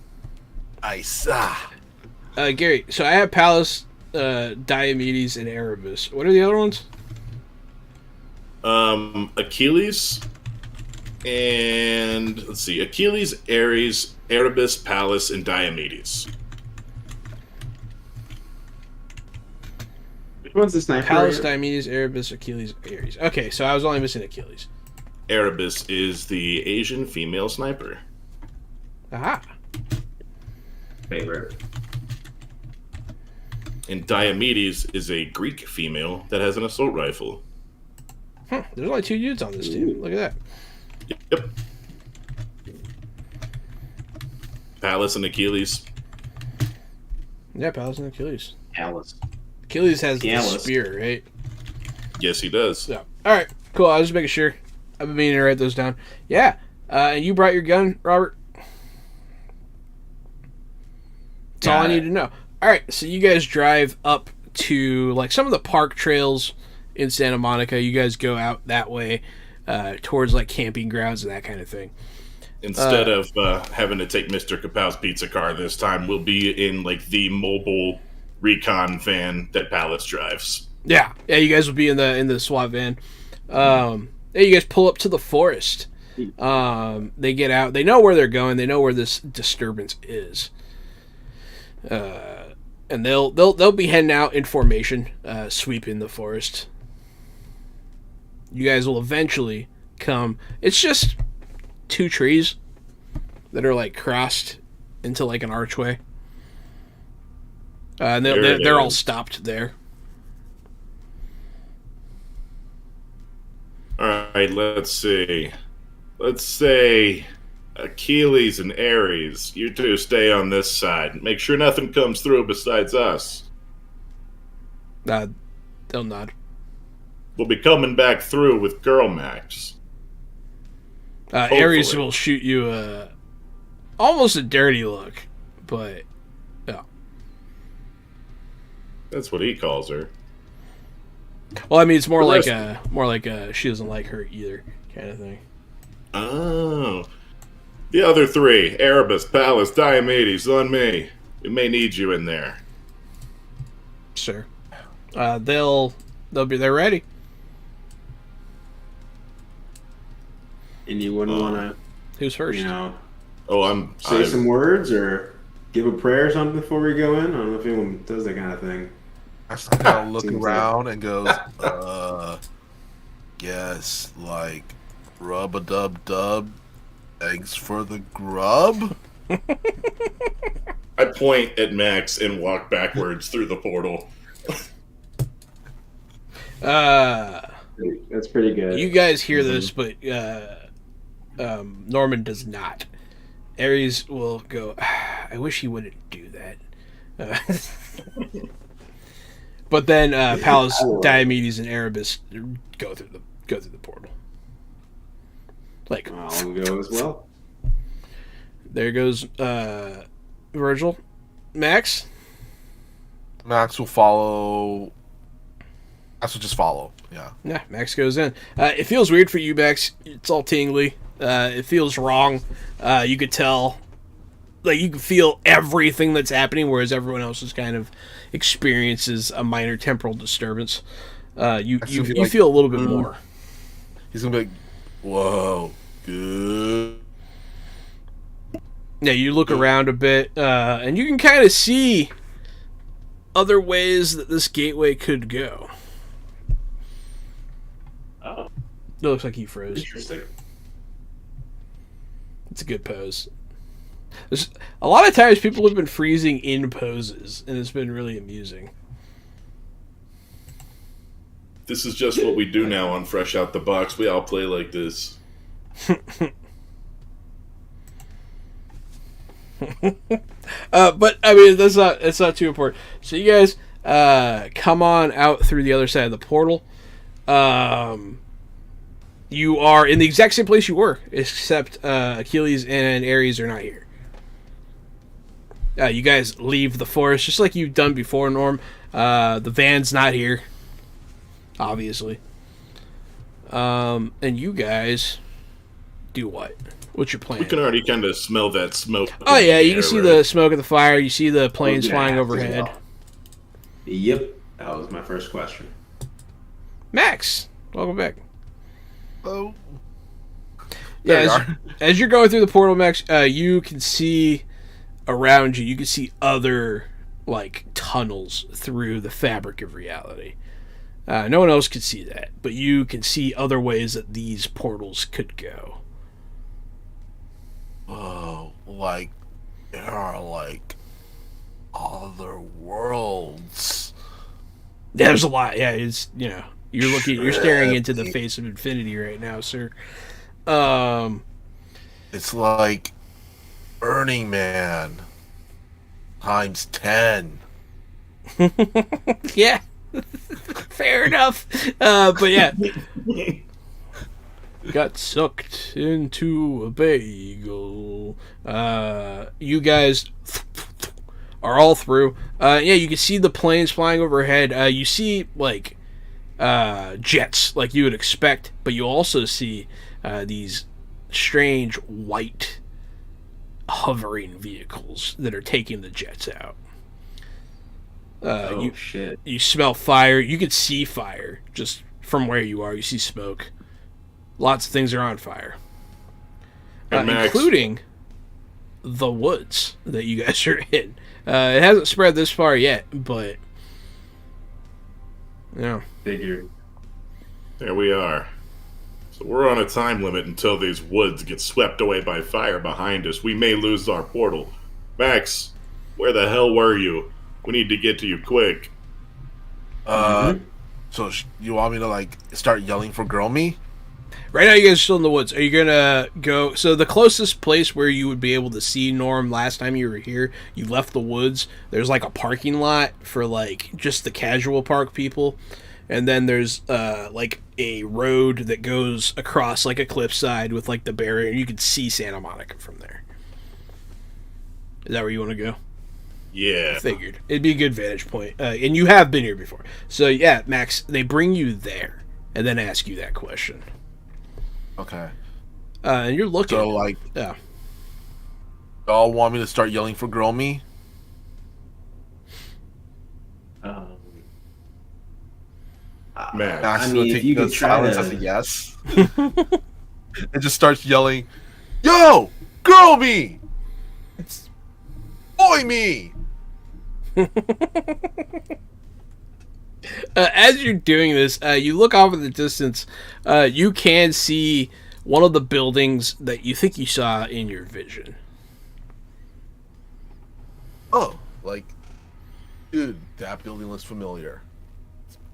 Nice. Gary, so I have Pallas, Diomedes, and Erebus. What are the other ones? Achilles, and let's see, Achilles, Ares, Erebus, Pallas, and Diomedes. Which one's the sniper? Pallas, Diomedes, Erebus, Achilles, Ares. Okay, so I was only missing Achilles. Erebus is the Asian female sniper. Aha. Favorite. And Diomedes is a Greek female that has an assault rifle. There's only 2 dudes on this team. Look at that. Yep. Pallas and Achilles. Yeah, Pallas and Achilles. Alice. Achilles has the Alice. spear, right? Yes, he does. Yeah. All right, cool. I was just making sure. I've been meaning to write those down. Yeah. And you brought your gun, Robert? That's all I need to know. All right, so you guys drive up to like some of the park trails in Santa Monica. You guys go out that way towards like camping grounds and that kind of thing. Instead of having to take Mr. Kapow's pizza car this time, we'll be in like the mobile recon van that Pallas drives. Yeah, you guys will be in the SWAT van. You guys pull up to the forest. They get out. They know where they're going. They know where this disturbance is. And they'll be heading out in formation, sweeping the forest. You guys will eventually come. It's just 2 trees that are like crossed into like an archway. And they're all stopped there. All right, let's see. Let's say Achilles and Ares, you two stay on this side. Make sure nothing comes through besides us. They'll nod. We'll be coming back through with Girl Max. Ares will shoot you almost a dirty look, but yeah. That's what he calls her. Well, I mean, it's more like a she doesn't like her either kind of thing. Oh. The other 3, Erebus, Pallas, Diomedes, on me. We may need you in there. Sure. They're ready. And you wouldn't want to, Who's first? say some words or give a prayer or something before we go in? I don't know if anyone does that kind of thing. I just kind of look around and goes, guess, like, rub-a-dub-dub, eggs for the grub? I point at Max and walk backwards through the portal. That's pretty good. You guys hear this, but Norman does not. Ares will go, I wish he wouldn't do that. But then Pallas, Diomedes, and Erebus go through the portal. Like, I'll go as well. There goes Virgil. Max? Max will follow. Max will just follow, yeah. Yeah, Max goes in. It feels weird for you, Max. It's all tingly. It feels wrong. You could tell, like, you can feel everything that's happening, whereas everyone else is kind of experiences a minor temporal disturbance. You feel a little bit more. He's gonna be like, whoa, good. Yeah, you look around a bit, and you can kind of see other ways that this gateway could go. Oh. It looks like he froze. Interesting. It's a good pose. There's a lot of times people have been freezing in poses, and it's been really amusing. This is just what we do now on Fresh Out the Box. We all play like this. But I mean, it's not too important. So you guys come on out through the other side of the portal. You are in the exact same place you were, except Achilles and Ares are not here. You guys leave the forest just like you've done before, Norm. The van's not here, obviously. And you guys do what? What's your plan? We can already kind of smell that smoke. Oh yeah, you can see the smoke of the fire. You see the planes flying overhead. Well. Yep, that was my first question. Max, welcome back. Oh. Yeah, as you're going through the portal, Max, you can see around you. You can see other like tunnels through the fabric of reality. No one else could see that, but you can see other ways that these portals could go. Oh, like there are like other worlds. There's a lot. Yeah, it's you're staring into the face of infinity right now, sir. It's like Burning Man times 10. Yeah, fair enough. But yeah, got sucked into a bagel. You guys are all through. Yeah, you can see the planes flying overhead. You see like jets, like you would expect, but you also see these strange white hovering vehicles that are taking the jets out. Shit. You smell fire. You can see fire just from where you are. You see smoke. Lots of things are on fire, including the woods that you guys are in. It hasn't spread this far yet, but yeah. Figured. There we are. So we're on a time limit until these woods get swept away by fire behind us. We may lose our portal. Max, where the hell were you? We need to get to you quick. So you want me to like start yelling for girl me? Right now, you guys are still in the woods. Are you gonna go? So the closest place where you would be able to see Norm last time you were here, you left the woods. There's like a parking lot for like just the casual park people, and then there's like a road that goes across like a cliffside with like the barrier. You can see Santa Monica from there. Is that where you want to go? Yeah. Figured it'd be a good vantage point, and you have been here before. So yeah, Max, they bring you there and then ask you that question. Okay. And you're looking. So like, yeah. Y'all want me to start yelling for girl me? Max. Max I will mean, take if you the could try silence to- as a yes. And just starts yelling, "Yo, girl me! It's boy me!" As you're doing this, you look off in the distance. You can see one of the buildings that you think you saw in your vision. Oh, like, dude, that building looks familiar.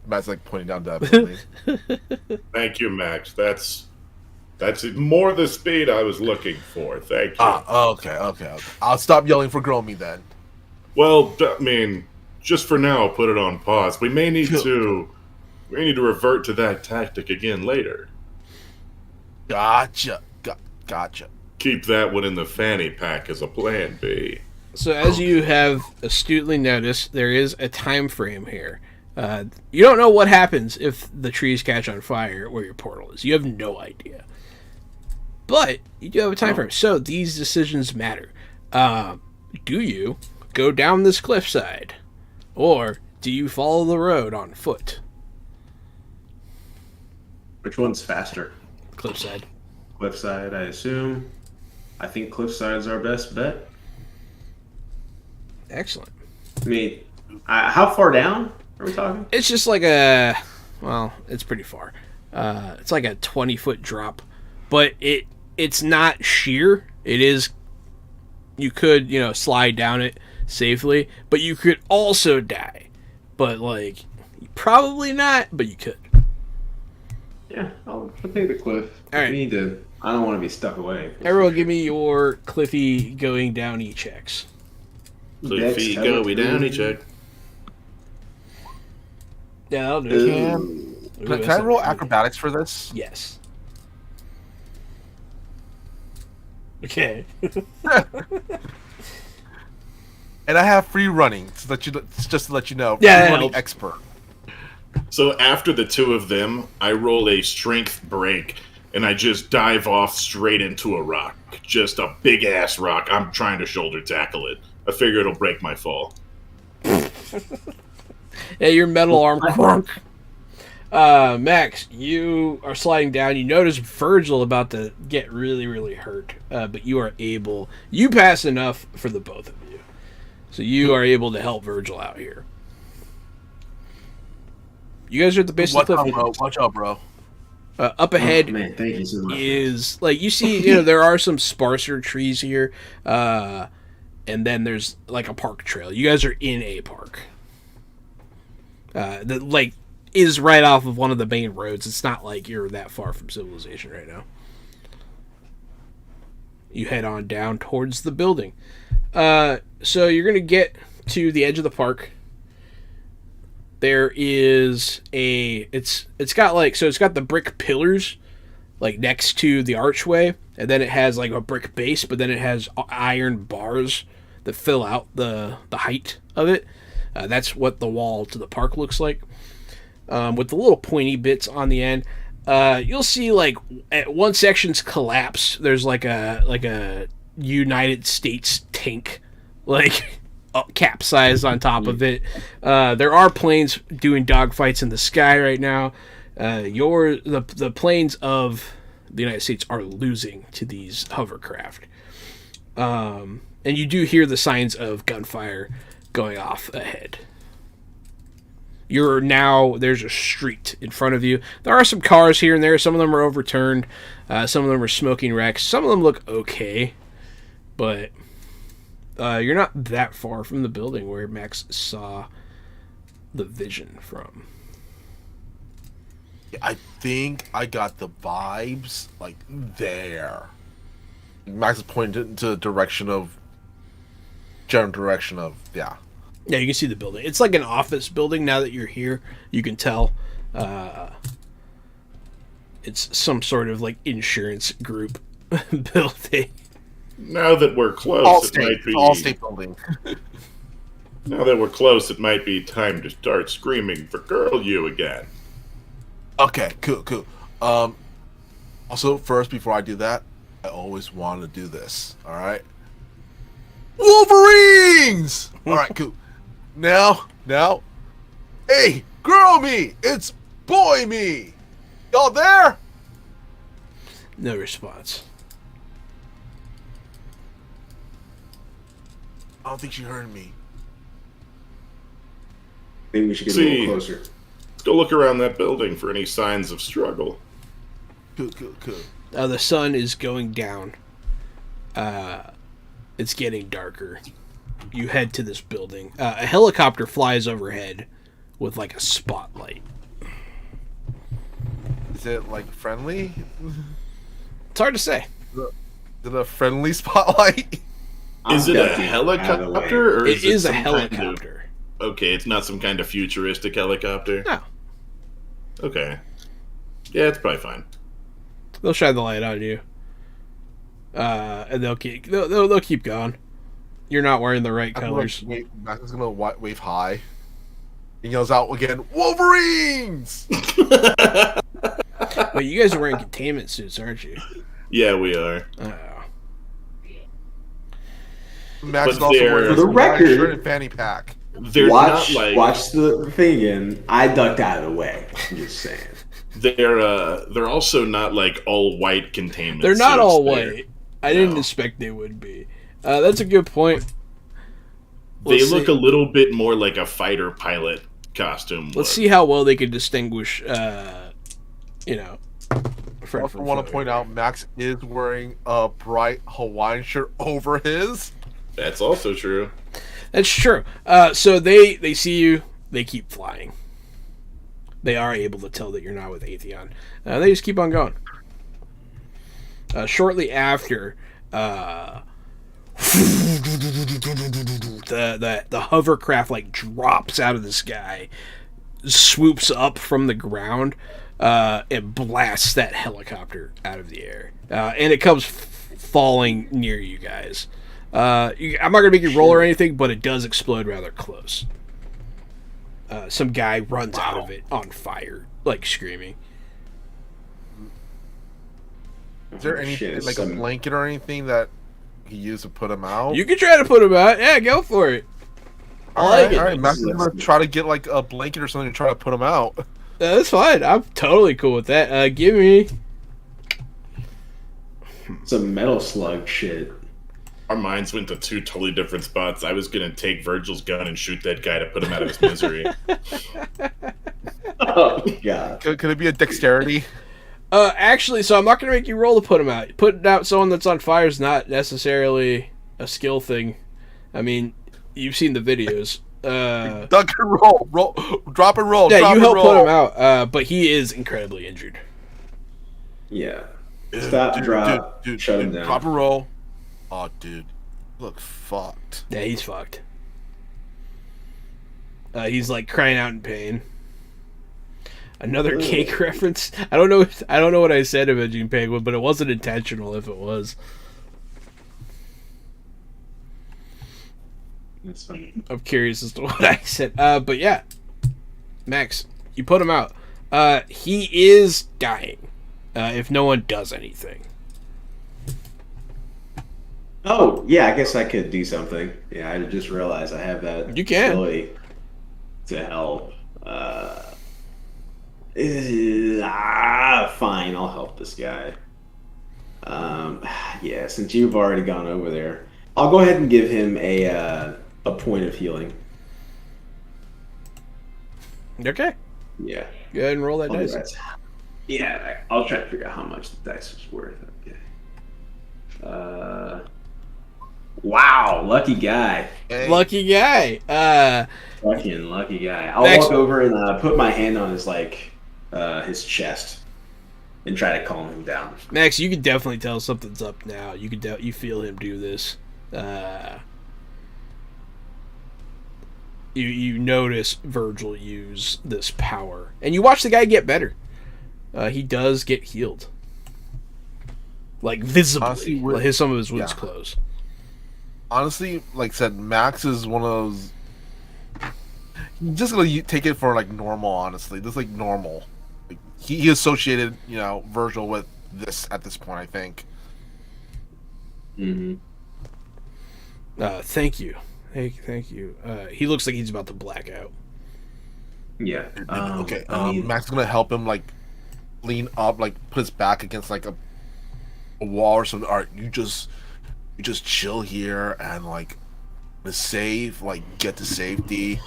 Matt's like pointing down to that building. Thank you, Max. That's more the speed I was looking for. Thank you. Okay. I'll stop yelling for girl me then. Well, I mean, just for now, put it on pause. We may need to revert to that tactic again later. Gotcha. Gotcha. Keep that one in the fanny pack as a plan B. So as you have astutely noticed, there is a time frame here. You don't know what happens if the trees catch on fire where your portal is. You have no idea. But you do have a time frame. So these decisions matter. Do you go down this cliffside? Or do you follow the road on foot? Which one's faster? Cliffside. Cliffside, I assume. I think Cliffside's our best bet. Excellent. I mean, how far down are we talking? It's just like it's pretty far. It's like a 20-foot drop, but it's not sheer. It is, you could, slide down it safely, but you could also die. But like, probably not, but you could. Yeah, I'll take the cliff. All right. I don't want to be stuck away. Everyone give me your Cliffy going downy checks. Cliffy, go, we down each check. Yeah, I'll do it. Can I roll acrobatics for this? Yes. Okay. And I have free running, just to let you know. Yeah, Free that running helps. expert. So after the two of them, I roll a strength break, and I just dive off straight into a rock. Just a big-ass rock. I'm trying to shoulder tackle it. I figure it'll break my fall. Yeah, your metal arm crunk. Max, you are sliding down. You notice Virgil about to get really, really hurt, but you are able. You pass enough for the both of you, so you are able to help Virgil out here. You guys are at the base of the cliff. Watch out, bro. Up ahead man, thank you so much. is like you see. There are some sparser trees here, and then there's like a park trail. You guys are in a park. That is right off of one of the main roads. It's not like you're that far from civilization right now. You head on down towards the building. So you're gonna get to the edge of the park. There is it's got the brick pillars like next to the archway, and then it has like a brick base, but then it has iron bars that fill out the height of it. That's what the wall to the park looks like, with the little pointy bits on the end. You'll see like at one section's collapsed. There's like a United States tank capsized on top of it. There are planes doing dogfights in the sky right now. The planes of the United States are losing to these hovercraft. And you do hear the signs of gunfire going off ahead. There's a street in front of you. There are some cars here and there. Some of them are overturned. Some of them are smoking wrecks. Some of them look okay, but you're not that far from the building where Max saw the vision from. I think I got the vibes like there. Max is pointing to the general direction of yeah. Yeah, you can see the building. It's like an office building. Now that you're here, you can tell it's some sort of like insurance group building. Now that we're close, it might be Allstate building. Now that we're close, it might be time to start screaming for girl you again. Okay, cool. Also, first, before I do that, I always want to do this. All right, Wolverines. All right, cool. Now, hey, girl me, it's boy me. Y'all there? No response. I don't think she heard me. I think we should get a little closer. Go look around that building for any signs of struggle. Cool. The sun is going down. It's getting darker. You head to this building. A helicopter flies overhead with like a spotlight. Is it like friendly? It's hard to say. Is it a friendly spotlight? Is it a helicopter, or It is a some helicopter. Okay, it's not some kind of futuristic helicopter. No. Okay. Yeah, it's probably fine. They'll shine the light on you, and they'll keep going. You're not wearing the right colors. Max is gonna wave high. He yells out again, "Wolverines!" Wait, you guys are wearing containment suits, aren't you? Yeah, we are. Max is But also they're- wearing For the a record- shirt and fanny pack. They're watch not like the thing again. I ducked out of the way. I'm just saying. they're also not like all white containment. They're not suits. all They're- white. I didn't No. expect they would be. That's a good point. They Let's look see. a little bit more like a fighter pilot costume. Let's see how well they can distinguish. I also want to point out Max is wearing a bright Hawaiian shirt over his. That's also true. That's true. So they see you. They keep flying. They are able to tell that you're not with Atheon. They just keep on going. Shortly after, the hovercraft like drops out of the sky, swoops up from the ground, and blasts that helicopter out of the air, and it comes falling near you guys. I'm not gonna make you roll or anything, but it does explode rather close. Some guy runs out of it on fire, like screaming. Is there anything like a blanket or anything that he used to put him out? You can try to put him out. Yeah, go for it. I like it. All right, Max is gonna try to get like a blanket or something to try to put him out. That's fine. I'm totally cool with that. Give me Some metal slug shit. Our minds went to two totally different spots. I was gonna take Virgil's gun and shoot that guy to put him out of his misery. Oh god. Could it be a dexterity? Actually, so I'm not going to make you roll to put him out. Putting out someone that's on fire is not necessarily a skill thing. I mean, you've seen the videos. Duck and roll, drop and roll. Yeah, drop you and help roll. put him out, but he is incredibly injured. Yeah. Stop, drop, shut him down. Drop and roll. Oh, dude, look fucked. Yeah, he's fucked. He's like crying out in pain. Another cake reference. I don't know what I said about Gene Penguin, but it wasn't intentional. If it was, That's funny. I'm curious as to what I said. But yeah, Max, you put him out. He is dying. If no one does anything. Oh, yeah, I guess I could do something. Yeah, I just realized I have that You can. ability to help. Fine, I'll help this guy. Yeah, since you've already gone over there, I'll go ahead and give him a point of healing. Okay. Yeah. Go ahead and roll that I'll do dice. that. Yeah, I'll try to figure out how much the dice is worth. Okay. Wow, lucky guy. Hey. Lucky guy. Lucky guy. I'll Max- walk over and put my hand on his chest and try to calm him down. Max, you can definitely tell something's up now. You you feel him do this. You notice Virgil use this power, and you watch the guy get better. He does get healed, like visibly. Honestly, Some of his wounds close. Honestly, like I said, Max is one of those. He's just gonna take it for like normal. Honestly, just like normal. Like, he associated, Virgil with this at this point. I think. Mm-hmm. Thank you. Thank you. He looks like he's about to black out. Yeah. Okay. I mean, Max is gonna help him like lean up, like put his back against like a wall or something. All right, you just chill here and like get to safety.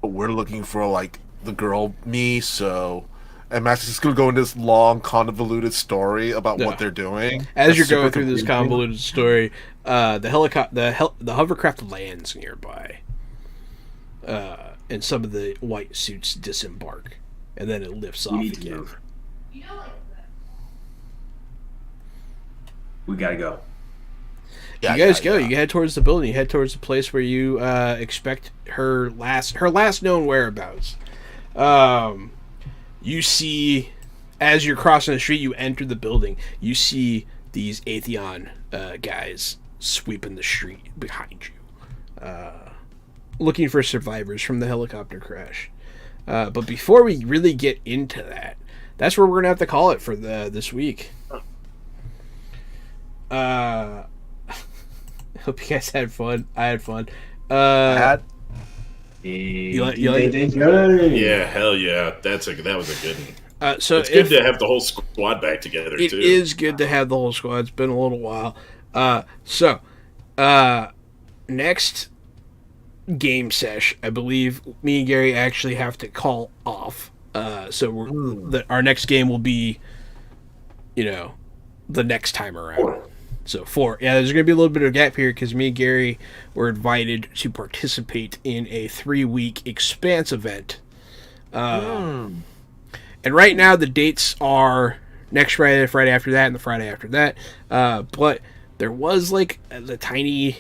But we're looking for like the girl me, so. And Max is just gonna go in this long, convoluted story about what they're doing. As you're That's super going through this confusing. convoluted story, the hovercraft lands nearby, and some of the white suits disembark, and then it lifts off need to again. move. We gotta go. Yeah, You guys yeah, go. yeah. You head towards the building. You head towards the place where you expect her last known whereabouts. You see, as you're crossing the street, you enter the building. You see these Atheon guys sweeping the street behind you, looking for survivors from the helicopter crash. But before we really get into that, that's where we're gonna have to call it for this week. Hope you guys had fun. I had fun. You like it? Yeah, hell yeah. That was a good one. So It's good to have the whole squad back together, it too. is good to have the whole squad. It's been a little while. Next game sesh, I believe me and Gary actually have to call off. So our next game will be, the next time around. So 4. Yeah, there's going to be a little bit of a gap here because me and Gary were invited to participate in a 3-week Expanse event. And right now the dates are next Friday, the Friday after that, and the Friday after that. But there was like the tiny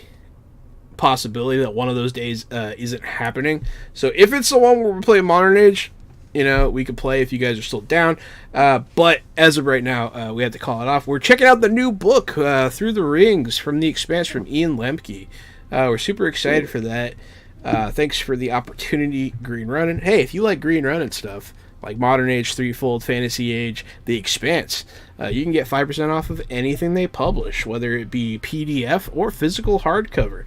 possibility that one of those days isn't happening. So if it's the one where we're playing Modern Age, we could play if you guys are still down. But as of right now, we have to call it off. We're checking out the new book, Through the Rings, from the Expanse from Ian Lemke. We're super excited for that. Thanks for the opportunity, Green Running. Hey, if you like Green Running stuff, like Modern Age, Threefold, Fantasy Age, The Expanse, you can get 5% off of anything they publish, whether it be PDF or physical hardcover,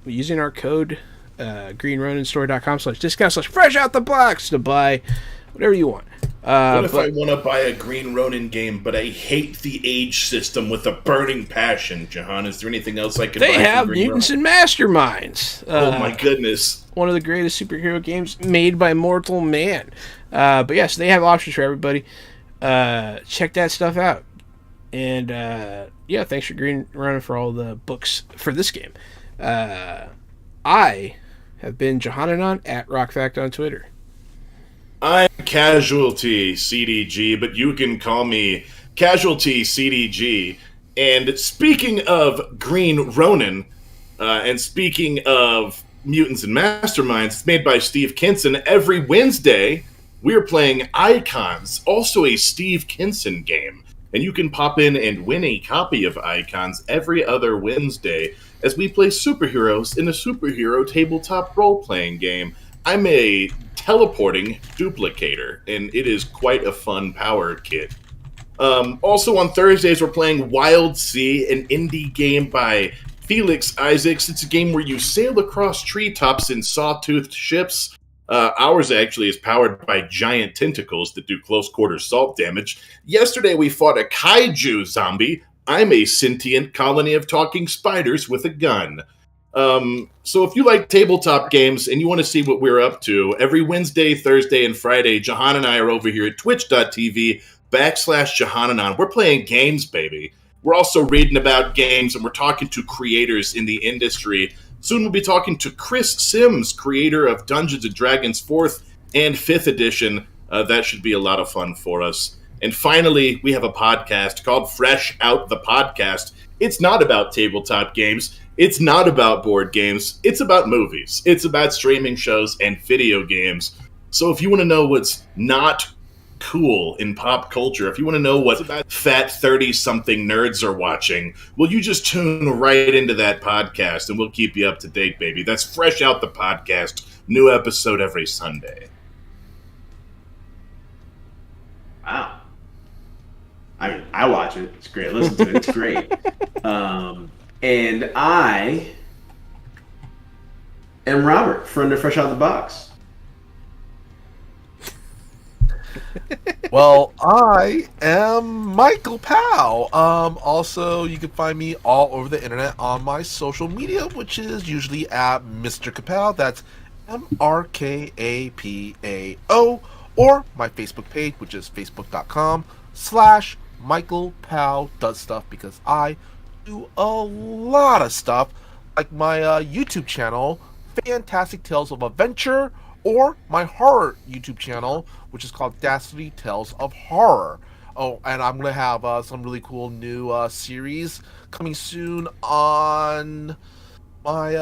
using our code greenrunningstore.com/discount/fresh out the box to buy whatever you want. What if I want to buy a Green Ronin game, but I hate the age system with a burning passion, Jahan? Is there anything else I can buy? They have from Green Mutants Ronin? and Masterminds. Oh my goodness. One of the greatest superhero games made by mortal man. But yes, they have options for everybody. Check that stuff out. And yeah, thanks for Green Ronin for all the books for this game. I have been Johananon at RockFact on Twitter. I'm Casualty CDG, but you can call me Casualty CDG. And speaking of Green Ronin, and speaking of Mutants and Masterminds, it's made by Steve Kinson. Every Wednesday, we're playing Icons, also a Steve Kinson game. And you can pop in and win a copy of Icons every other Wednesday as we play superheroes in a superhero tabletop role-playing game. I'm a teleporting duplicator, and it is quite a fun power kit. Also on Thursdays, we're playing Wild Sea, an indie game by Felix Isaacs. It's a game where you sail across treetops in sawtoothed ships. Ours actually is powered by giant tentacles that do close-quarter salt damage. Yesterday, we fought a kaiju zombie. I'm a sentient colony of talking spiders with a gun. So if you like tabletop games and you want to see what we're up to, every Wednesday, Thursday, and Friday, Jahan and I are over here at twitch.tv/Johananon. We're playing games, baby. We're also reading about games, and we're talking to creators in the industry. Soon we'll be talking to Chris Sims, creator of Dungeons & Dragons 4th and 5th edition. That should be a lot of fun for us. And finally, we have a podcast called Fresh Out the Podcast. It's not about tabletop games. It's not about board games. It's about movies. It's about streaming shows and video games. So if you want to know what's not cool in pop culture, if you want to know what fat 30-something nerds are watching, well, you just tune right into that podcast and we'll keep you up to date, baby. That's Fresh Out the Podcast. New episode every Sunday. Wow. I mean, I watch it. It's great. Listen to it. It's great. And I am Robert, friend of Fresh Out the Box. Well, I am Michael Powell. Also, you can find me all over the internet on my social media, which is usually at Mr. Kapow. That's MRKAPAO. Or my Facebook page, which is facebook.com/Michael Powell does stuff, because I do a lot of stuff, like my YouTube channel, Fantastic Tales of Adventure, or my horror YouTube channel, which is called Dastardly Tales of Horror. Oh, and I'm going to have some really cool new series coming soon on my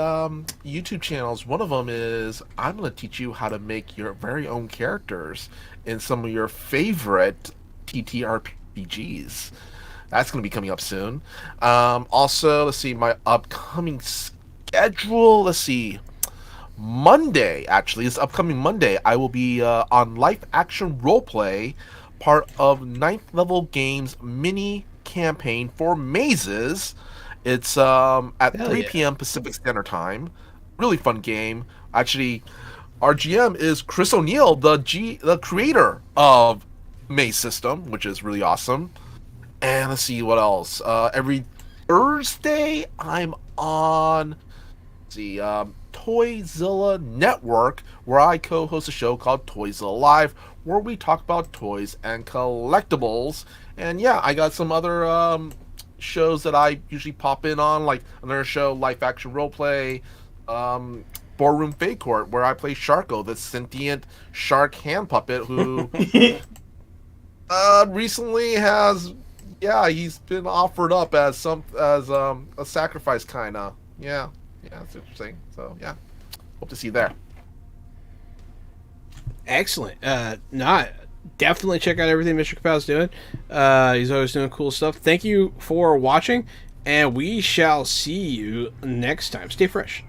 YouTube channels. One of them is I'm going to teach you how to make your very own characters in some of your favorite ttrpgs. That's going to be coming up soon. Also, let's see, my upcoming schedule. Let's see. Monday, actually, this upcoming Monday, I will be on Life Action Roleplay, part of 9th Level Games mini campaign for Mazes. It's at 3 p.m. Pacific Standard Time. Really fun game. Actually, our GM is Chris O'Neill, the creator of Maze System, which is really awesome. And let's see what else. Every Thursday, I'm on Toyzilla Network, where I co-host a show called Toyzilla Live, where we talk about toys and collectibles. And yeah, I got some other shows that I usually pop in on, like another show, Life Action Roleplay, Boardroom Fate Court, where I play Sharko, the sentient shark hand puppet who recently has, he's been offered up as a sacrifice, kind of. Yeah, it's interesting. So yeah, hope to see you there. Excellent. Definitely check out everything Mr. Kapow's doing. He's always doing cool stuff. Thank you for watching, and we shall see you next time. Stay fresh.